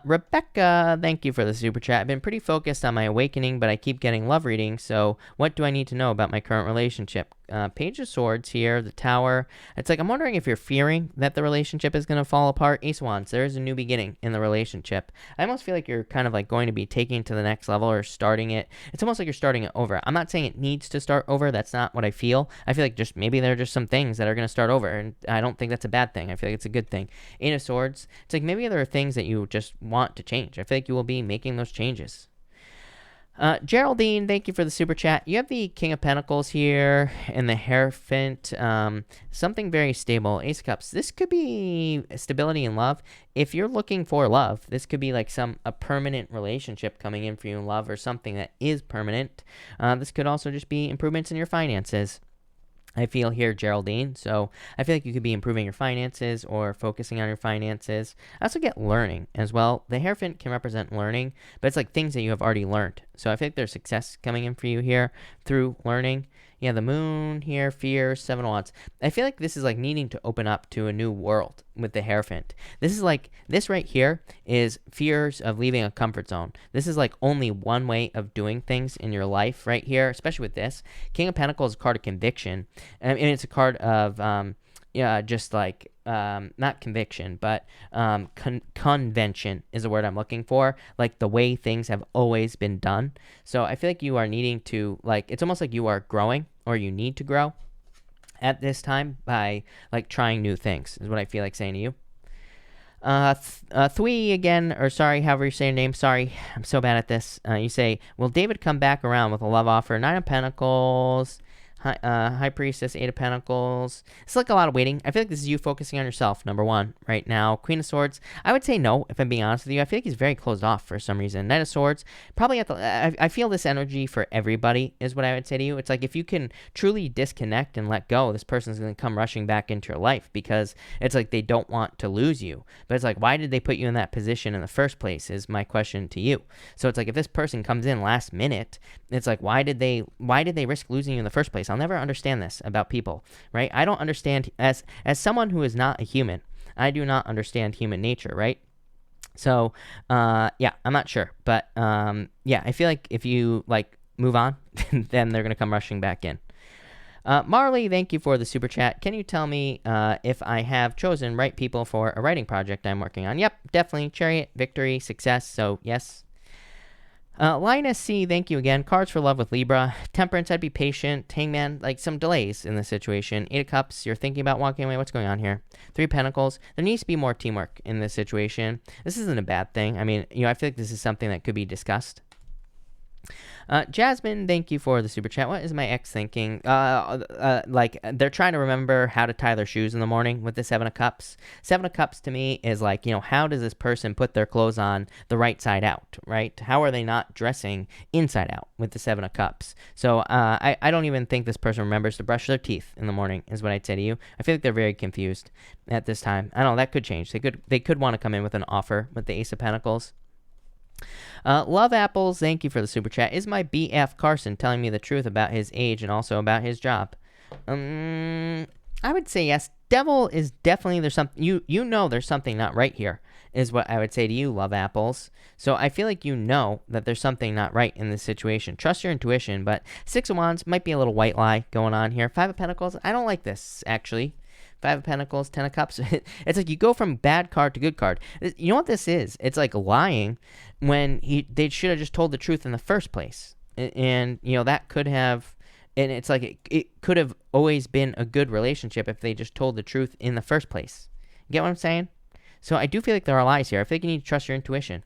Rebecca, thank you for the super chat. I've been pretty focused on my awakening, but I keep getting love readings. So what do I need to know about my current relationship? Page of Swords here, the Tower. It's like I'm wondering if you're fearing that the relationship is going to fall apart. Ace of Wands, there is a new beginning in the relationship. I almost feel like you're kind of like going to be taking it to the next level or starting it. It's almost like you're starting it over. I'm not saying it needs to start over. That's not what I feel. I feel like just maybe there are just some things that are going to start over, and I don't think that's a bad thing. I feel like it's a good thing. Eight of Swords, it's like maybe there are things that you just want to change. I feel like you will be making those changes. Geraldine, thank you for the super chat. You have the King of Pentacles here and the Hierophant. Something very stable. Ace of Cups. This could be stability in love. If you're looking for love, this could be like a permanent relationship coming in for you in love or something that is permanent. This could also just be improvements in your finances. I feel here, Geraldine. So I feel like you could be improving your finances or focusing on your finances. I also get learning as well. The Hierophant can represent learning, but it's like things that you have already learned. So I feel like there's success coming in for you here through learning. Yeah, the Moon here, fear, Seven of Wands. I feel like this is like needing to open up to a new world with the Hierophant. This is like, this right here is fears of leaving a comfort zone. This is like only one way of doing things in your life right here, especially with this. King of Pentacles is a card of conviction. And it's a card of, just like, not conviction, but convention is the word I'm looking for. Like the way things have always been done. So I feel like you are needing to, like, it's almost like you are growing or you need to grow at this time by like trying new things is what I feel like saying to you. Thui again, or sorry, however you say your name. Sorry, I'm so bad at this. You say, will David come back around with a love offer? Nine of Pentacles. High Priestess, Eight of Pentacles. It's like a lot of waiting. I feel like this is you focusing on yourself, number one, right now. Queen of Swords, I would say no, if I'm being honest with you. I feel like he's very closed off for some reason. Knight of Swords, probably I feel this energy for everybody is what I would say to you. It's like if you can truly disconnect and let go, this person's going to come rushing back into your life because it's like they don't want to lose you. But it's like, why did they put you in that position in the first place is my question to you. So it's like if this person comes in last minute, it's like, why did they risk losing you in the first place? I'll never understand this about people, right? I don't understand, as someone who is not a human, I do not understand human nature, right? So, yeah, I'm not sure. But, yeah, I feel like if you, like, move on, then they're going to come rushing back in. Marley, thank you for the super chat. Can you tell me if I have chosen right people for a writing project I'm working on? Yep, definitely. Chariot, victory, success. So, yes. Linus C, thank you again. Cards for love with Libra. Temperance, I'd be patient. Hangman, like some delays in this situation. Eight of Cups, you're thinking about walking away. What's going on here? Three of Pentacles, there needs to be more teamwork in this situation. This isn't a bad thing. I mean, I feel like this is something that could be discussed. Jasmine, thank you for the super chat. What is my ex thinking? Like, they're trying to remember how to tie their shoes in the morning with the Seven of Cups. Seven of Cups to me is like, how does this person put their clothes on the right side out, right? How are they not dressing inside out with the Seven of Cups? So I don't even think this person remembers to brush their teeth in the morning is what I'd say to you. I feel like they're very confused at this time. I don't know, that could change. They could want to come in with an offer with the Ace of Pentacles. Love Apples, thank you for the super chat. Is my BF Carson telling me the truth about his age and also about his job? I would say yes. Devil is definitely, there's something, there's something not right here, is what I would say to you, Love Apples. So I feel like that there's something not right in this situation. Trust your intuition, but Six of Wands might be a little white lie going on here. Five of Pentacles, I don't like this, actually. Five of Pentacles, Ten of Cups. It's like you go from bad card to good card. You know what this is? It's like lying when they should have just told the truth in the first place. And that could have, And it's like it could have always been a good relationship if they just told the truth in the first place. You get what I'm saying? So I do feel like there are lies here. I feel like you need to trust your intuition.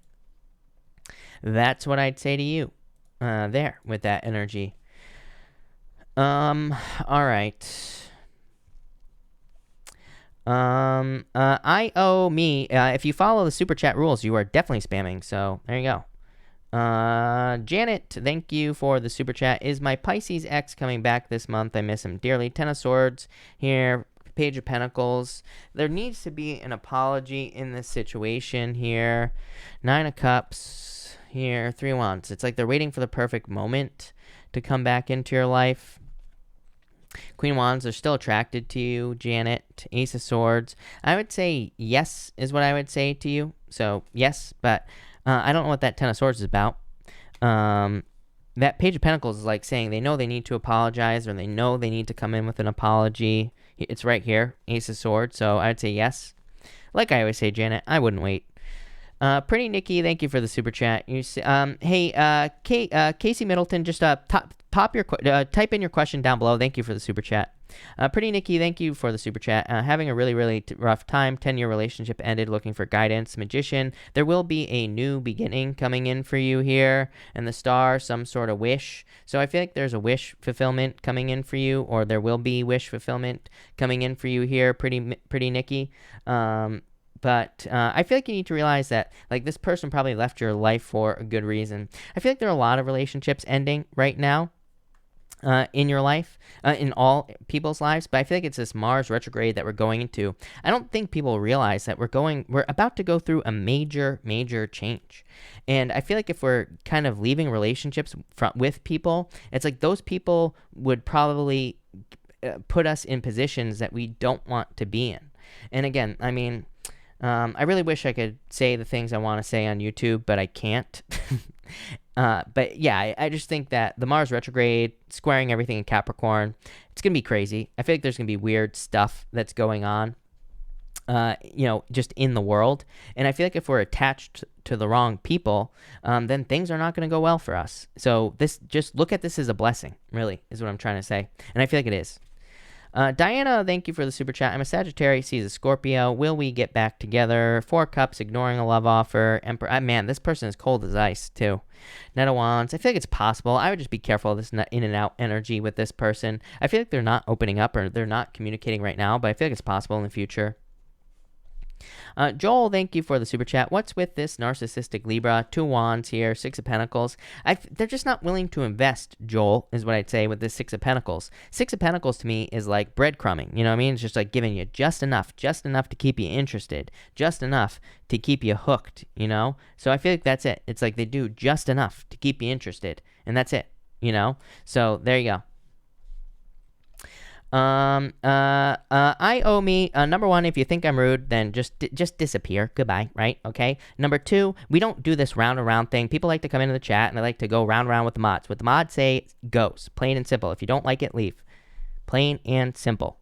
That's what I'd say to you there with that energy. All right. If you follow the super chat rules, you are definitely spamming. So there you go. Janet, thank you for the super chat. Is my Pisces ex coming back this month? I miss him dearly. Ten of Swords here. Page of Pentacles. There needs to be an apology in this situation here. Nine of Cups here. Three of Wands. It's like they're waiting for the perfect moment to come back into your life. Queen of Wands are still attracted to you, Janet. Ace of Swords. I would say yes is what I would say to you. So yes, but I don't know what that Ten of Swords is about. That Page of Pentacles is like saying they know they need to apologize or they know they need to come in with an apology. It's right here, Ace of Swords. So I would say yes. Like I always say, Janet, I wouldn't wait. Pretty Nikki, thank you for the super chat. Casey Middleton, just type in your question down below. Thank you for the super chat. Pretty Nikki, thank you for the super chat. Having a really, really rough time. 10-year relationship ended. Looking for guidance. Magician, there will be a new beginning coming in for you here. And the star, some sort of wish. So I feel like there's a wish fulfillment coming in for you, or there will be wish fulfillment coming in for you here. Pretty Nikki. But I feel like you need to realize that, like, this person probably left your life for a good reason. I feel like there are a lot of relationships ending right now in your life, in all people's lives. But I feel like it's this Mars retrograde that we're going into. I don't think people realize that we're about to go through a major, major change. And I feel like if we're kind of leaving relationships with people, it's like those people would probably put us in positions that we don't want to be in. And again, I mean, I really wish I could say the things I want to say on YouTube, but I can't. But yeah, I just think that the Mars retrograde, squaring everything in Capricorn, it's going to be crazy. I feel like there's going to be weird stuff that's going on, just in the world. And I feel like if we're attached to the wrong people, then things are not going to go well for us. So just look at this as a blessing, really, is what I'm trying to say. And I feel like it is. Diana, thank you for the super chat. I'm a Sagittarius, he's a Scorpio. Will we get back together? 4 Cups, ignoring a love offer. Emperor, man, this person is cold as ice, too. Knight of Wands, I feel like it's possible. I would just be careful of this in and out energy with this person. I feel like they're not opening up or they're not communicating right now, but I feel like it's possible in the future. Joel, thank you for the super chat. What's with this narcissistic Libra? 2 Wands here, 6 of Pentacles. They're just not willing to invest, Joel, is what I'd say with this 6 of Pentacles. 6 of Pentacles to me is like breadcrumbing, you know what I mean? It's just like giving you just enough to keep you interested, just enough to keep you hooked, you know? So I feel like that's it. It's like they do just enough to keep you interested, and that's it, you know? So there you go. I owe me, number 1, if you think I'm rude, then just disappear. Goodbye, right? Okay. Number 2, we don't do this round and round thing. People like to come into the chat and they like to go round and round with the mods. What the mods say goes. Plain and simple. If you don't like it, leave. Plain and simple.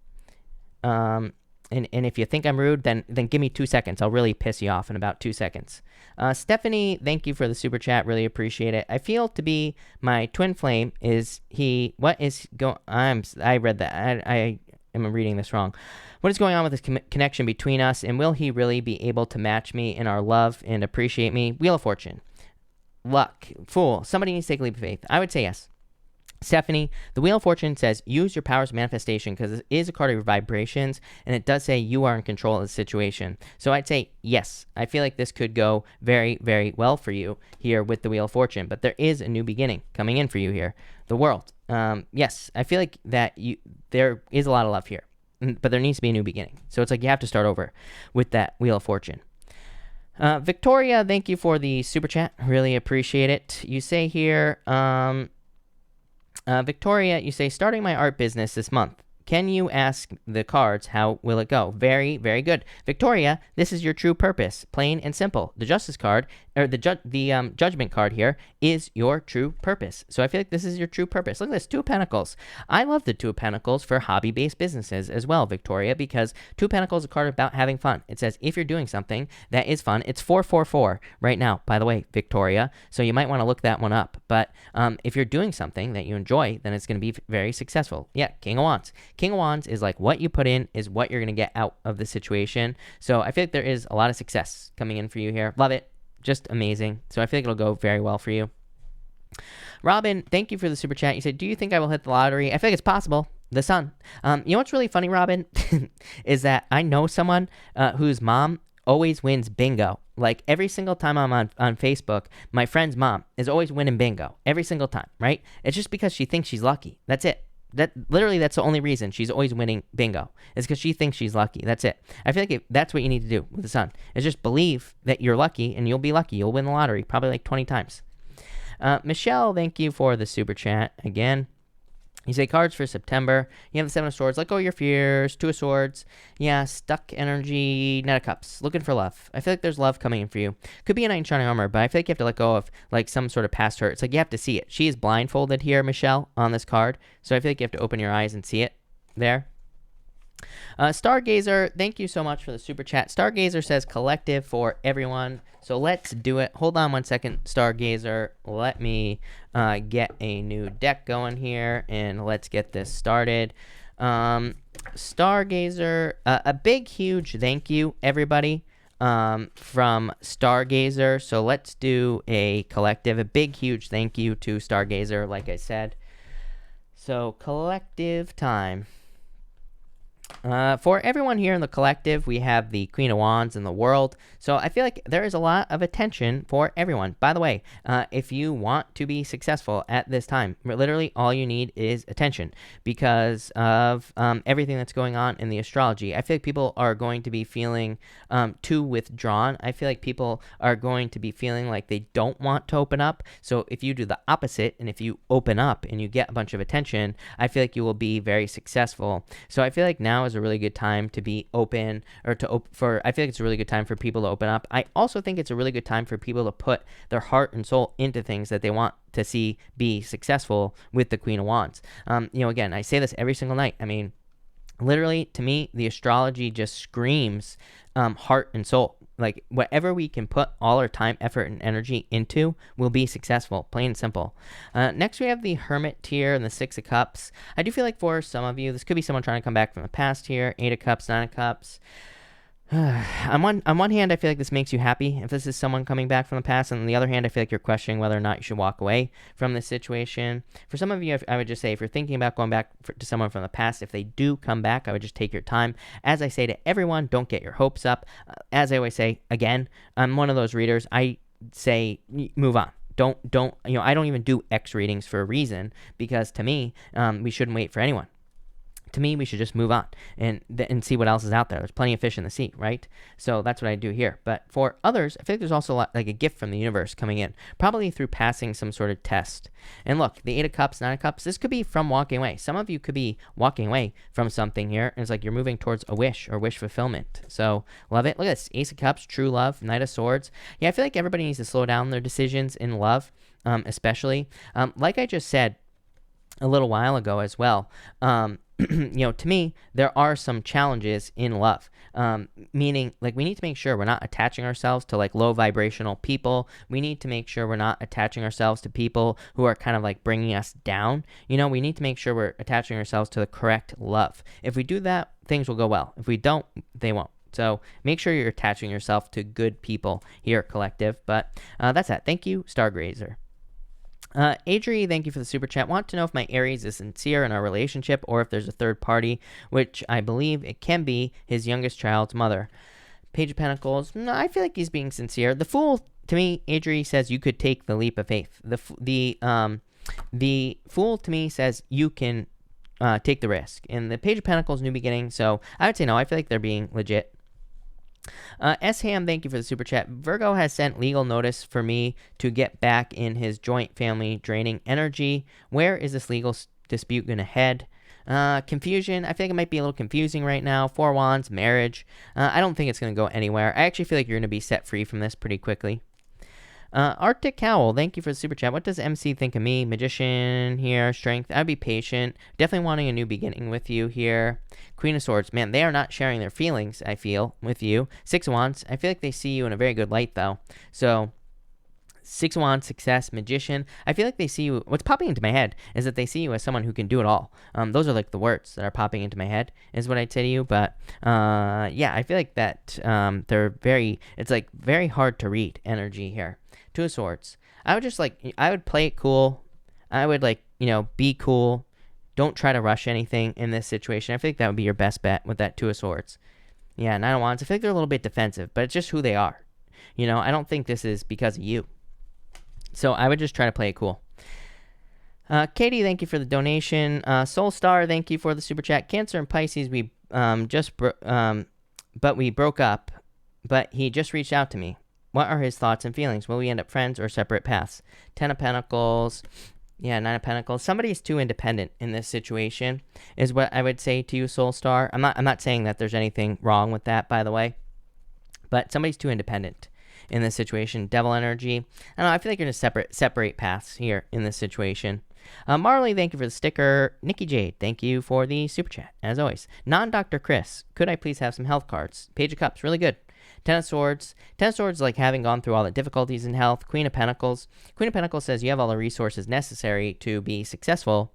And if you think I'm rude, then give me 2 seconds. I'll really piss you off in about 2 seconds. Stephanie, thank you for the super chat. Really appreciate it. I feel to be my twin flame. I read that. I am reading this wrong. What is going on with this connection between us? And will he really be able to match me in our love and appreciate me? Wheel of Fortune. Luck. Fool. Somebody needs to take a leap of faith. I would say yes. Stephanie, the Wheel of Fortune says, use your powers of manifestation, because it is a card of your vibrations, and it does say you are in control of the situation. So I'd say yes. I feel like this could go very, very well for you here with the Wheel of Fortune, but there is a new beginning coming in for you here. The World. Yes, I feel like that there is a lot of love here, but there needs to be a new beginning. So it's like you have to start over with that Wheel of Fortune. Victoria, thank you for the super chat. Really appreciate it. You say here... Victoria, you say, starting my art business this month. Can you ask the cards, how will it go? Very, very good. Victoria, this is your true purpose. Plain and simple. The Justice card, or the Judgment card here, is your true purpose. So I feel like this is your true purpose. Look at this, Two of Pentacles. I love the Two of Pentacles for hobby-based businesses as well, Victoria, because Two of Pentacles is a card about having fun. It says if you're doing something that is fun, it's 444 right now, by the way, Victoria. So you might want to look that one up. But if you're doing something that you enjoy, then it's going to be very successful. Yeah, King of Wands. King of Wands is like what you put in is what you're going to get out of the situation. So I feel like there is a lot of success coming in for you here. Love it. Just amazing. So I feel like it'll go very well for you. Robin, thank you for the super chat. You said, do you think I will hit the lottery? I feel like it's possible. The sun. You know what's really funny, Robin, is that I know someone whose mom always wins bingo. Like every single time I'm on Facebook, my friend's mom is always winning bingo. Every single time, right? It's just because she thinks she's lucky. That's it. That's the only reason she's always winning bingo. Is because she thinks she's lucky. That's it. I feel like that's what you need to do with the sun. Is just believe that you're lucky and you'll be lucky. You'll win the lottery probably like 20 times. Michelle, thank you for the super chat again. You say cards for September. You have the Seven of Swords. Let go of your fears. Two of Swords. Yeah, stuck energy. Knight of Cups. Looking for love. I feel like there's love coming in for you. Could be a Knight in Shining Armor, but I feel like you have to let go of like some sort of past hurt. It's like you have to see it. She is blindfolded here, Michelle, on this card. So I feel like you have to open your eyes and see it there. Stargazer, thank you so much for the super chat. Stargazer says collective for everyone. So let's do it. Hold on one second, Stargazer. Let me get a new deck going here and let's get this started. Stargazer, a big, huge thank you, everybody, from Stargazer. So let's do a collective, a big, huge thank you to Stargazer, like I said. So collective time. For everyone here in the collective, we have the Queen of Wands in the world. So I feel like there is a lot of attention for everyone. By the way, if you want to be successful at this time, literally all you need is attention because of everything that's going on in the astrology. I feel like people are going to be feeling too withdrawn. I feel like people are going to be feeling like they don't want to open up. So if you do the opposite and if you open up and you get a bunch of attention, I feel like you will be very successful. So I feel like now is a really good time to be open or I feel like it's a really good time for people to open up. I also think it's a really good time for people to put their heart and soul into things that they want to see be successful with the Queen of Wands. Again, I say this every single night. I mean, literally, to me, the astrology just screams heart and soul. Like, whatever we can put all our time, effort, and energy into will be successful, plain and simple. Next, we have the Hermit tier and the Six of Cups. I do feel like for some of you, this could be someone trying to come back from the past here. Eight of Cups, Nine of Cups. On one hand, I feel like this makes you happy if this is someone coming back from the past, and on the other hand, I feel like you're questioning whether or not you should walk away from this situation. For some of you, I would just say if you're thinking about going back to someone from the past, if they do come back, I would just take your time. As I say to everyone, don't get your hopes up. As I always say, again, I'm one of those readers. I say move on. Don't I don't even do X readings for a reason because to me, we shouldn't wait for anyone. To me, we should just move on and see what else is out there. There's plenty of fish in the sea, right? So that's what I do here. But for others, I feel like there's also like a gift from the universe coming in, probably through passing some sort of test. And look, the Eight of Cups, Nine of Cups, this could be from walking away. Some of you could be walking away from something here, and it's like you're moving towards a wish or wish fulfillment. So love it. Look at this, Ace of Cups, True Love, Knight of Swords. Yeah, I feel like everybody needs to slow down their decisions in love, especially. Like I just said a little while ago as well, to me, there are some challenges in love, meaning like we need to make sure we're not attaching ourselves to like low vibrational people. We need to make sure we're not attaching ourselves to people who are kind of like bringing us down. We need to make sure we're attaching ourselves to the correct love. If we do that, things will go well. If we don't, they won't. So make sure you're attaching yourself to good people here, collective. But that's that. Thank you, Stargazer. Adri, thank you for the super chat. Want to know if my Aries is sincere in our relationship or if there's a third party, which I believe it can be his youngest child's mother. Page of Pentacles. No, I feel like he's being sincere. The Fool, to me, Adri says you could take the leap of faith. The Fool to me says you can take the risk. And the Page of Pentacles, New Beginning. So I would say no. I feel like they're being legit. S-Ham, thank you for the super chat. Virgo has sent legal notice for me to get back in his joint family draining energy. Where is this legal dispute going to head? Confusion. I feel like it might be a little confusing right now. 4 Wands, marriage. I don't think it's going to go anywhere. I actually feel like you're going to be set free from this pretty quickly. Arctic Cowl, thank you for the super chat. What does MC think of me? Magician here, strength. I'd be patient. Definitely wanting a new beginning with you here. Queen of Swords, man, they are not sharing their feelings, I feel, with you. 6 of Wands, I feel like they see you in a very good light, though. So, 6 of Wands, success, magician. I feel like they see you. What's popping into my head is that they see you as someone who can do it all. Those are like the words that are popping into my head, is what I'd say to you. But yeah, I feel like that it's like very hard to read energy here. 2 of Swords. I would play it cool. I would be cool. Don't try to rush anything in this situation. I feel like that would be your best bet with that 2 of Swords. Yeah, 9 of Wands. I feel like they're a little bit defensive, but it's just who they are. I don't think this is because of you. So I would just try to play it cool. Katie, thank you for the donation. Soul Star, thank you for the super chat. Cancer and Pisces, but we broke up, but he just reached out to me. What are his thoughts and feelings? Will we end up friends or separate paths? 10 of Pentacles. Yeah, 9 of Pentacles. Somebody is too independent in this situation is what I would say to you, Soul Star. I'm not saying that there's anything wrong with that, by the way. But somebody's too independent in this situation. Devil energy. I don't know. I feel like you're going to separate paths here in this situation. Marley, thank you for the sticker. Nikki Jade, thank you for the super chat, as always. Non-Dr. Chris, could I please have some health cards? Page of Cups, really good. 10 of Swords. 10 of Swords, like having gone through all the difficulties in health. Queen of Pentacles. Queen of Pentacles says you have all the resources necessary to be successful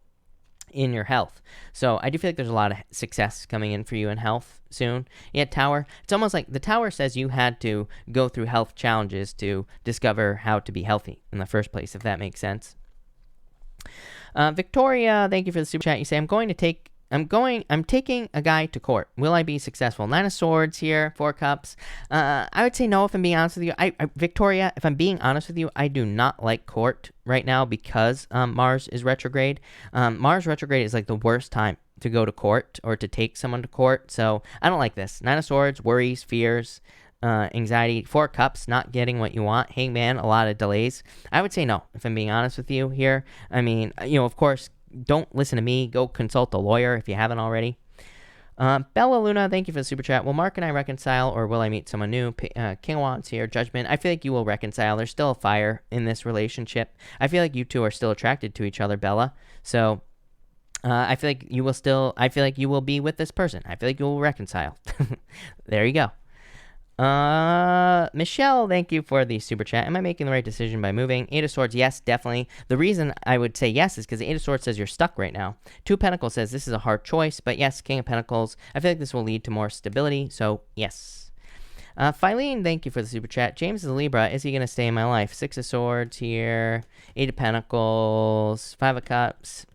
in your health. So I do feel like there's a lot of success coming in for you in health soon. Yeah, Tower. It's almost like the Tower says you had to go through health challenges to discover how to be healthy in the first place, if that makes sense. Victoria, thank you for the super chat. You say, I'm taking a guy to court. Will I be successful? 9 of Swords here, 4 Cups. I would say no if I'm being honest with you. Victoria, if I'm being honest with you, I do not like court right now because Mars is retrograde. Mars retrograde is like the worst time to go to court or to take someone to court. So I don't like this. 9 of Swords, worries, fears, anxiety. 4 Cups, not getting what you want. Hangman, a lot of delays. I would say no if I'm being honest with you here. I mean, of course, don't listen to me. Go consult a lawyer if you haven't already. Bella Luna, thank you for the super chat. Will Mark and I reconcile, or will I meet someone new? King of Wands here, Judgment. I feel like you will reconcile. There's still a fire in this relationship. I feel like you two are still attracted to each other, Bella. So I feel like you will be with this person. I feel like you will reconcile. There you go. Michelle, thank you for the super chat. Am I making the right decision by moving? 8 of Swords, yes, definitely. The reason I would say yes is because the 8 of Swords says you're stuck right now. 2 of Pentacles says this is a hard choice, but yes, King of Pentacles, I feel like this will lead to more stability, so yes. Philene, thank you for the super chat. James is a Libra. Is he going to stay in my life? 6 of Swords here, 8 of Pentacles, 5 of Cups.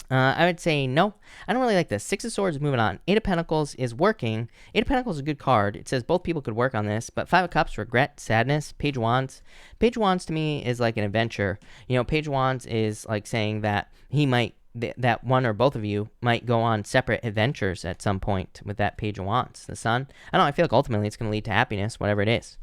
I would say no. I don't really like this. 6 of Swords, moving on. 8 of Pentacles is working. 8 of Pentacles is a good card. It says both people could work on this. But 5 of Cups, regret, sadness. Page of Wands. Page of Wands to me is like an adventure. Page of Wands is like saying that that one or both of you might go on separate adventures at some point with that Page of Wands. The Sun. I don't know. I feel like ultimately it's going to lead to happiness, whatever it is.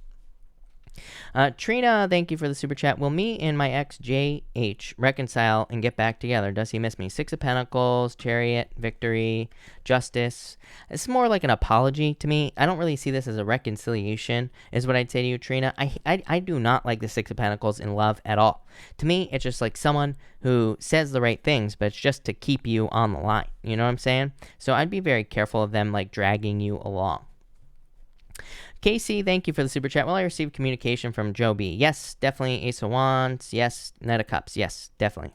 Trina, thank you for the super chat. Will me and my ex JH reconcile and get back together? Does he miss me? 6 of Pentacles, Chariot, Victory, Justice. It's more like an apology to me. I don't really see this as a reconciliation, is what I'd say to you, Trina. I do not like the 6 of Pentacles in love at all. To me, it's just like someone who says the right things, but it's just to keep you on the line. You know what I'm saying? So I'd be very careful of them like dragging you along. Casey, thank you for the super chat. Will I receive communication from Joe B? Yes, definitely. Ace of Wands. Yes. Knight of Cups. Yes, definitely.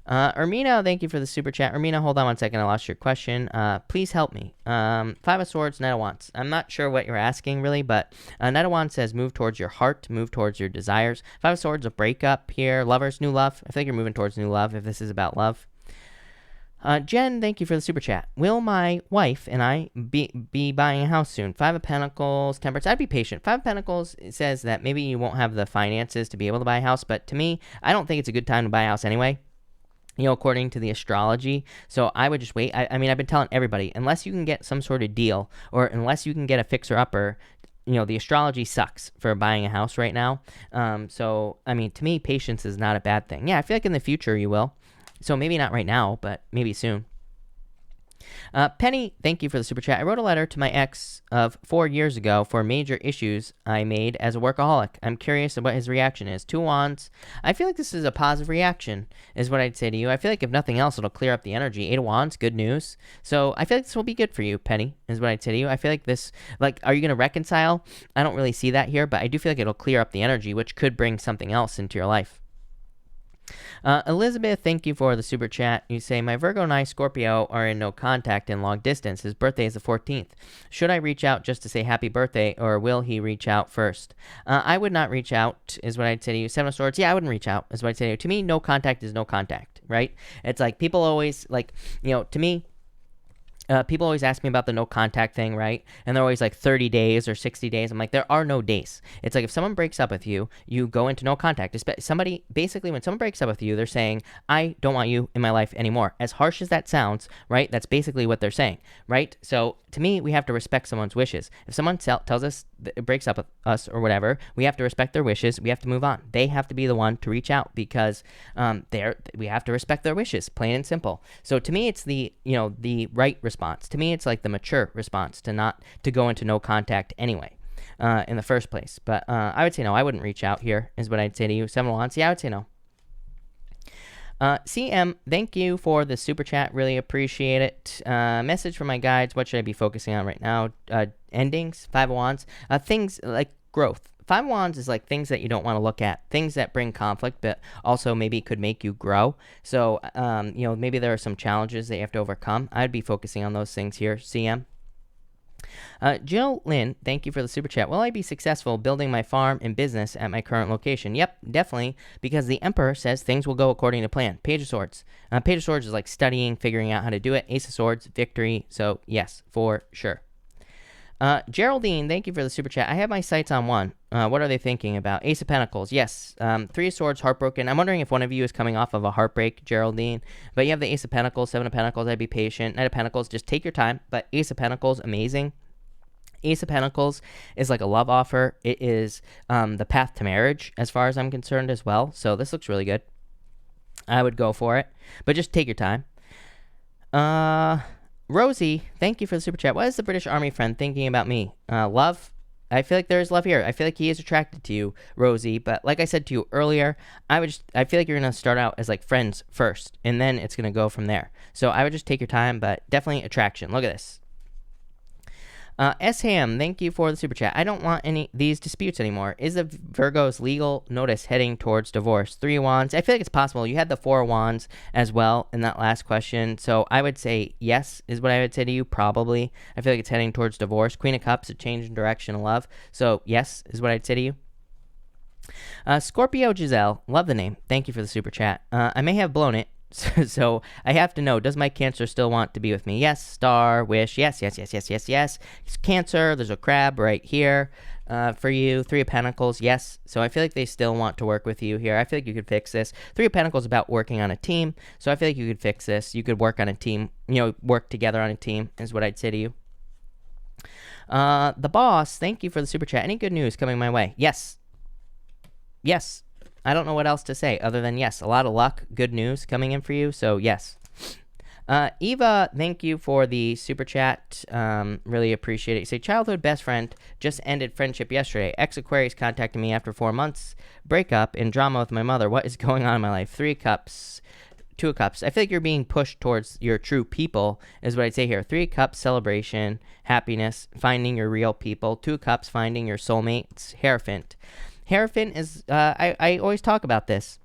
Ermina, thank you for the super chat. Ermina, hold on one second. I lost your question. Please help me. 5 of Swords, Knight of Wands. I'm not sure what you're asking, really, but Knight of Wands says move towards your heart, move towards your desires. 5 of Swords, a breakup here. Lovers, new love. I think you're moving towards new love if this is about love. Jen, thank you for the super chat. Will my wife and I be buying a house soon? 5 of Pentacles, Temperance. I'd be patient. 5 of Pentacles says that maybe you won't have the finances to be able to buy a house, but to me, I don't think it's a good time to buy a house anyway, according to the astrology. So I would just wait. I mean, I've been telling everybody, unless you can get some sort of deal or unless you can get a fixer-upper, the astrology sucks for buying a house right now. So, I mean, to me, patience is not a bad thing. Yeah, I feel like in the future you will. So maybe not right now, but maybe soon. Penny, thank you for the super chat. I wrote a letter to my ex of 4 years ago for major issues I made as a workaholic. I'm curious what his reaction is. 2 wands. I feel like this is a positive reaction, is what I'd say to you. I feel like if nothing else, it'll clear up the energy. 8 of wands, good news. So I feel like this will be good for you, Penny, is what I'd say to you. I feel like this, like, are you going to reconcile? I don't really see that here, but I do feel like it'll clear up the energy, which could bring something else into your life. Elizabeth, thank you for the super chat. You say, my Virgo and I, Scorpio, are in no contact and long distance. His birthday is the 14th. Should I reach out just to say happy birthday, or will he reach out first? I would not reach out, is what I'd say to you. 7 of Swords, yeah, I wouldn't reach out, is what I'd say to you. To me, no contact is no contact, right? It's like people always, like, you know, to me, people always ask me about the no contact thing, right? And they're always like 30 days or 60 days. I'm like, there are no days. It's like if someone breaks up with you, you go into no contact. Somebody, basically, when someone breaks up with you, they're saying, I don't want you in my life anymore. As harsh as that sounds, right? That's basically what they're saying, right? So to me, we have to respect someone's wishes. If someone tells us it breaks up with us or whatever, we have to respect their wishes. We have to move on. They have to be the one to reach out because we have to respect their wishes, plain and simple. So to me, it's the right response. To me, it's like the mature response to go into no contact anyway, in the first place. But I would say no. I wouldn't reach out here, is what I'd say to you. 7 of Wands, yeah, I would say no. CM, thank you for the super chat. Really appreciate it. Message from my guides. What should I be focusing on right now? Endings, 5 of Wands. Things like growth. 5 of Wands is like things that you don't want to look at, things that bring conflict, but also maybe could make you grow. So, maybe there are some challenges that you have to overcome. I'd be focusing on those things here, CM. Jill Lynn, thank you for the super chat. Will I be successful building my farm and business at my current location? Yep, definitely, because the Emperor says things will go according to plan. Page of Swords. Page of Swords is like studying, figuring out how to do it. Ace of Swords, victory. So, yes, for sure. Geraldine, thank you for the super chat. I have my sights on one. What are they thinking about? Ace of Pentacles, yes. 3 of Swords, heartbroken. I'm wondering if one of you is coming off of a heartbreak, Geraldine. But you have the Ace of Pentacles, 7 of Pentacles. I'd be patient. Knight of Pentacles, just take your time. But Ace of Pentacles, amazing. Ace of Pentacles is like a love offer. It is the path to marriage, as far as I'm concerned, as well. So this looks really good. I would go for it. But just take your time. Rosie, thank you for the super chat. What is the British Army friend thinking about me? Love? I feel like there is love here. I feel like he is attracted to you, Rosie. But like I said to you earlier, I feel like you're going to start out as like friends first, and then it's going to go from there. So I would just take your time, but definitely attraction. Look at this. S-Ham, thank you for the super chat. I don't want these disputes anymore. Is the Virgo's legal notice heading towards divorce? 3 of Wands. I feel like it's possible. You had the 4 of Wands as well in that last question. So I would say yes is what I would say to you, probably. I feel like it's heading towards divorce. Queen of Cups, a change in direction of love. So yes is what I'd say to you. Scorpio Giselle, love the name. Thank you for the super chat. I may have blown it. So I have to know, does my Cancer still want to be with me? Yes, star, wish, yes. It's Cancer, there's a crab right here for you. 3 of Pentacles, yes. So I feel like they still want to work with you here. I feel like you could fix this. 3 of Pentacles is about working on a team. So I feel like you could fix this. You could work on a team, work together on a team is what I'd say to you. The Boss, thank you for the super chat. Any good news coming my way? Yes. Yes. I don't know what else to say other than yes. A lot of luck, good news coming in for you, so yes. Eva, thank you for the super chat. Really appreciate it. You say, childhood best friend just ended friendship yesterday. Ex-Aquarius contacted me after 4 months. Breakup and drama with my mother. What is going on in my life? 3 Cups. 2 of Cups. I feel like you're being pushed towards your true people is what I'd say here. 3 Cups, celebration, happiness, finding your real people. 2 Cups, finding your soulmates. Hierophant. Hierophant is, I always talk about this.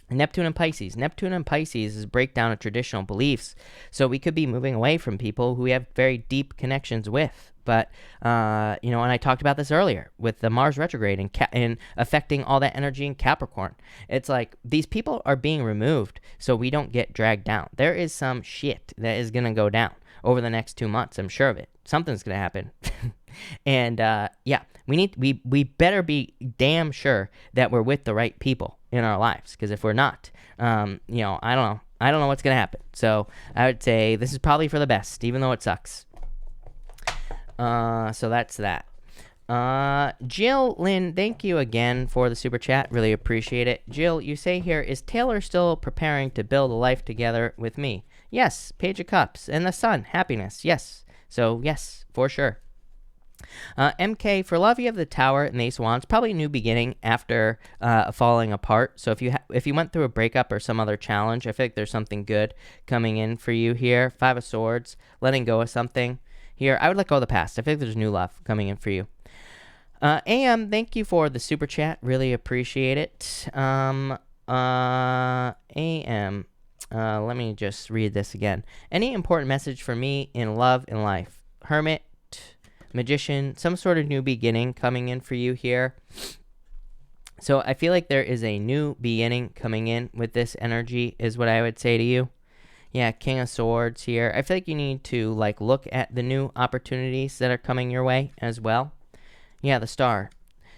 Neptune and Pisces. Neptune and Pisces is breakdown of traditional beliefs. So we could be moving away from people who we have very deep connections with. But, and I talked about this earlier with the Mars retrograde and affecting all that energy in Capricorn. It's like these people are being removed so we don't get dragged down. There is some shit that is going to go down over the next 2 months. I'm sure of it. Something's going to happen. And, we better be damn sure that we're with the right people in our lives. Because if we're not, I don't know what's going to happen. So I would say this is probably for the best, even though it sucks. So that's that. Jill Lynn, thank you again for the super chat. Really appreciate it. Jill, you say here, is Taylor still preparing to build a life together with me? Yes, Page of Cups. And the Sun, happiness. Yes. So, yes, for sure. MK, for love, you have the Tower and the Ace of Wands. Probably a new beginning after falling apart. So if you went through a breakup or some other challenge, I feel like there's something good coming in for you here. Five of Swords, letting go of something here. I would let go of the past. I feel like there's new love coming in for you. AM, thank you for the super chat. Really appreciate it. AM, let me just read this again. Any important message for me in love and life? Hermit, Magician, some sort of new beginning coming in for you here. So I feel like there is a new beginning coming in with this energy is what I would say to you. Yeah, King of Swords here. I feel like you need to look at the new opportunities that are coming your way as well. Yeah, the Star.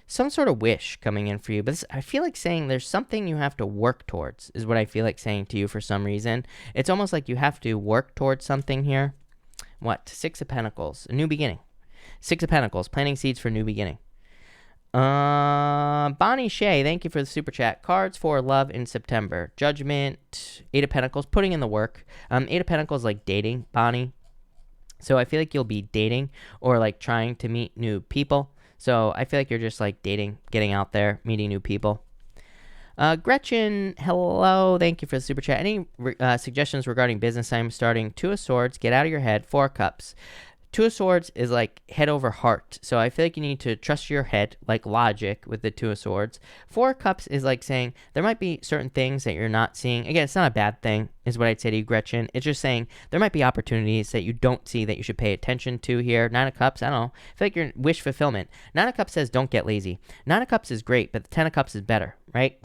Some sort of wish coming in for you. But I feel like saying there's something you have to work towards is what I feel like saying to you for some reason. It's almost like you have to work towards something here. What? Six of Pentacles. A new beginning. Six of Pentacles. Planting seeds for a new beginning. Bonnie Shea, thank you for the super chat. Cards for love in September. Judgment. Eight of Pentacles. Putting in the work. Eight of Pentacles like dating, Bonnie. So I feel like you'll be dating or trying to meet new people. So I feel like you're just dating, getting out there, meeting new people. Gretchen, hello. Thank you for the super chat. Any suggestions regarding business? I'm starting. Two of Swords. Get out of your head. Four of Cups. Two of Swords is head over heart. So I feel like you need to trust your head, logic with the Two of Swords. Four of Cups is saying there might be certain things that you're not seeing. Again, it's not a bad thing, is what I'd say to you, Gretchen. It's just saying there might be opportunities that you don't see that you should pay attention to here. Nine of Cups, I don't know. I feel like you're wish fulfillment. Nine of Cups says don't get lazy. Nine of Cups is great, but the Ten of Cups is better, right?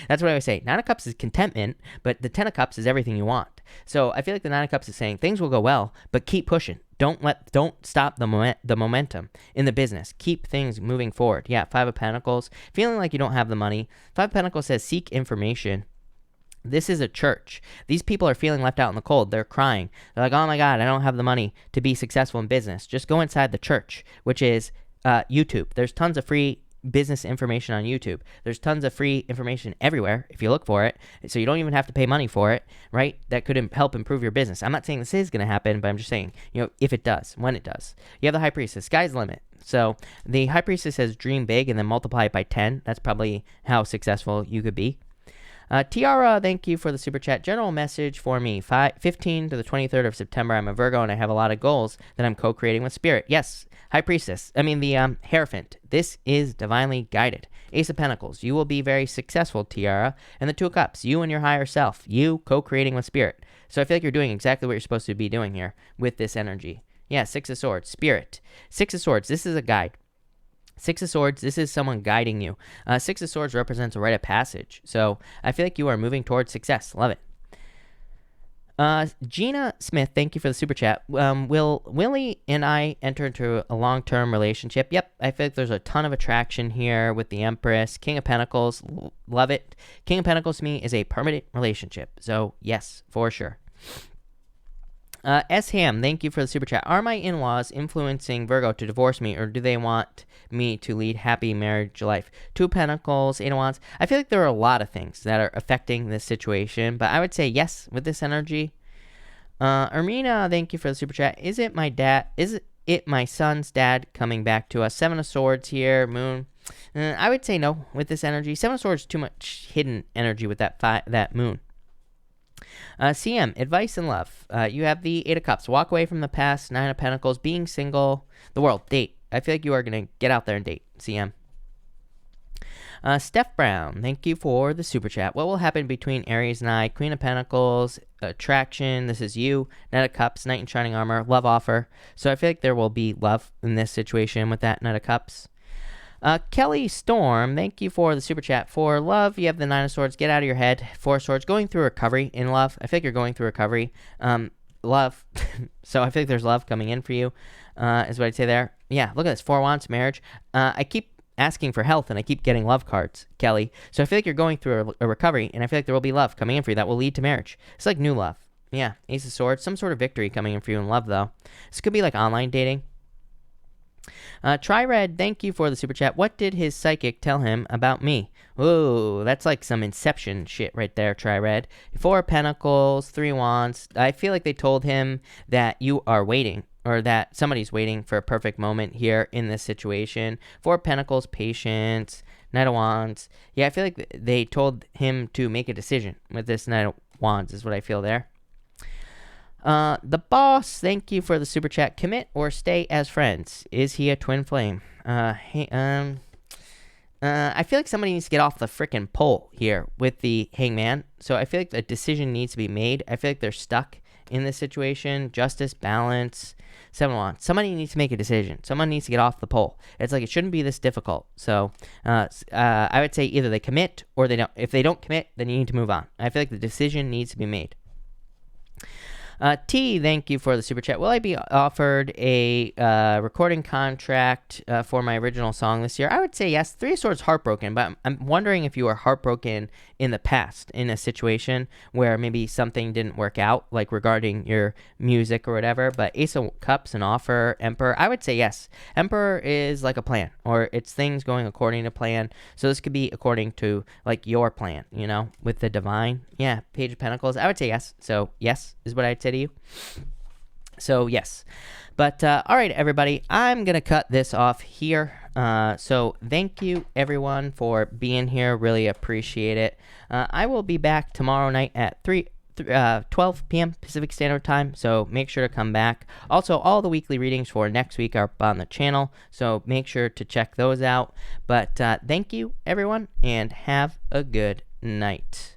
That's what I always say. Nine of Cups is contentment, but the Ten of Cups is everything you want. So I feel like the Nine of Cups is saying things will go well, but keep pushing. Don't stop the momentum in the business. Keep things moving forward. Yeah, Five of Pentacles. Feeling like you don't have the money. Five of Pentacles says seek information. This is a church. These people are feeling left out in the cold. They're crying. They're like, oh my God, I don't have the money to be successful in business. Just go inside the church, which is YouTube. There's tons of free business information on YouTube. There's tons of free information everywhere if you look for it. So you don't even have to pay money for it, right? That could help improve your business. I'm not saying this is going to happen, but I'm just saying, if it does, when it does. You have the High Priestess. Sky's the limit. So the High Priestess says dream big and then multiply it by 10. That's probably how successful you could be. Tiara, thank you for the super chat. General message for me, 15 to the 23rd of September. I'm a Virgo and I have a lot of goals that I'm co-creating with Spirit. Yes, High Priestess. The Hierophant. This is divinely guided. Ace of Pentacles. You will be very successful, Tiara. And the Two of Cups. You and your higher self. You co-creating with Spirit. So I feel like you're doing exactly what you're supposed to be doing here with this energy. Yeah, Six of Swords. Spirit. Six of Swords. This is a guide. Six of Swords, this is someone guiding you. Six of Swords represents a rite of passage. So I feel like you are moving towards success. Love it. Gina Smith, thank you for the super chat. Will Willie and I enter into a long-term relationship? Yep, I feel like there's a ton of attraction here with the Empress. King of Pentacles, love it. King of Pentacles to me is a permanent relationship. So yes, for sure. S. Ham, thank you for the super chat. Are my in-laws influencing Virgo to divorce me, or do they want me to lead happy marriage life? Two of Pentacles, Eight of Wands. I feel like there are a lot of things that are affecting this situation, but I would say yes with this energy. Ermina, thank you for the super chat. Is it my son's dad coming back to us? Seven of Swords here, Moon. I would say no with this energy. Seven of Swords, too much hidden energy with that Moon. CM, advice and love. You have the Eight of Cups. Walk away from the past. Nine of Pentacles. Being single. The world. Date. I feel like you are going to get out there and date. CM. Steph Brown, thank you for the super chat. What will happen between Aries and I? Queen of Pentacles. Attraction. This is you. Knight of Cups. Knight in Shining Armor. Love offer. So I feel like there will be love in this situation with that Knight of Cups. Kelly Storm, thank you for the super chat. For love, you have the Nine of Swords. Get out of your head. Four of Swords. Going through recovery in love. I feel like you're going through recovery. Love. So I feel like there's love coming in for you, is what I'd say there. Yeah, look at this. Four of Wands, marriage. I keep asking for health, and I keep getting love cards, Kelly. So I feel like you're going through a recovery, and I feel like there will be love coming in for you that will lead to marriage. It's like new love. Yeah, Ace of Swords. Some sort of victory coming in for you in love, though. This could be like online dating. Tri-Red, thank you for the super chat. What did his psychic tell him about me? Ooh, that's like some Inception shit right there, Tri-Red. 4 of Pentacles, 3 Wands. I feel like they told him that you are waiting, or that somebody's waiting for a perfect moment here in this situation. 4 of Pentacles, patience. Knight of Wands. Yeah, I feel like they told him to make a decision with this Knight of Wands is what I feel there. The Boss, thank you for the super chat. Commit or stay as friends? Is he a twin flame? I feel like somebody needs to get off the frickin' pole here with the Hangman. So I feel like the decision needs to be made. I feel like they're stuck in this situation. Justice, balance, 7 Wands. Somebody needs to make a decision. Someone needs to get off the pole. It's like it shouldn't be this difficult. So I would say either they commit or they don't. If they don't commit, then you need to move on. I feel like the decision needs to be made. T, thank you for the super chat. Will I be offered a recording contract for my original song this year? I would say yes. 3 of Swords, heartbroken, but I'm wondering if you were heartbroken in the past in a situation where maybe something didn't work out, like regarding your music or whatever. But Ace of Cups, an offer, Emperor, I would say yes. Emperor is like a plan, or it's things going according to plan. So this could be according to like your plan, you know, with the divine. Yeah, Page of Pentacles, I would say yes. So yes is what I'd say to you. So yes, but all right, everybody, I'm gonna cut this off here. So thank you everyone for being here, really appreciate it. I will be back tomorrow night at 12 p.m. Pacific Standard Time, so make sure to come back. Also, all the weekly readings for next week are up on the channel, so make sure to check those out. But thank you everyone, and have a good night.